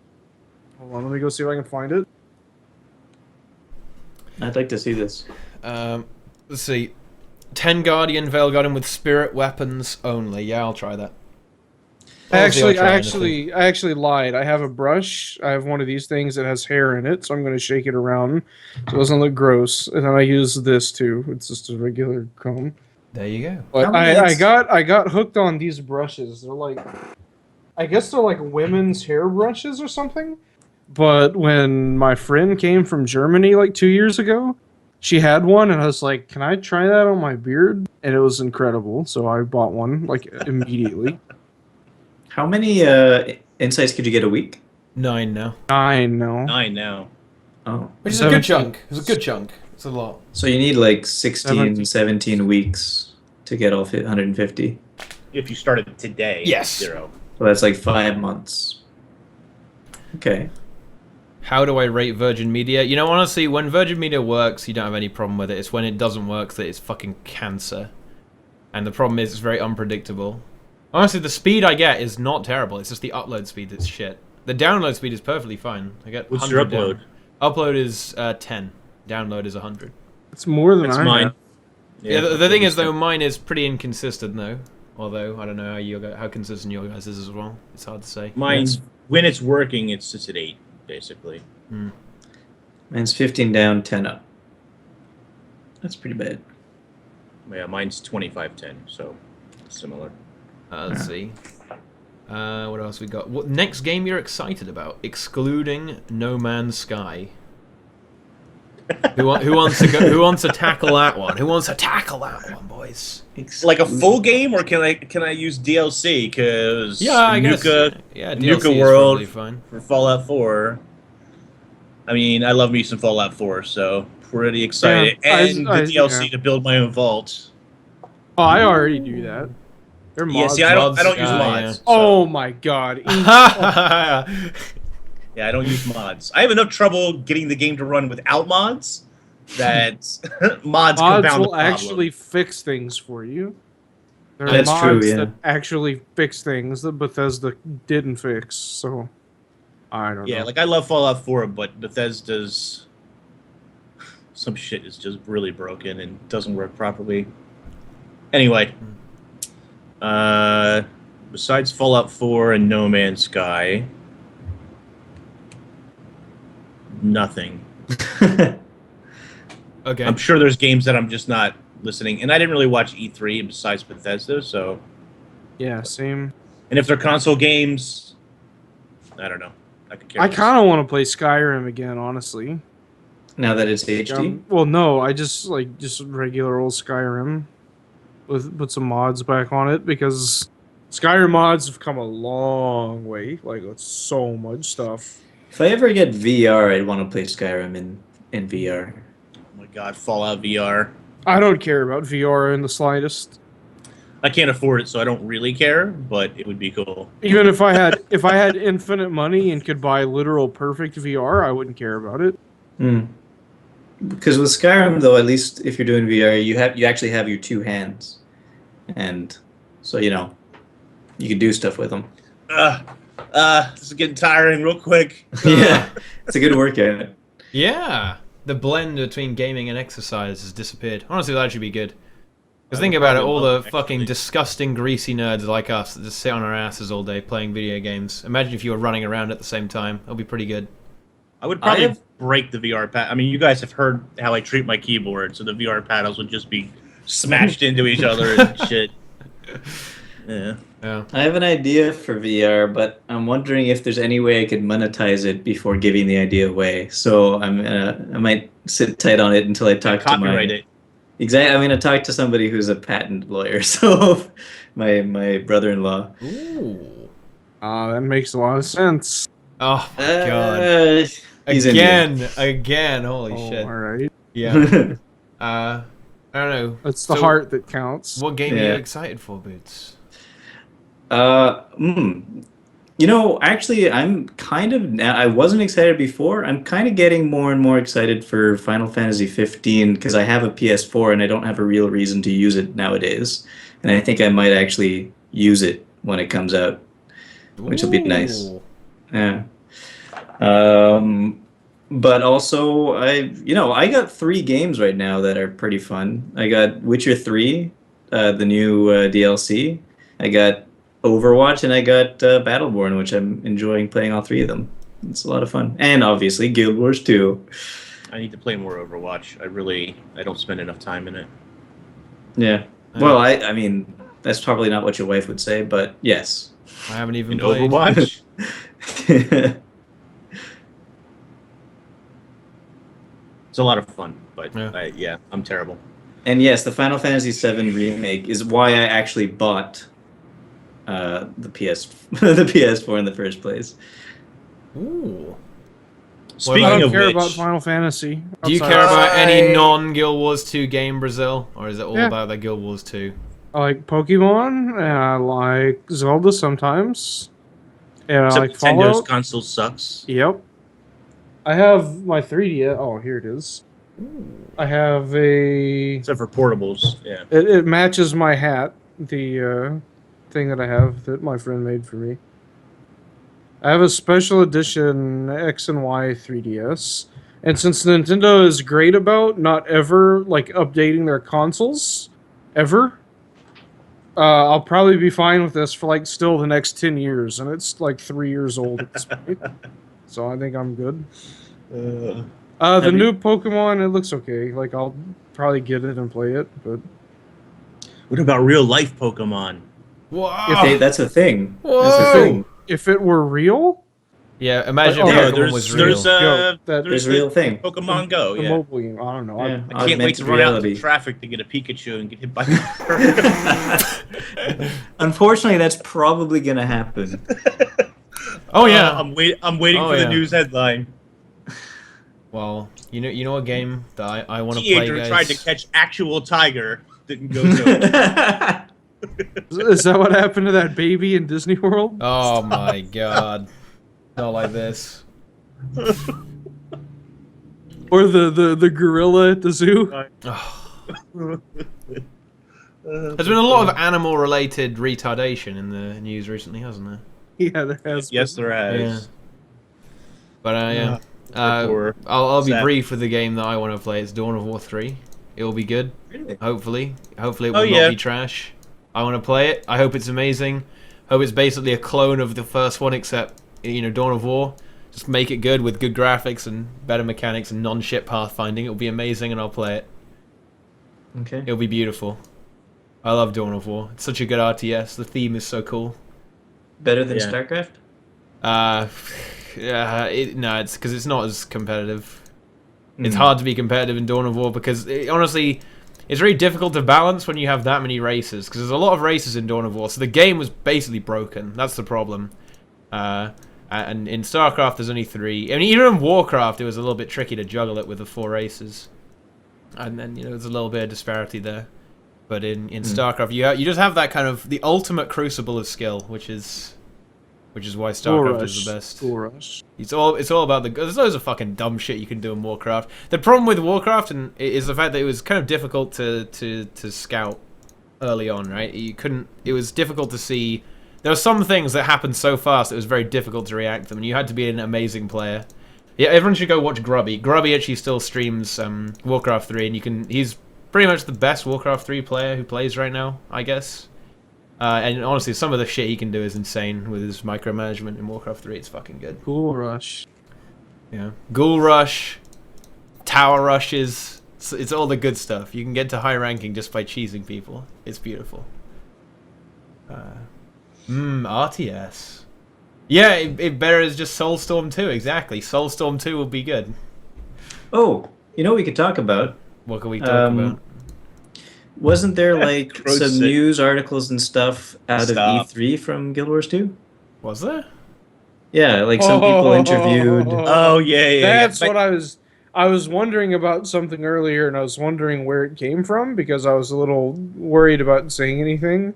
Hold on, let me go see if I can find it. I'd like to see this. Let's see. 10 Guardian, Veil Guardian with spirit weapons only. Yeah, I'll try that. I Obviously, I'll try anything. actually lied. I have a brush. I have one of these things that has hair in it, so I'm going to shake it around so it doesn't look gross. And then I use this too. It's just a regular comb. There you go. But How many I got hooked on these brushes. They're like, I guess they're like women's hair brushes or something. But when my friend came from Germany like 2 years ago, she had one, and I was like, "Can I try that on my beard?" And it was incredible. So I bought one like immediately. How many insights could you get a week? 9 now. I know. 9 now. Oh. Which is a good 17. chunk. It's a good chunk. It's a lot. So you need like 16, 17. 17 weeks to get all 150. If you started today, Yes. 0. So that's like 5 months. Okay. How do I rate Virgin Media? You know, honestly, when Virgin Media works, you don't have any problem with it. It's when it doesn't work that it's fucking cancer. And the problem is it's very unpredictable. Honestly, the speed I get is not terrible. It's just the upload speed that's shit. The download speed is perfectly fine. I get What's your 100 upload? Upload is 10. Download is 100. It's more than That's I mine. have. Yeah, the thing is, though, mine is pretty inconsistent, though. Although, I don't know how consistent your guys is as well. It's hard to say. Mine's, when it's working, it's just at 8, basically. Mine's 15 down, 10 up. That's pretty bad. Yeah, mine's 25-10, so similar. Let's see. What else we got? What next game you're excited about? Excluding No Man's Sky. Who wants to go? Who wants to tackle that one? Who wants to tackle that one, boys? Like a full game, or can I use DLC? Because Yeah, I guess. Yeah, DLC Nuka is World probably fine. for Fallout 4. I mean, I love me some Fallout 4, so pretty excited. Yeah, And the DLC yeah. to build my own vault. Oh, I already do that. They're Yeah, mods. see, I don't use Mods, mods. so- Oh my god. Yeah, I don't use mods. I have enough trouble getting the game to run without mods that mods Mods compound the will problem. actually fix things for you. There are That's mods true, yeah. that actually fix things that Bethesda didn't fix, so I don't Yeah, know. like I love Fallout 4, but Bethesda's some shit is just really broken and doesn't work properly. Anyway, besides Fallout 4 and No Man's Sky, nothing. Okay. I'm sure there's games that I'm just not listening, and I didn't really watch E3 besides Bethesda, so. Yeah, same. And if they're console games, I don't know. I could care I less. kind of want to play Skyrim again, honestly. Now that it's HD? Well, no, I just regular old Skyrim with put some mods back on it because Skyrim mods have come a long way. Like, it's so much stuff. If I ever get VR, I'd want to play Skyrim in VR. Oh my god, Fallout VR. I don't care about VR in the slightest. I can't afford it, so I don't really care, but it would be cool. Even if I had infinite money and could buy literal perfect VR, I wouldn't care about it. Because with Skyrim, though, at least if you're doing VR, you actually have your two hands, and so you can do stuff with them. This is getting tiring real quick. Yeah, it's a good workout. Yeah, the blend between gaming and exercise has disappeared. Honestly, that should be good. Because think about it, all the fucking disgusting, greasy nerds like us that just sit on our asses all day playing video games. Imagine if you were running around at the same time. It'll be pretty good. I would probably break the VR pad. I mean, you guys have heard how I treat my keyboard, so the VR paddles would just be smashed into each other and shit. Yeah. I have an idea for VR, but I'm wondering if there's any way I could monetize it before giving the idea away. So I might sit tight on it until I talk to Copyright it. Exactly. I'm going to talk to somebody who's a patent lawyer. So my brother-in-law. Ooh. That makes a lot of sense. Oh my god. He's Again. Holy shit. All right. Yeah. I don't know. It's the heart that counts. What game are you excited for, Boots? You know, actually, I'm kind of. I wasn't excited before. I'm kind of getting more and more excited for Final Fantasy 15 because I have a PS4 and I don't have a real reason to use it nowadays. And I think I might actually use it when it comes out, which will be nice. Yeah. But also, I got 3 games right now that are pretty fun. I got Witcher 3, the new DLC. I got Overwatch, and I got Battleborn, which I'm enjoying playing all 3 of them. It's a lot of fun. And obviously, Guild Wars 2. I need to play more Overwatch. I don't spend enough time in it. Yeah. Well, I mean, that's probably not what your wife would say, but yes. I haven't even In played. Overwatch? It's a lot of fun, but I'm terrible. And yes, the Final Fantasy VII remake is why I actually bought the PS4 in the first place. Ooh. Speaking I don't of care which, about Final Fantasy. Do you care about any non-Guild Wars 2 game, Brazil? Or is it all about the Guild Wars 2? I like Pokemon, and I like Zelda sometimes. And I like Nintendo Fallout. console sucks. Yep. I have my 3DS. Oh, here it is. I have a... Except for portables, yeah. It matches my hat, the thing that I have that my friend made for me. I have a special edition X and Y 3DS. And since Nintendo is great about not ever like updating their consoles, ever, I'll probably be fine with this for like still the next 10 years. And it's like 3 years old at this point. So I think I'm good. The new Pokemon, it looks okay. Like I'll probably get it and play it, but What about real life Pokemon? Wow. That's a thing. Whoa. That's a thing. if it were real, Yeah, imagine Oh, if yeah, Pokemon was real. There's a real thing. Pokemon Go, the yeah. mobile game, I don't know. Yeah. I can't wait to Augmented run out reality. into traffic to get a Pikachu and get hit by a car. Unfortunately, that's probably gonna happen. Oh yeah. I'm waiting Oh, for the yeah. news headline. Well, you know a game that I want to play, Teenager guys. tried to catch actual tiger. Didn't go so. Is that what happened to that baby in Disney World? Oh my god. Not like this. Or the gorilla at the zoo? There's been a lot of animal-related retardation in the news recently, hasn't there? Yeah, there has been. Yes, there has. Yeah. But yeah. Hardcore. I'll be Sad. brief with the game that I want to play. It's Dawn of War 3. It will be good. Really? Hopefully it will Oh, yeah. not be trash. I want to play it. I hope it's amazing. Hope it's basically a clone of the first one, except Dawn of War. Just make it good with good graphics and better mechanics and non-shit pathfinding. It'll be amazing, and I'll play it. Okay. It'll be beautiful. I love Dawn of War. It's such a good RTS. The theme is so cool. Better than Yeah. StarCraft? No, it's because it's not as competitive. It's hard to be competitive in Dawn of War because, honestly, it's very difficult to balance when you have that many races, because there's a lot of races in Dawn of War, so the game was basically broken. That's the problem. And in StarCraft, there's only 3. I mean, even in Warcraft, it was a little bit tricky to juggle it with the 4 races. And then, there's a little bit of disparity there. But in StarCraft, you just have that kind of the ultimate crucible of skill, which is why StarCraft is the best. School Rush. It's all about there's loads of fucking dumb shit you can do in Warcraft. The problem with Warcraft is the fact that it was kind of difficult to scout early on, right? It was difficult to see. There were some things that happened so fast it was very difficult to react to them, and you had to be an amazing player. Yeah, everyone should go watch Grubby. Grubby actually still streams Warcraft 3, and he's pretty much the best Warcraft 3 player who plays right now, I guess. And honestly, some of the shit he can do is insane with his micromanagement in Warcraft 3. It's fucking good. Cool Rush. Yeah. Ghoul Rush, Tower Rushes. It's all the good stuff. You can get to high ranking just by cheesing people. It's beautiful. RTS. Yeah, it better is just Soulstorm 2, exactly. Soulstorm 2 will be good. Oh, you know what we could talk about? What can we talk about? Wasn't there like Gross some sick. news articles and stuff out Stop. of E3 from Guild Wars 2? Was there? Yeah, like some people interviewed. Oh yeah. That's But what I was wondering about something earlier, and I was wondering where it came from because I was a little worried about saying anything.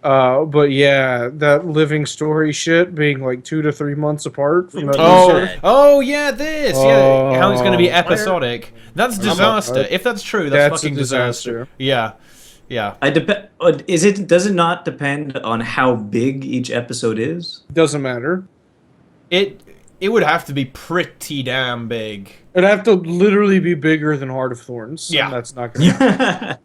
But yeah, that living story shit being like 2 to 3 months apart from that. Oh yeah, this. Yeah, how it's going to be episodic. That's disaster. If that's true, that's fucking a disaster. Yeah. Yeah. Does it not depend on how big each episode is? Doesn't matter. It would have to be pretty damn big. It'd have to literally be bigger than Heart of Thorns. Yeah. And that's not going to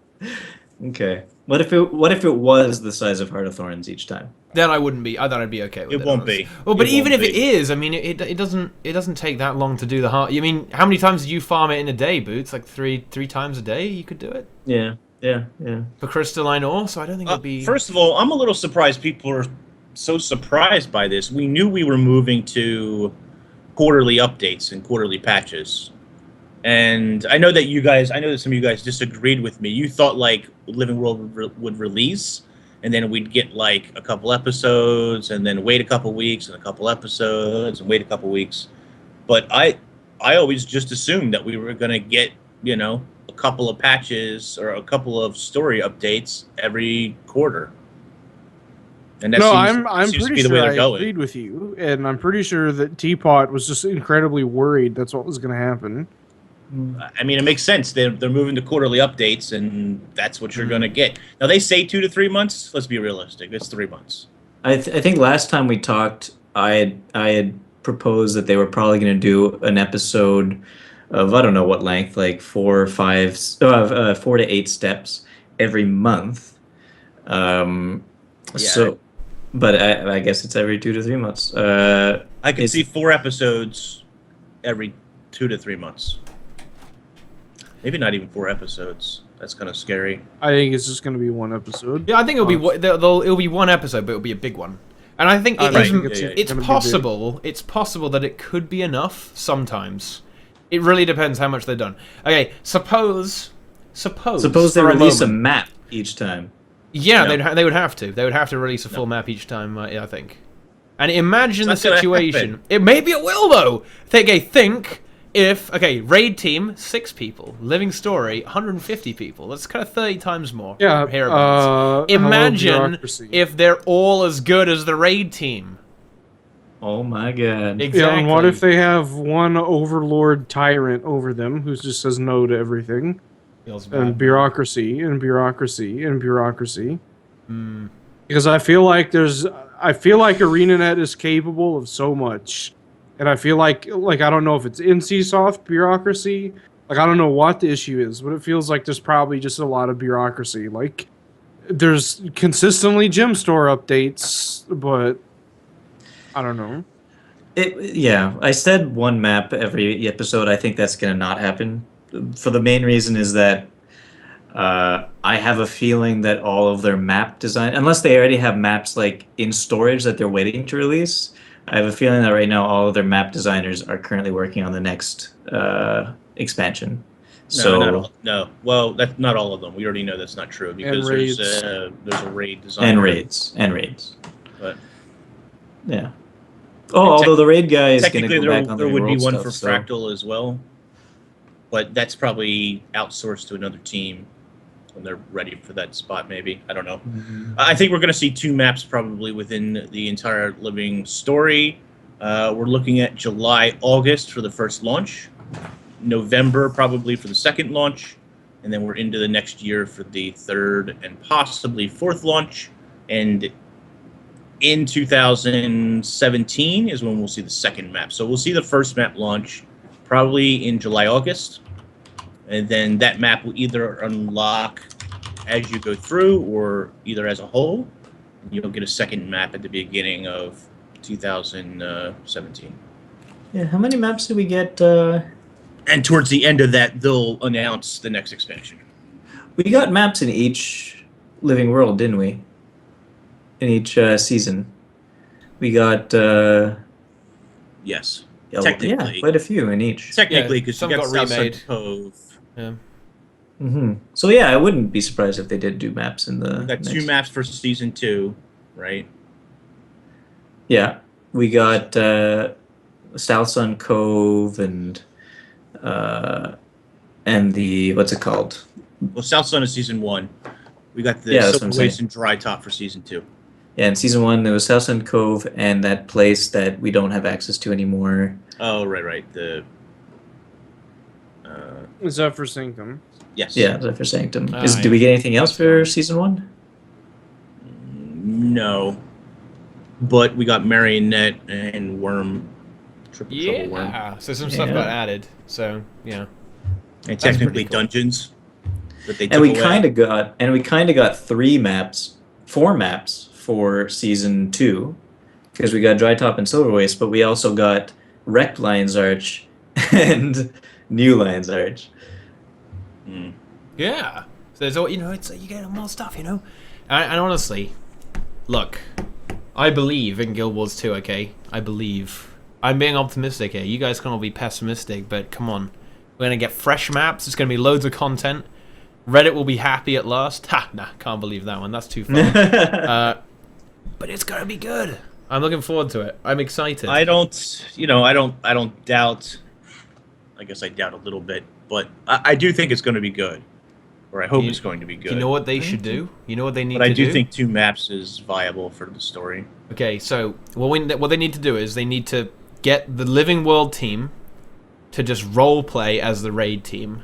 Okay. What if it was the size of Heart of Thorns each time? Then I wouldn't be. I thought I'd be okay with it. It won't be. Well, but It even won't if it be. is, I mean, it doesn't take that long to do the heart. I mean, how many times did you farm it in a day, Boots? Like three times a day you could do it Yeah. for crystalline ore. So I don't think it'd be. First of all, I'm a little surprised people are so surprised by this. We knew we were moving to quarterly updates and quarterly patches. And I know that some of you guys disagreed with me. You thought like Living World would release, and then we'd get like a couple episodes, and then wait a couple weeks, and a couple episodes, and wait a couple weeks. But I always just assumed that we were gonna get, a couple of patches or a couple of story updates every quarter. And that I'm seems to pretty be the way sure they're I going. agreed with you, and I'm pretty sure that Teapot was just incredibly worried that's what was going to happen. I mean, it makes sense. They're moving to quarterly updates, and that's what you're going to get. Now, they say 2 to 3 months. Let's be realistic. It's 3 months. I think last time we talked, I had proposed that they were probably going to do an episode of I don't know what length, like 4 to 8 steps every month. So, but I guess it's every 2 to 3 months. I could see 4 episodes every 2 to 3 months. Maybe not even 4 episodes. That's kind of scary. I think it's just going to be one episode. Yeah, I think it'll be it'll be one episode, but it'll be a big one. And I think it's possible. It's possible that it could be enough sometimes. It really depends how much they've done. Okay, suppose they release a map each time. Yeah, they would have to. They would have to release a full map each time. I think. And imagine the situation. Maybe it will though. Think. If raid team 6 people, living story 150 people. That's kind of 30 times more. Yeah. Imagine if they're all as good as the raid team. Oh my god. Exactly. Yeah, and what if they have one overlord tyrant over them who just says no to everything? And bureaucracy and bureaucracy and bureaucracy. Because I feel like ArenaNet is capable of so much. And I feel like I don't know if it's NCSoft bureaucracy. Like, I don't know what the issue is, but it feels like there's probably just a lot of bureaucracy. Like, there's consistently gem store updates, but I don't know. I said one map every episode. I think that's going to not happen. For the main reason is that I have a feeling that all of their map design, unless they already have maps like in storage that they're waiting to release, I have a feeling that right now all of their map designers are currently working on the next expansion. No. Well, that's not all of them. We already know that's not true because there's a raid designer. And raids. But yeah. Although the raid guy is going to technically go back on the there would be one stuff, for so. Fractal as well, but that's probably outsourced to another team when they're ready for that spot. Maybe, I don't know. I think we're going to see 2 maps probably within the entire living story. We're looking at July, August for the first launch, November probably for the second launch, and then we're into the next year for the third and possibly fourth launch. And in 2017 is when we'll see the second map. So we'll see the first map launch probably in July, August. and then that map will either unlock as you go through, or either as a whole. You'll get a second map at the beginning of 2017. Yeah, how many maps did we get? And towards the end of that, they'll announce the next expansion. We got maps in each living world, didn't we? In each season. We got Yes. yeah, Technically. quite a few in each. Technically, because some you got got South remade. Central Cove. Yeah. So yeah, I wouldn't be surprised if they did do maps in the We got next... 2 maps for season 2, right? Yeah. We got South Sun Cove and the what's it called? Well, South Sun is season 1. We got the Yeah, that's what Silver I'm Waste saying. and Dry Top for season 2. Yeah, in season 1 there was South Sun Cove and that place that we don't have access to anymore. Oh, right. The Zephyr Sanctum. yes. Yeah, Zephyr Sanctum. Ah, Did yeah. we get anything else That's for fun. season 1? No. But we got Marionette and Worm. Triple Trouble Worm. Yeah. So some stuff Yeah. got added. So yeah. And That's technically pretty cool. dungeons that they took And we away. kind of got 4 maps for season 2 because we got Dry Top and Silver Waste, but we also got Wrecked Lion's Arch and New Lion's Arch. Mm. Yeah. So there's all it's you get more stuff, And honestly, look, I believe in Guild Wars 2. Okay, I believe. I'm being optimistic here. You guys can all be pessimistic, but come on, we're gonna get fresh maps. It's gonna be loads of content. Reddit will be happy at last. Ha! Nah, can't believe that one. That's too far. But it's gonna be good. I'm looking forward to it. I'm excited. I don't doubt. I guess I doubt a little bit, but I do think it's going to be good, or I hope it's going to be good. You know what they should do? You know what they need But to I do? do think 2 maps is viable for the story. Okay, so what they need to do is they need to get the Living World team to just role play as the raid team.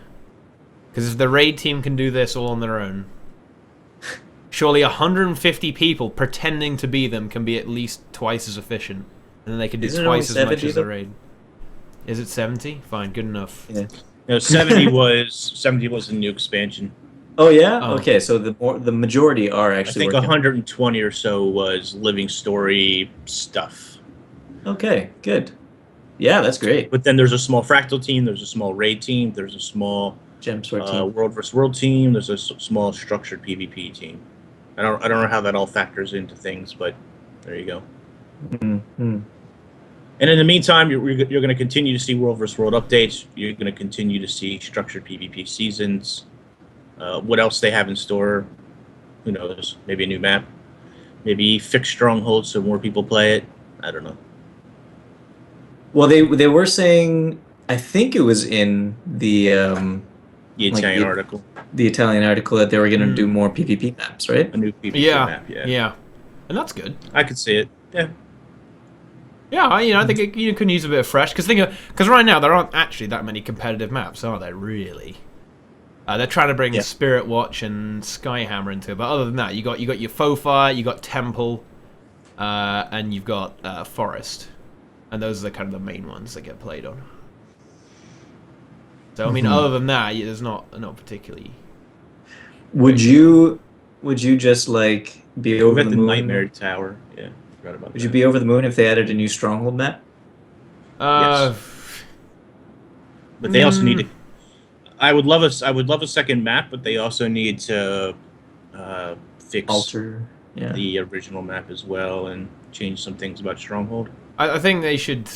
Because if the raid team can do this all on their own, surely 150 people pretending to be them can be at least twice as efficient. And then they can do Isn't it twice as only much 70 as the though? raid. Is it 70? Fine, good enough. Yeah. 70 was the new expansion. Oh yeah. Oh. Okay, so the majority are I actually think working. 120 or so was living story stuff. Okay, good. Yeah, that's great. But then there's a small fractal team, there's a small raid team, there's a small Gem Sword team. world versus world team, there's a small structured PvP team. I don't know how that all factors into things, but there you go. Mm-hmm. And in the meantime, you're going to continue to see world versus world updates. You're going to continue to see structured PvP seasons. What else they have in store? Who knows? Maybe a new map. Maybe fix strongholds so more people play it. I don't know. Well, they were saying, I think it was in the The Like Italian the- article. the Italian article that they were going to do more PvP maps, right? A new PvP Yeah, map, yeah. yeah. And that's good. I could see it. Yeah. Yeah, I think you can use a bit of fresh because right now there aren't actually that many competitive maps, are there? Really? They're trying to bring Spirit Watch and Skyhammer into it, but other than that, you got your Fofire, you got Temple, and you've got Forest, and those are the kind of the main ones that get played on. So I mean, other than that, there's not particularly. Would you just like be We over got the the moon? Nightmare Tower. Yeah. Forgot about Would that. you be over the moon if they added a new stronghold map? But they also need to. I would love a second map, but they also need to fix Alter, yeah. the original map as well and change some things about Stronghold. I think they should,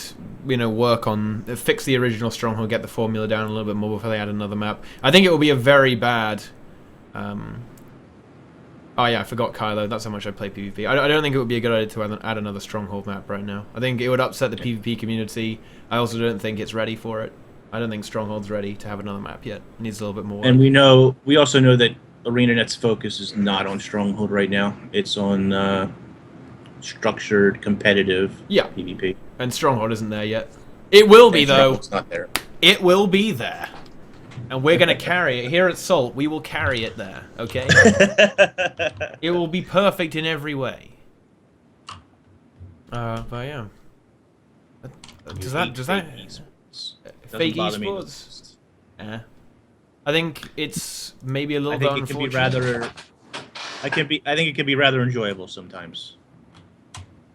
work on fix the original Stronghold, get the formula down a little bit more before they add another map. I think it will be a very bad. Oh yeah, I forgot Kylo. That's how much I play PvP. I don't think it would be a good idea to add another Stronghold map right now. I think it would upset the PvP community. I also don't think it's ready for it. I don't think Stronghold's ready to have another map yet. It needs a little bit more. And we also know that ArenaNet's focus is not on Stronghold right now. It's on structured, competitive PvP. And Stronghold isn't there yet. It will be, And though. Stronghold's not there. It will be there. And we're going to carry it. Here at Salt, we will carry it there, okay? It will be perfect in every way. But yeah. Does that... Doesn't Fake bother me. esports? Yeah. I think it's maybe a little I bit think it can be unfortunate. rather. I think it can be rather enjoyable sometimes.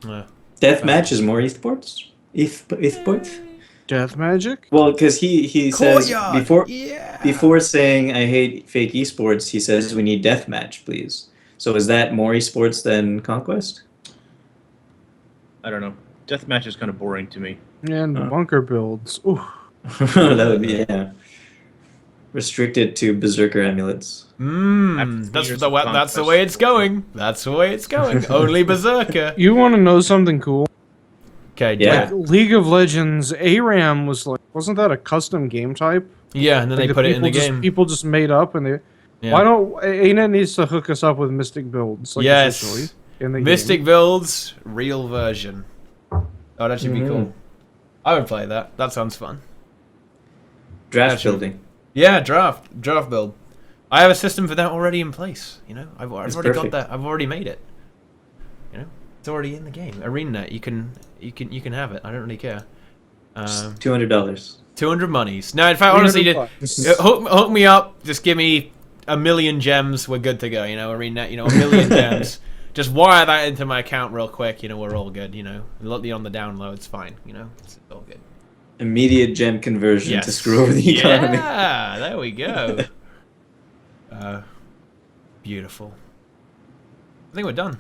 Yeah. Deathmatch is more esports. Esports. Death Magic? Well, because he says Courtyard. before Yeah. before saying I hate fake esports, he says we need deathmatch, please. So is that more esports than Conquest? I don't know. Deathmatch is kind of boring to me. And Oh. bunker builds. Ooh. That would be restricted to Berserker amulets. After 3 That's years the of way. That's the Conquest. way it's going. That's the way it's going. Only Berserker. You want to know something cool? Okay, do Yeah. it. League of Legends, ARAM was like, wasn't that a custom game type? Yeah, and then Like they that put it in the game. People just made up, and they. Yeah. Why don't ANET needs to hook us up with Mystic builds, like officially Yes. in the Mystic game. builds, real version. That would actually be Mhm. cool. I would play that. That sounds fun. Draft Actually- building. Yeah, draft build. I have a system for that already in place. You know, I've It's already got perfect. that. I've already made it. You know, it's already in the game. ArenaNet, you can have it. I don't really care. $200. 200 monies. No, in fact, honestly, hook me up. Just give me 1,000,000 gems. We're good to go. You know, ArenaNet. You know, 1,000,000 gems. Just wire that into my account real quick. You know, we're all good. You know, let me on the download. It's fine. You know, it's all good. Immediate gem conversion Yes. to screw over the economy. Yeah, there we go. Beautiful. I think we're done.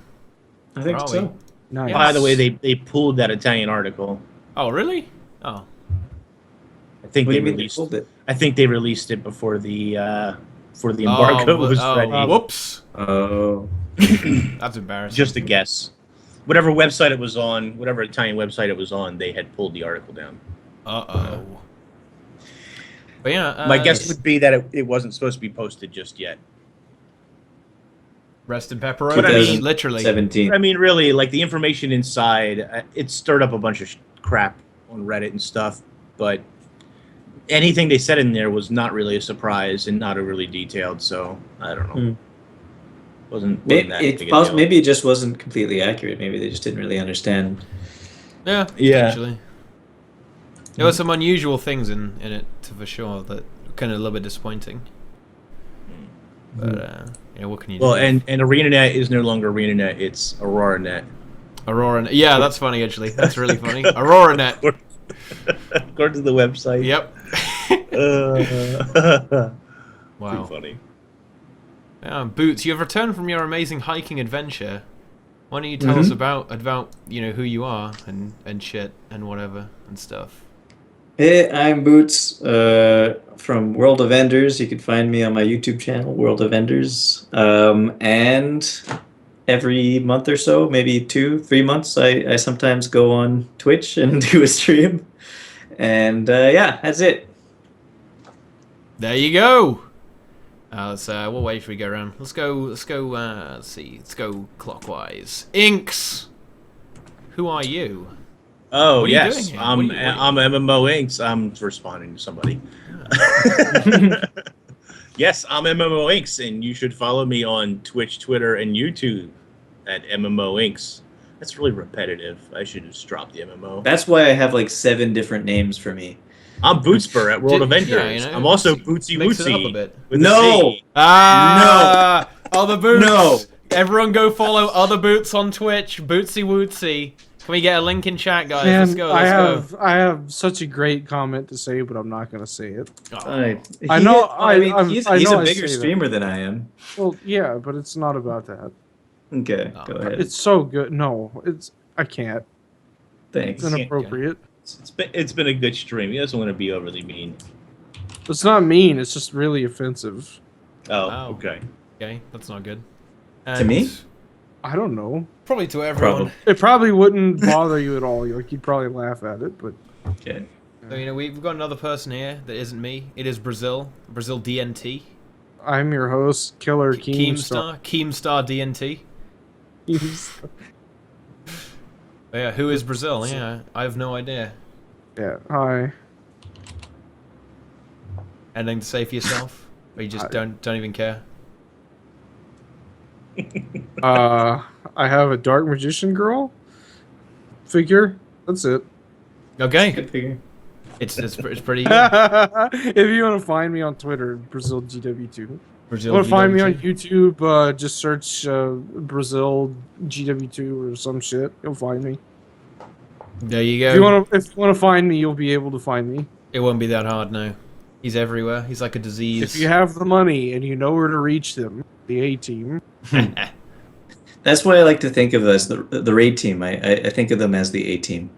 I think Where are so. we? Nice. Yeah. By the way, they pulled that Italian article. Oh, really? Oh. I think What do they you mean they released. pulled it? I think they released it before the embargo was ready. Whoops. Oh. That's embarrassing. Just a guess. Whatever website it was on, whatever Italian website it was on, they had pulled the article down. Uh-oh. But yeah, My guess would be that it wasn't supposed to be posted just yet. rest in pepperoni, But I mean- literally. 17. I mean, really, like the information inside, it stirred up a bunch of crap on Reddit and stuff. But anything they said in there was not really a surprise and not a really detailed. So I don't know. Wasn't that big a deal. Maybe it just wasn't completely accurate. Maybe they just didn't really understand. Yeah, Yeah. potentially. There were some unusual things in it, for sure, that were kind of a little bit disappointing. But, yeah, what can you do? Well, and ArenaNet is no longer ArenaNet; it's AuroraNet. Aurora. Yeah, that's funny, actually. That's really funny. AuroraNet. According to the website. Yep. Wow. Pretty funny. Boots, you have returned from your amazing hiking adventure. Why don't you tell us about who you are and shit and whatever and stuff. Hey, I'm Boots from World of Enders. You can find me on my YouTube channel, World of Enders. And every month or so, maybe 2-3 months, I sometimes go on Twitch and do a stream. And yeah, that's it. There you go. What way should we go around? Let's go. Let's see. Let's go clockwise. Inks. Who are you? Oh What are you yes, doing here? I'm What are you- I'm MMO Inks. I'm responding to somebody. Yes, I'm MMO Inks, and you should follow me on Twitch, Twitter, and YouTube at MMO Inks. That's really repetitive. I should just drop the MMO. That's why I have like 7 different names for me. I'm Bootspur at World of Enders. Yeah, you know, I'm also just Bootsy mix it up a Wootsy. bit. With a No! C. Other Boots. No. Everyone go follow Other Boots on Twitch. Bootsy Wootsy. Can we get a link in chat, guys? Man, Let's go. Let's go. I have such a great comment to say, but I'm not gonna say it. Oh. I know- I mean, I'm- he's I know a I bigger say that. streamer than I am. Well, yeah, but it's not about that. Okay, Oh. go ahead. It's so good. No, I can't. Thanks. It's inappropriate. It's been a good stream. He doesn't want to be overly mean. It's not mean. It's just really offensive. Oh, Wow. okay. Okay, that's not good. To me? I don't know. Probably to everyone. Probably. It probably wouldn't bother you at all. Like you'd probably laugh at it, but Okay. So, we've got another person here that isn't me. It is Brazil DNT. I'm your host, Killer Keemstar. Keemstar DNT. But yeah, who is Brazil? Yeah, I have no idea. Yeah. Hi. Anything to say for yourself? Or you just don't even care? I have a dark magician girl figure. That's it. Okay. Good figure. It's pretty good. If you want to find me on Twitter, Brazil GW2. Brazil Want to find me on GW2. YouTube? Just search Brazil GW2 or some shit. You'll find me. There you go. If you want to find me, you'll be able to find me. It won't be that hard, no. He's everywhere. He's like a disease. If you have the money and you know where to reach them, the A team. That's why I like to think of as the raid team. I think of them as the A team.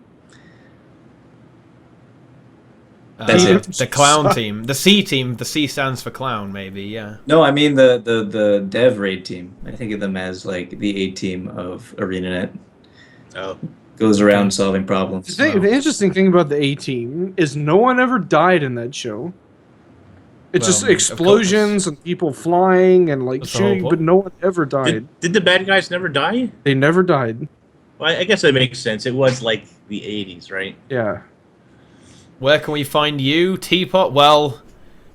That's it. The clown team. The C team. The C stands for clown, maybe, yeah. No, I mean the dev raid team. I think of them as like the A team of ArenaNet. Oh. Goes around solving problems. The interesting thing about the A team is no one ever died in that show. It's just explosions and people flying and like shooting, but no one ever died. Did the bad guys never die? They never died. Well, I guess that makes sense. It was like the 80s, right? Yeah. Where can we find you, Teapot? Well,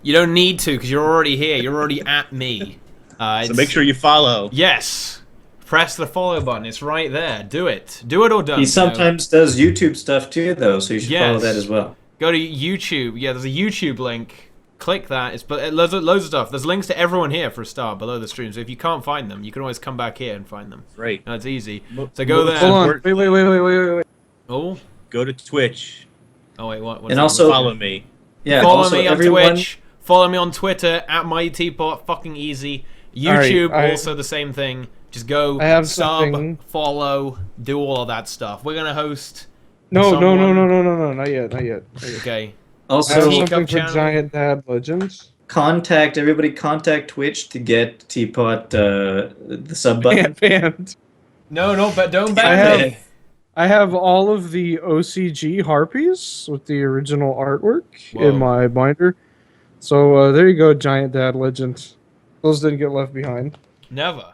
you don't need to because you're already here. You're already at me. So make sure you follow. Yes. Press the follow button. It's right there. Do it. Do it or don't. He sometimes does YouTube stuff too, though, so you should follow Yes. that as well. Go to YouTube. Yeah, there's a YouTube link. Click that. It's loads of stuff. There's links to everyone here for a start below the stream. So if you can't find them, you can always come back here and find them. Right. No, it's easy. So go there. Hold on. Wait. Oh. Go to Twitch. Oh wait. What? And also Follow me. Yeah. Follow also me on everyone, Twitch. Follow me on Twitter at MightyTeapot. Fucking easy. YouTube also the same thing. Just go sub, follow, do all of that stuff. We're gonna host. No, not yet. Okay. Also, I have Teacup something for channel. Giant Dad Legends. contact Twitch to get Teapot the sub button. Banned. No, but don't ban me. I have all of the OCG harpies with the original artwork in my binder. So there you go, Giant Dad Legend. Those didn't get left behind. Never.